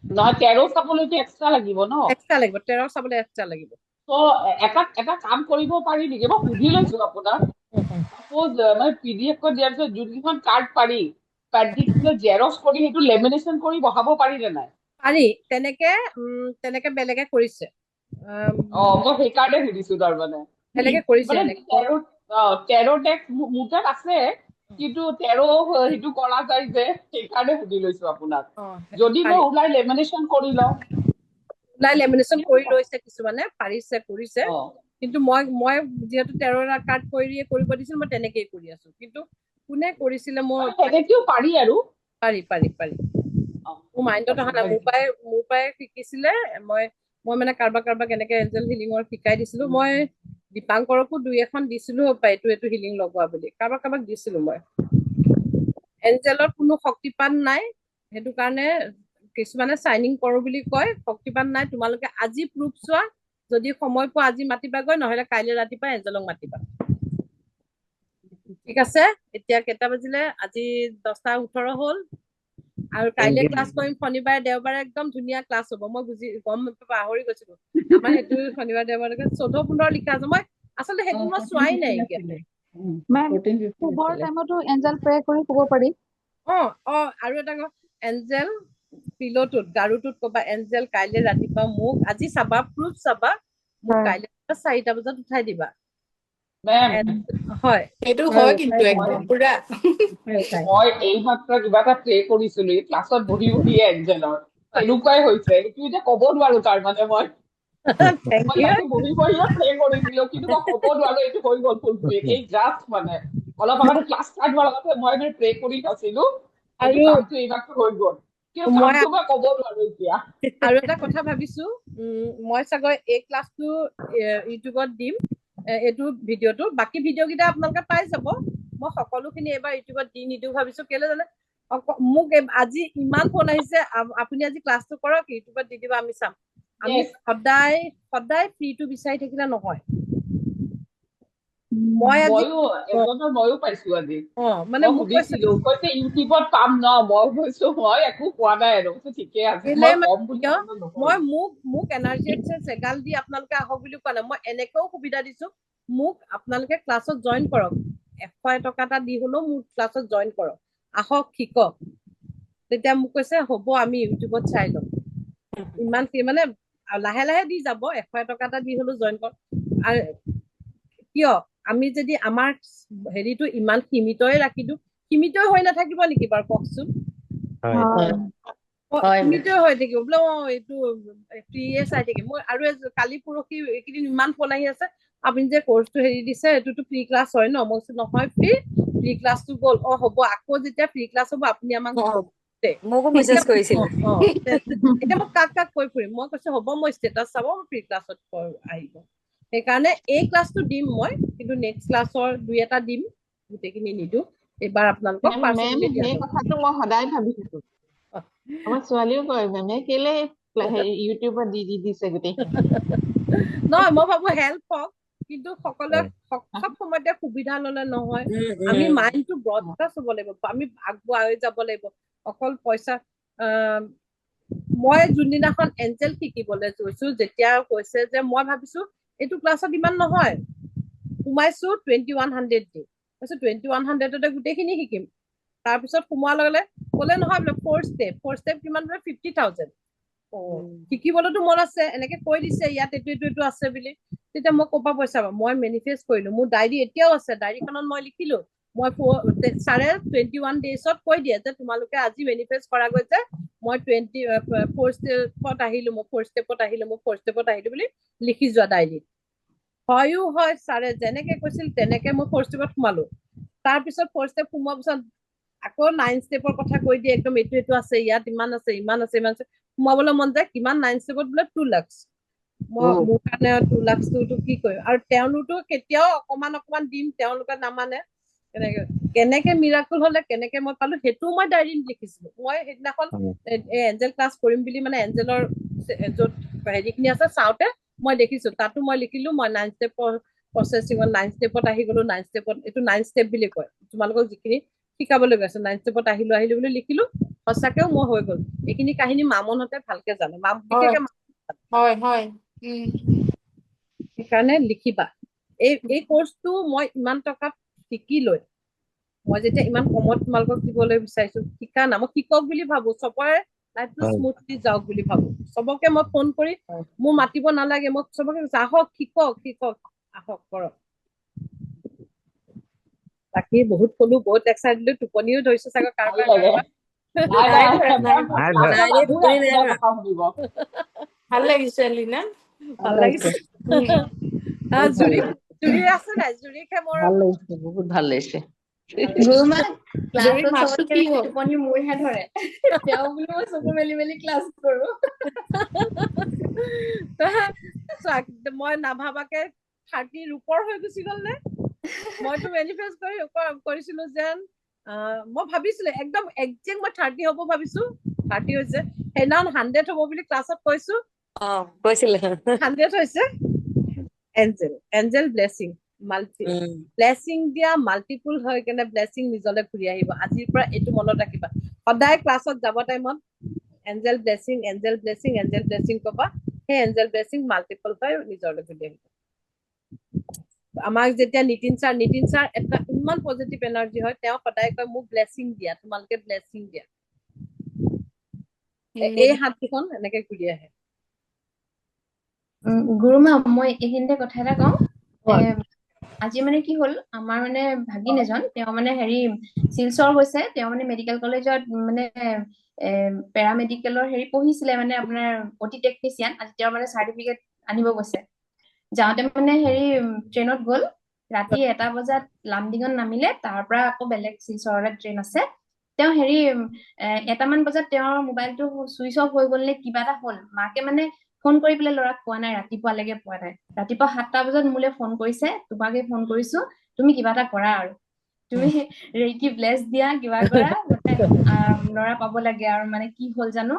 নহয়, টেৰো চাবলৈতো এক্সট্ৰা লাগিব ন? এক্সট্ৰা লাগিব, টেৰো চাবলৈ এক্সট্ৰা লাগিব। তো এটা কাম কৰিব পাৰি নেকি? মই সুধি লৈছো আপোনাক। সাপোজ মানে পিডিএফত দিয়াৰ পিছত যোনকেইখন কাৰ্ড পাৰি পাৰ্টিকুলাৰ জেৰক্স কৰি সেইটো লেমিনেশ্যন কৰি বহাব পাৰি নে নাই? পাৰি। তেনেকে বেলেগে কৰিছে। মই সেইকাৰণে সুধিছো। তাৰমানে বেলেগে কৰিছে টেৰো টেক্স মোৰ তাত আছে, কিন্তু টেৰো সেইটো কৰা যায় যে, সেইকাৰণে সুধি লৈছো আপোনাক। যদি মই ওলাই লেমিনেশ্যন কৰি লওঁ, লেমিনেশ্যন কৰি লৈছে কিছুমানে, পাৰিছে কৰিছে। কিন্তু মই যিহেতু টেৰো কাৰ্ড কৰিব দিছিল, মই তেনেকেই কৰি আছো। কিন্তু কোনে কৰিছিলে মোৰ তেনেকেও পাৰি আৰু পাৰি মোৰ মাইণ্ডত অহা নাই। মোৰ পৰাই শিকিছিলে। মই মানে কাৰোবাক এনেকে এঞ্জেল হিলিঙৰ শিকাই দিছিলো। মই দীপাংকৰকো 2-এখন দিছিলো এইটো হিলিং লগোৱা বুলি। কাৰোবাক দিছিলো মই। এঞ্জেলত কোনো শক্তিপাত নাই, সেইটো কাৰণে কিছুমানে চাইনিং কৰো বুলি কয়। শক্তিপাত নাই। তোমালোকে আজি প্ৰুফ চোৱা, যদি সময় পোৱা আজি মাতিবাগৈ, নহলে কাইলৈ ৰাতিপুৱা এঞ্জেলক মাতিবা। ঠিক আছে। এতিয়া কেইটা বাজিলে? আজি 10:18 হ'ল। আৰু কাইলৈ ক্লাছ কৰিম। শনিবাৰে দেওবাৰে একদম ধুনীয়া ক্লাছ হ'ব। মই গম পাহৰি গৈছিলো। আমাৰ সেইটো শনিবাৰ দেওবাৰলৈকে 14-15 লিখা আছে। মই আচলতে সেইটো মই চোৱাই নাই এতিয়া। শুবৰ টাইমতো এঞ্জেল প্ৰে কৰি শুব পাৰি। আৰু এটা এঞ্জেল পিলটোত গাৰুটোত কবা, এঞ্জেল কাইলৈ ৰাতিপুৱা মোক আজি চাবা, প্ৰুফ চাবা, মোক কাইলৈ 4টা বজাত উঠাই দিবা। হয়, সেইটো হয় কিন্তু একদম পুৰা। মই এইমাত্ৰ কিবা এটা প্ৰে কৰিছিলো ক্লাছত বহি এঞ্জেলৰ, তেনেকুৱাই হৈছে। সেইটো এতিয়া ক'ব নোৱাৰো। তাৰমানে মই তাকে বহি প্ৰে কৰিছিলো, কিন্তু মই ক'ব নোৱাৰো এইটো হৈ গ'ল ফুলফিল। এই জাষ্ট মানে অলপ আগতে ক্লাছ ষ্টাৰ্ট হোৱাৰ আগতে মই প্ৰে কৰি আছিলো, আৰু কামটো এইমাত্ৰ হৈ গ'ল। কিন্তু কামটো মই ক'ব নোৱাৰো এতিয়া। আৰু এটা কথা ভাবিছো, মই চাগৈ এই ক্লাছটো ইউটিউবত দিম, এইটো ভিডিঅ'টো। বাকী ভিডিঅ' কেইটা আপোনালোকে পাই যাব। মই সকলোখিনি এবাৰ ইউটিউবত দি নিদিওঁ ভাবিছো। কেলে জানে, মোক আজি ইমান ফোন আহিছে, আপুনি আজি ক্লাছটো কৰক, ইউটিউবত দি দিব, আমি চাম। আমি সদায় ফ্ৰীটো বিচাৰি থাকিলে নহয়। ময়ো পাইছো আজি। মানে সুধিছিলো, কৈছে ইউটিউবত পাম ন? মই কৈছো মই একো পোৱা নাই আৰু। ঠিকে আছে। মোক এনাৰ্জি এক্সচেঞ্জ এগাল দি আপোনালোকে আহক বুলি কোৱা নাই। মই এনেকেও সুবিধা দিছো, মোক আপোনালোকে ক্লাছত জইন কৰক। 100 টকা এটা দি হলেও মোৰ ক্লাছত জইন কৰক। আহক শিকক। তেতিয়া মোক কৈছে হ'ব আমি ইউটিউবত চাই ল'ম। ইমান মানে লাহে লাহে দি যাব, 100 টকা এটা দি হলেও জইন কৰ। আৰু কিয় আমি যদি আমাৰ হেৰিটো ইমান সীমিতই ৰাখি দিওঁ, সীমিতই হৈ নাথাকিব নেকি বাৰু কওকচোন? সীমিতই হৈ থাকিব বোলে এইটো ফ্ৰীয়ে চাই থাকিম। মই আৰু কালি পৰহি এইকেইদিন ইমান ফোন আহি আছে, আপুনি যে কোৰ্চটো হেৰি দিছে এইটোতো ফ্ৰী ক্লাছ হয় ন? মই কৈছো নহয়, ফ্ৰী ক্লাছটো গ'ল। হ'ব আকৌ যেতিয়া ফ্ৰী ক্লাছ হ'ব আপুনি আমাক মোকো মেছেজ কৰিছিল। এতিয়া মই কাক কাক কৈ ফুৰিম? মই কৈছো হ'ব মই ষ্টেটাছ চাব, ফ্ৰী ক্লাছত আহিব। সেইকাৰণে এই ক্লাছটো দিম মই, কিন্তু নেক্সট ক্লাছৰ 2-এটা দিম, গোটেইখিনি নিদিওঁ। এইবাৰ আপোনালোকক মেম সেই কথাটো মই সদায় ভাবি থাকো। আমাৰ ছোৱালীও কয় মেমে কেলে ইউটিউবত দি দিছে গোটেইখিনি। নহয় মই ভাবো হেল্প হওক, কিন্তু সকলোৱে সব সময়তে সুবিধা ললে নহয়। আমি মাইণ্ডটো ব্ৰডকাষ্ট হ'ব লাগিব, আমি আগুৱাই যাব লাগিব। অকল পইচা মই যোনদিনাখন এঞ্জেল শিকিবলৈ গৈছো, যেতিয়া কৈছে যে মই ভাবিছো এইটো ক্লাছত ইমান নহয়, সোমাইছো 2100 দি, কৈছো 2100তে গোটেইখিনি শিকিম। তাৰপিছত সোমোৱাৰ লগে লগে ক'লে নহয় বোলে 4 ষ্টেপ কিমান বোলে 50,000। শিকিবলৈতো মন আছে, এনেকে কৈ দিছে ইয়াত এইটো আছে বুলি। তেতিয়া মই ক'ৰ পৰা পইচা পাম? মই মেনিফেষ্ট কৰিলো, মোৰ ডায়েৰী এতিয়াও আছে, ডায়েৰীখনত মই লিখিলো। মই ছাৰে 21 ডেইজত কৈ দিয়ে যে তোমালোকে আজি মেনিফেষ্ট কৰা গৈছে, মই 4 ষ্টেপত আহিলো, মই 4 ষ্টেপত আহিলো বুলি লিখি যোৱা ডায়েৰীত। হয়ো হয়, ছাৰে যেনেকে কৈছিল তেনেকে মই 4 ষ্টেপত সোমালো। তাৰপিছত 4 ষ্টেপ সোমোৱাৰ পিছত আকৌ 9 ষ্টেপৰ কথা কৈ দিয়ে, একদম এইটো আছে, ইয়াত ইমান আছে। সোমাবলৈ মন যায়। কিমান 9 ষ্টেপত বোলে 2 লাখ। মোৰ কাৰণে 2 লাখটো কি কৰিম? আৰু তেওঁলোকতো কেতিয়াও অকমান দিম, তেওঁলোকে নামানে। কেনেকে মিৰাকল হলে, কেনেকে মই পালো, সেইটোও মই ডায়েৰীত লিখিছিলো। মই সেইদিনাখন এঞ্জেল ক্লাছ কৰিম বুলি মানে এঞ্জেলৰ য'ত হেৰিখিনি আছে চাওঁতে মই দেখিছো, তাতো মই লিখিলো মই 9 ষ্টেপৰ প্ৰচেচিঙত 9 ষ্টেপত আহি গলো। 9 ষ্টেপত, এইটো 9 ষ্টেপ বুলি কয়, তোমালোকক যিখিনি শিকাবলৈ গৈছে 9 ষ্টেপত আহিলো বুলি লিখিলো। সঁচাকেও মই হৈ গল। এইখিনি কাহিনী মামনহঁতে ভালকে জানে, বিশেষকে সেইকাৰণে লিখিবা। এই কোৰ্চটো মই ইমান টকাত শিকি লৈ মই যেতিয়া ইমান কমত তোমালোকক দিবলৈ বিচাৰিছো, শিকা না, মই শিকক বুলি ভাবো, চবৰে লাইফটো স্মুথলি যাওক বুলি ভাবো। চবকে মই ফোন কৰি মোৰ মাতিব নালাগে, মই চবকে আহক শিকক আহক কৰক। বাকী বহুত কলো, বহুত লেকচাৰ দিলো, টোপনিও ধৰিছো চাগে কাৰোবাৰ। ভাল লাগিছে লীনা, ভাল লাগিছে। জুৰি আছে নাই? জুৰিকে মোৰ ভাল লাগিছে, বহুত ভাল লাগিছে। গুৰুমা ক্লাছত চবতকে টোপনি মোৰহে ধৰে। তেওঁ বুলি মই চকু মেলি ক্লাছ কৰো। মই নাভাবাকে 30 ওপৰ হৈ গুচি গল নে? মইতো মেনিফেষ্ট কৰিছিলো যেন মই ভাবিছিলো একদম একজেক্ট মই 30 হ'ব ভাবিছো, 30 হৈছে। সেইদিনাখন 100 হ'ব বুলি ক্লাছত কৈছো, কৈছিলে 100 হৈছে। এঞ্জেল ব্লেছিং, ব্লেছিং দিয়া মাল্টিপুল হৈ কেনে ব্লেছিং নিজলৈ ঘূৰি আহিব। আজিৰ পৰা এইটো মনত ৰাখিবা, সদায় ক্লাছত যাব টাইমত এঞ্জেল ব্লেছিং কবা। সেই এঞ্জেল ব্লেছিং মাল্টিপল হৈ নিজলৈ ঘূৰি আহিব। আমাক যেতিয়া নিতিন ছাৰ এটা ইমান পজিটিভ এনাৰ্জি হয়, তেওঁ সদায় কয় মোক ব্লেছিং দিয়া, তোমালোকে ব্লেছিং দিয়া। এই হাতকেইখন এনেকে ঘূৰি আহে। গুৰুমা মই এইখিনিতে কথা এটা কওঁ। আজি মানে কি হ'ল, আমাৰ মানে ভাগিন এজন, তেওঁ মানে শিলচৰ হৈছে, তেওঁ মানে মেডিকেল কলেজত মানে পেৰামেডিকেলৰ পঢ়িছিলে, মানে আপোনাৰ অটি টেকনিচিয়ান। আজি তেওঁ মানে চাৰ্টিফিকেট আনিব গৈছে। যাওঁতে মানে ট্ৰেইনত গ'ল, ৰাতি 1টা বজাত লামডিঙত নামিলে। তাৰ পৰা আকৌ বেলেগ শিলচৰলৈ ট্ৰেইন আছে। তেওঁ 1টামান বজাত তেওঁৰ মোবাইলটো চুইচ অফ হৈ গ'ল নে কিবা এটা হ'ল। মাকে মানে ফোন কৰি পেলাই ল'ৰাক পোৱা নাই, ৰাতিপুৱালৈকে পোৱা নাই। ৰাতিপুৱা 7টা বজাত মোলৈ ফোন কৰিছে, তোমাকে ফোন কৰিছো, তুমি কিবা এটা কৰা, আৰু তুমি ৰেকি ব্লেছ দিয়া, কিবা কৰা, ল'ৰা পাব লাগে। আৰু মানে কি হ'ল জানো,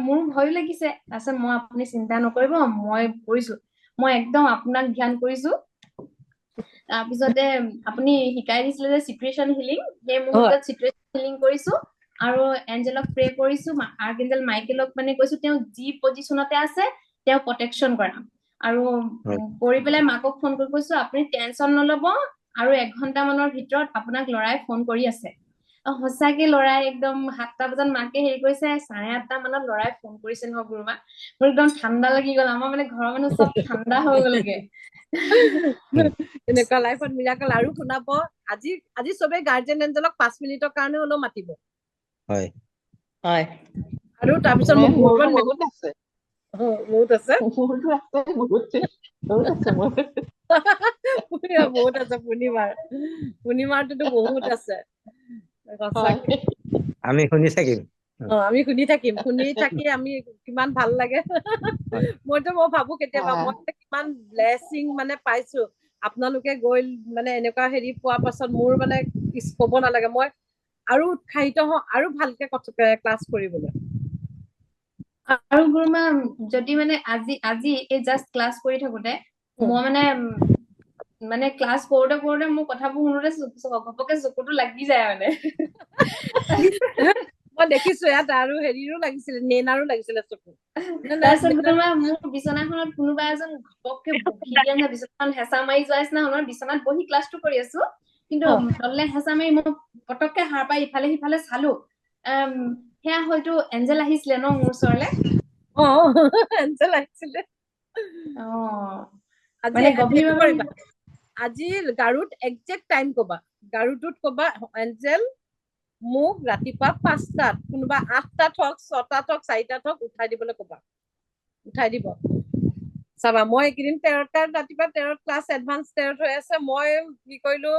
মোৰ ভয় লাগিছে। তাৰপিছত মই আপুনি চিন্তা নকৰিব, মই কৰিছো, মই একদম আপোনাক ধ্যান কৰিছো। তাৰপিছতে আপুনি শিকাই দিছিলে যে চিটুৱেশ্যন হিলিং, সেই মুহূৰ্তত চিটুৱেশ্যন হিলিং কৰিছো। আৰু এঞ্জেলক প্ৰে কৰিছো, আৰ্কএঞ্জেল মাইকেলক মানে কৈছো তেওঁ যি পজিশ্যনতে আছে তেওঁ প্ৰটেকশ্যন কৰা। আৰু কৰি পেলাই মাকক ফোন কৰি কৈছো আপুনি টেনচন নলব, আৰু 1 ঘণ্টা মানৰ ভিতৰত আপোনাক ল'ৰাই ফোন কৰি আছে। সঁচাকে লৰাই একদম 7টা বজাত মাকে হেৰি কৰিছে 8:30 মানত লৰাই ফোন কৰিছে নহয় গুৰুমা মোৰ একদম ঠাণ্ডা লাগি গ'ল আমাৰ মানে ঘৰৰ মানুহ চব ঠাণ্ডা হৈ গ'লগে এনেকুৱা লাইফত মিৰাকল আৰু শুনাব আজি চবে গাৰ্জেন এঞ্জেলক 5 মিনিটৰ কাৰণে হ'লেও মাতিব হয় হয় আৰু তাৰপিছত মোক বহুত আছে বহুত আছে বহুত আছে পূৰ্ণিমাৰটোতো বহুত আছে আমি শুনি থাকিম আমি শুনি থাকি আমি কিমান ভাল লাগে মই ভাবো কেতিয়াবা মই কিমান ব্লেছিং মানে পাইছো আপোনালোকে গৈ মানে এনেকুৱা হেৰি পোৱাৰ পাছত মোৰ মানে ক'ব নালাগে মই আৰু উৎসাহিত হওঁ আৰু ভালকে ক্লাছ কৰিবলৈ আৰু গুৰুমা যদি মানে আজি এই জাষ্ট ক্লাছ কৰি থাকোতে মই মানে ক্লাছ কৰোতে মোৰ কথাবোৰ শুনোতে ঘপকে চকুটো লাগি যায় মানে মই দেখিছো ইয়াত আৰু হেৰিৰো লাগিছিলে নেনাৰো লাগিছিলে চকু তাৰপিছত গুৰুমা মোৰ বিচনাখনত কোনোবা এজন ঘপককে বহি দিয়া নিচিনা বিচনাখন হেঁচা মাৰি যোৱা নিচিনা হ'ল বিচনাত বহি ক্লাছটো কৰি আছো কিন্তু তললে হেঁচা মাৰি মই পটককে সাৰ পাই ইফালে সিফালে চালো সেয়া হয়তো এঞ্জেল আহিছিলে ন মোৰ ওচৰলে এঞ্জেল আহিছিলে আজি গাৰুত একজেক্ট টাইম কবা গাৰুটোত কবা এঞ্জেল মোক ৰাতিপুৱা 5টাত কোনোবা 8টাত হওক 6টাত হওক 4টাত হওক উঠাই দিবলৈ কবা উঠাই দিব চাবা মই এইকেইদিন 13টাত ৰাতিপুৱা 13ত ক্লাছ এডভান্স 13ত হৈ আছে মই কি কৰিলো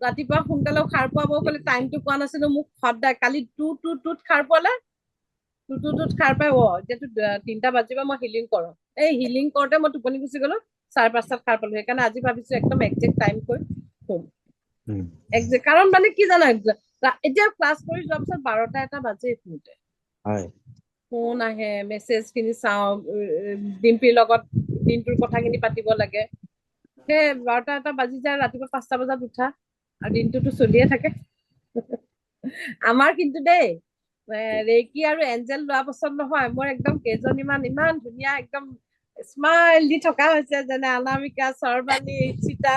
ৰাতিপুৱা সোনকালে সাৰ পোৱাব ক'লে টাইমটো পোৱা নাছিলো মোক সদায় কালি 2:02 সাৰ পোৱালে 2:02 সাৰ পাই এতিয়াতো 3টা বাজিব মই হিলিং কৰো এই হিলিং কৰোতে মই টোপনি গুচি গলো 5:30 সাৰ পালো সেইকাৰণে আজি ভাবিছো একদম একজেক্ট টাইম কৈ শুম একজেক্ট কাৰণ মানে কি জানা এতিয়া ক্লাছ কৰি যোৱাৰ পিছত 12টা 1টা বাজে শুতে ফোন আহে মেছেজ খিনি চাওঁ ডিম্পিৰ লগত দিনটোৰ কথাখিনি পাতিব লাগে সেই 12টা 1টা বাজি যায় ৰাতিপুৱা 5টা বজাত উঠা আৰু দিনটোতো চলিয়ে থাকে আমাৰ কিন্তু দেই ৰেকি আৰু এঞ্জেল লোৱা পছন্দ নহয় মোৰ একদম কেইজনীমান ইমান ধুনীয়া একদম স্মাইল দি থকা হৈছে যেনে অনামিকা সৰ্বাণী ইচিতা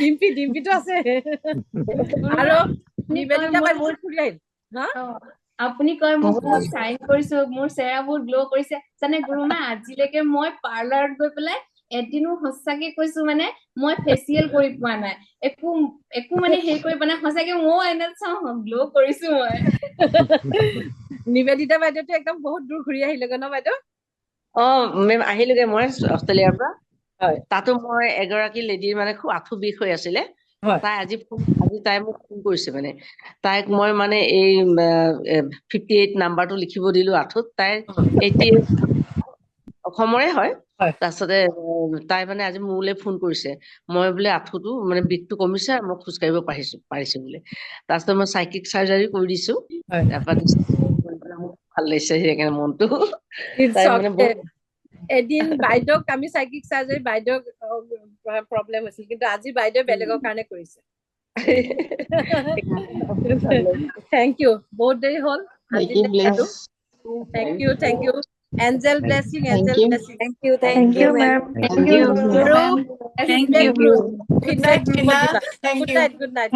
ডিম্পিটো আছে আৰু নিবেদিতা বাইদেউ ফুৰি আহিল আপুনি কয় মোক চাইন কৰিছো মোৰ চেহেৰাবোৰ গ্লো কৰিছে জানে গুৰুমা আজিলৈকে মই পাৰ্লাৰত গৈ পেলাই এদিনো সঁচাকে কৈছো মানে মই ফেচিয়েল কৰি পোৱা নাই একো মানে হেৰি কৰি পোৱা নাই সঁচাকে মই এনে চাওঁ গ্লো কৰিছো মই নিবেদিতা বাইদেউটো একদম বহুত দূৰ ঘূৰি আহিলেগৈ ন বাইদেউ মেম আহিলোগে মই অষ্ট্ৰেলিয়াৰ পৰা তাতো মই এগৰাকী লেডিৰ মানে খুব আঁঠু বিষ হৈ আছিলে তাই আজি তাই মোক ফোন কৰিছে মানে তাইক মই মানে এই 58 নাম্বাৰটো লিখিব দিলো আঁঠুত তাই 88 অসমৰে হয় তাৰপিছতে তাই মানে আজি মোলৈ ফোন কৰিছে মই বোলে আঁঠুটো মানে বিষটো কমিছে আৰু মই খোজকাঢ়িব পাৰিছো বোলে তাৰপিছতে মই চাইকিক চাৰ্জাৰী কৰি দিছো তাৰপৰা ভাল লাগিছে সেইকাৰণে মনটো তাই মানে এদিন বাইদেউক আমি চাইকিক চাৰ্জাৰী বাইদেউক প্ৰব্লেম হৈছিল কিন্তু আজি বাইদেউ বেলেগৰ কাৰণে কৰিছে থেংক ইউ বহুত দেৰি হ'ল thank you Angel blessing, angel blessing. Thank you, ma'am. Feedback, good night. Good night.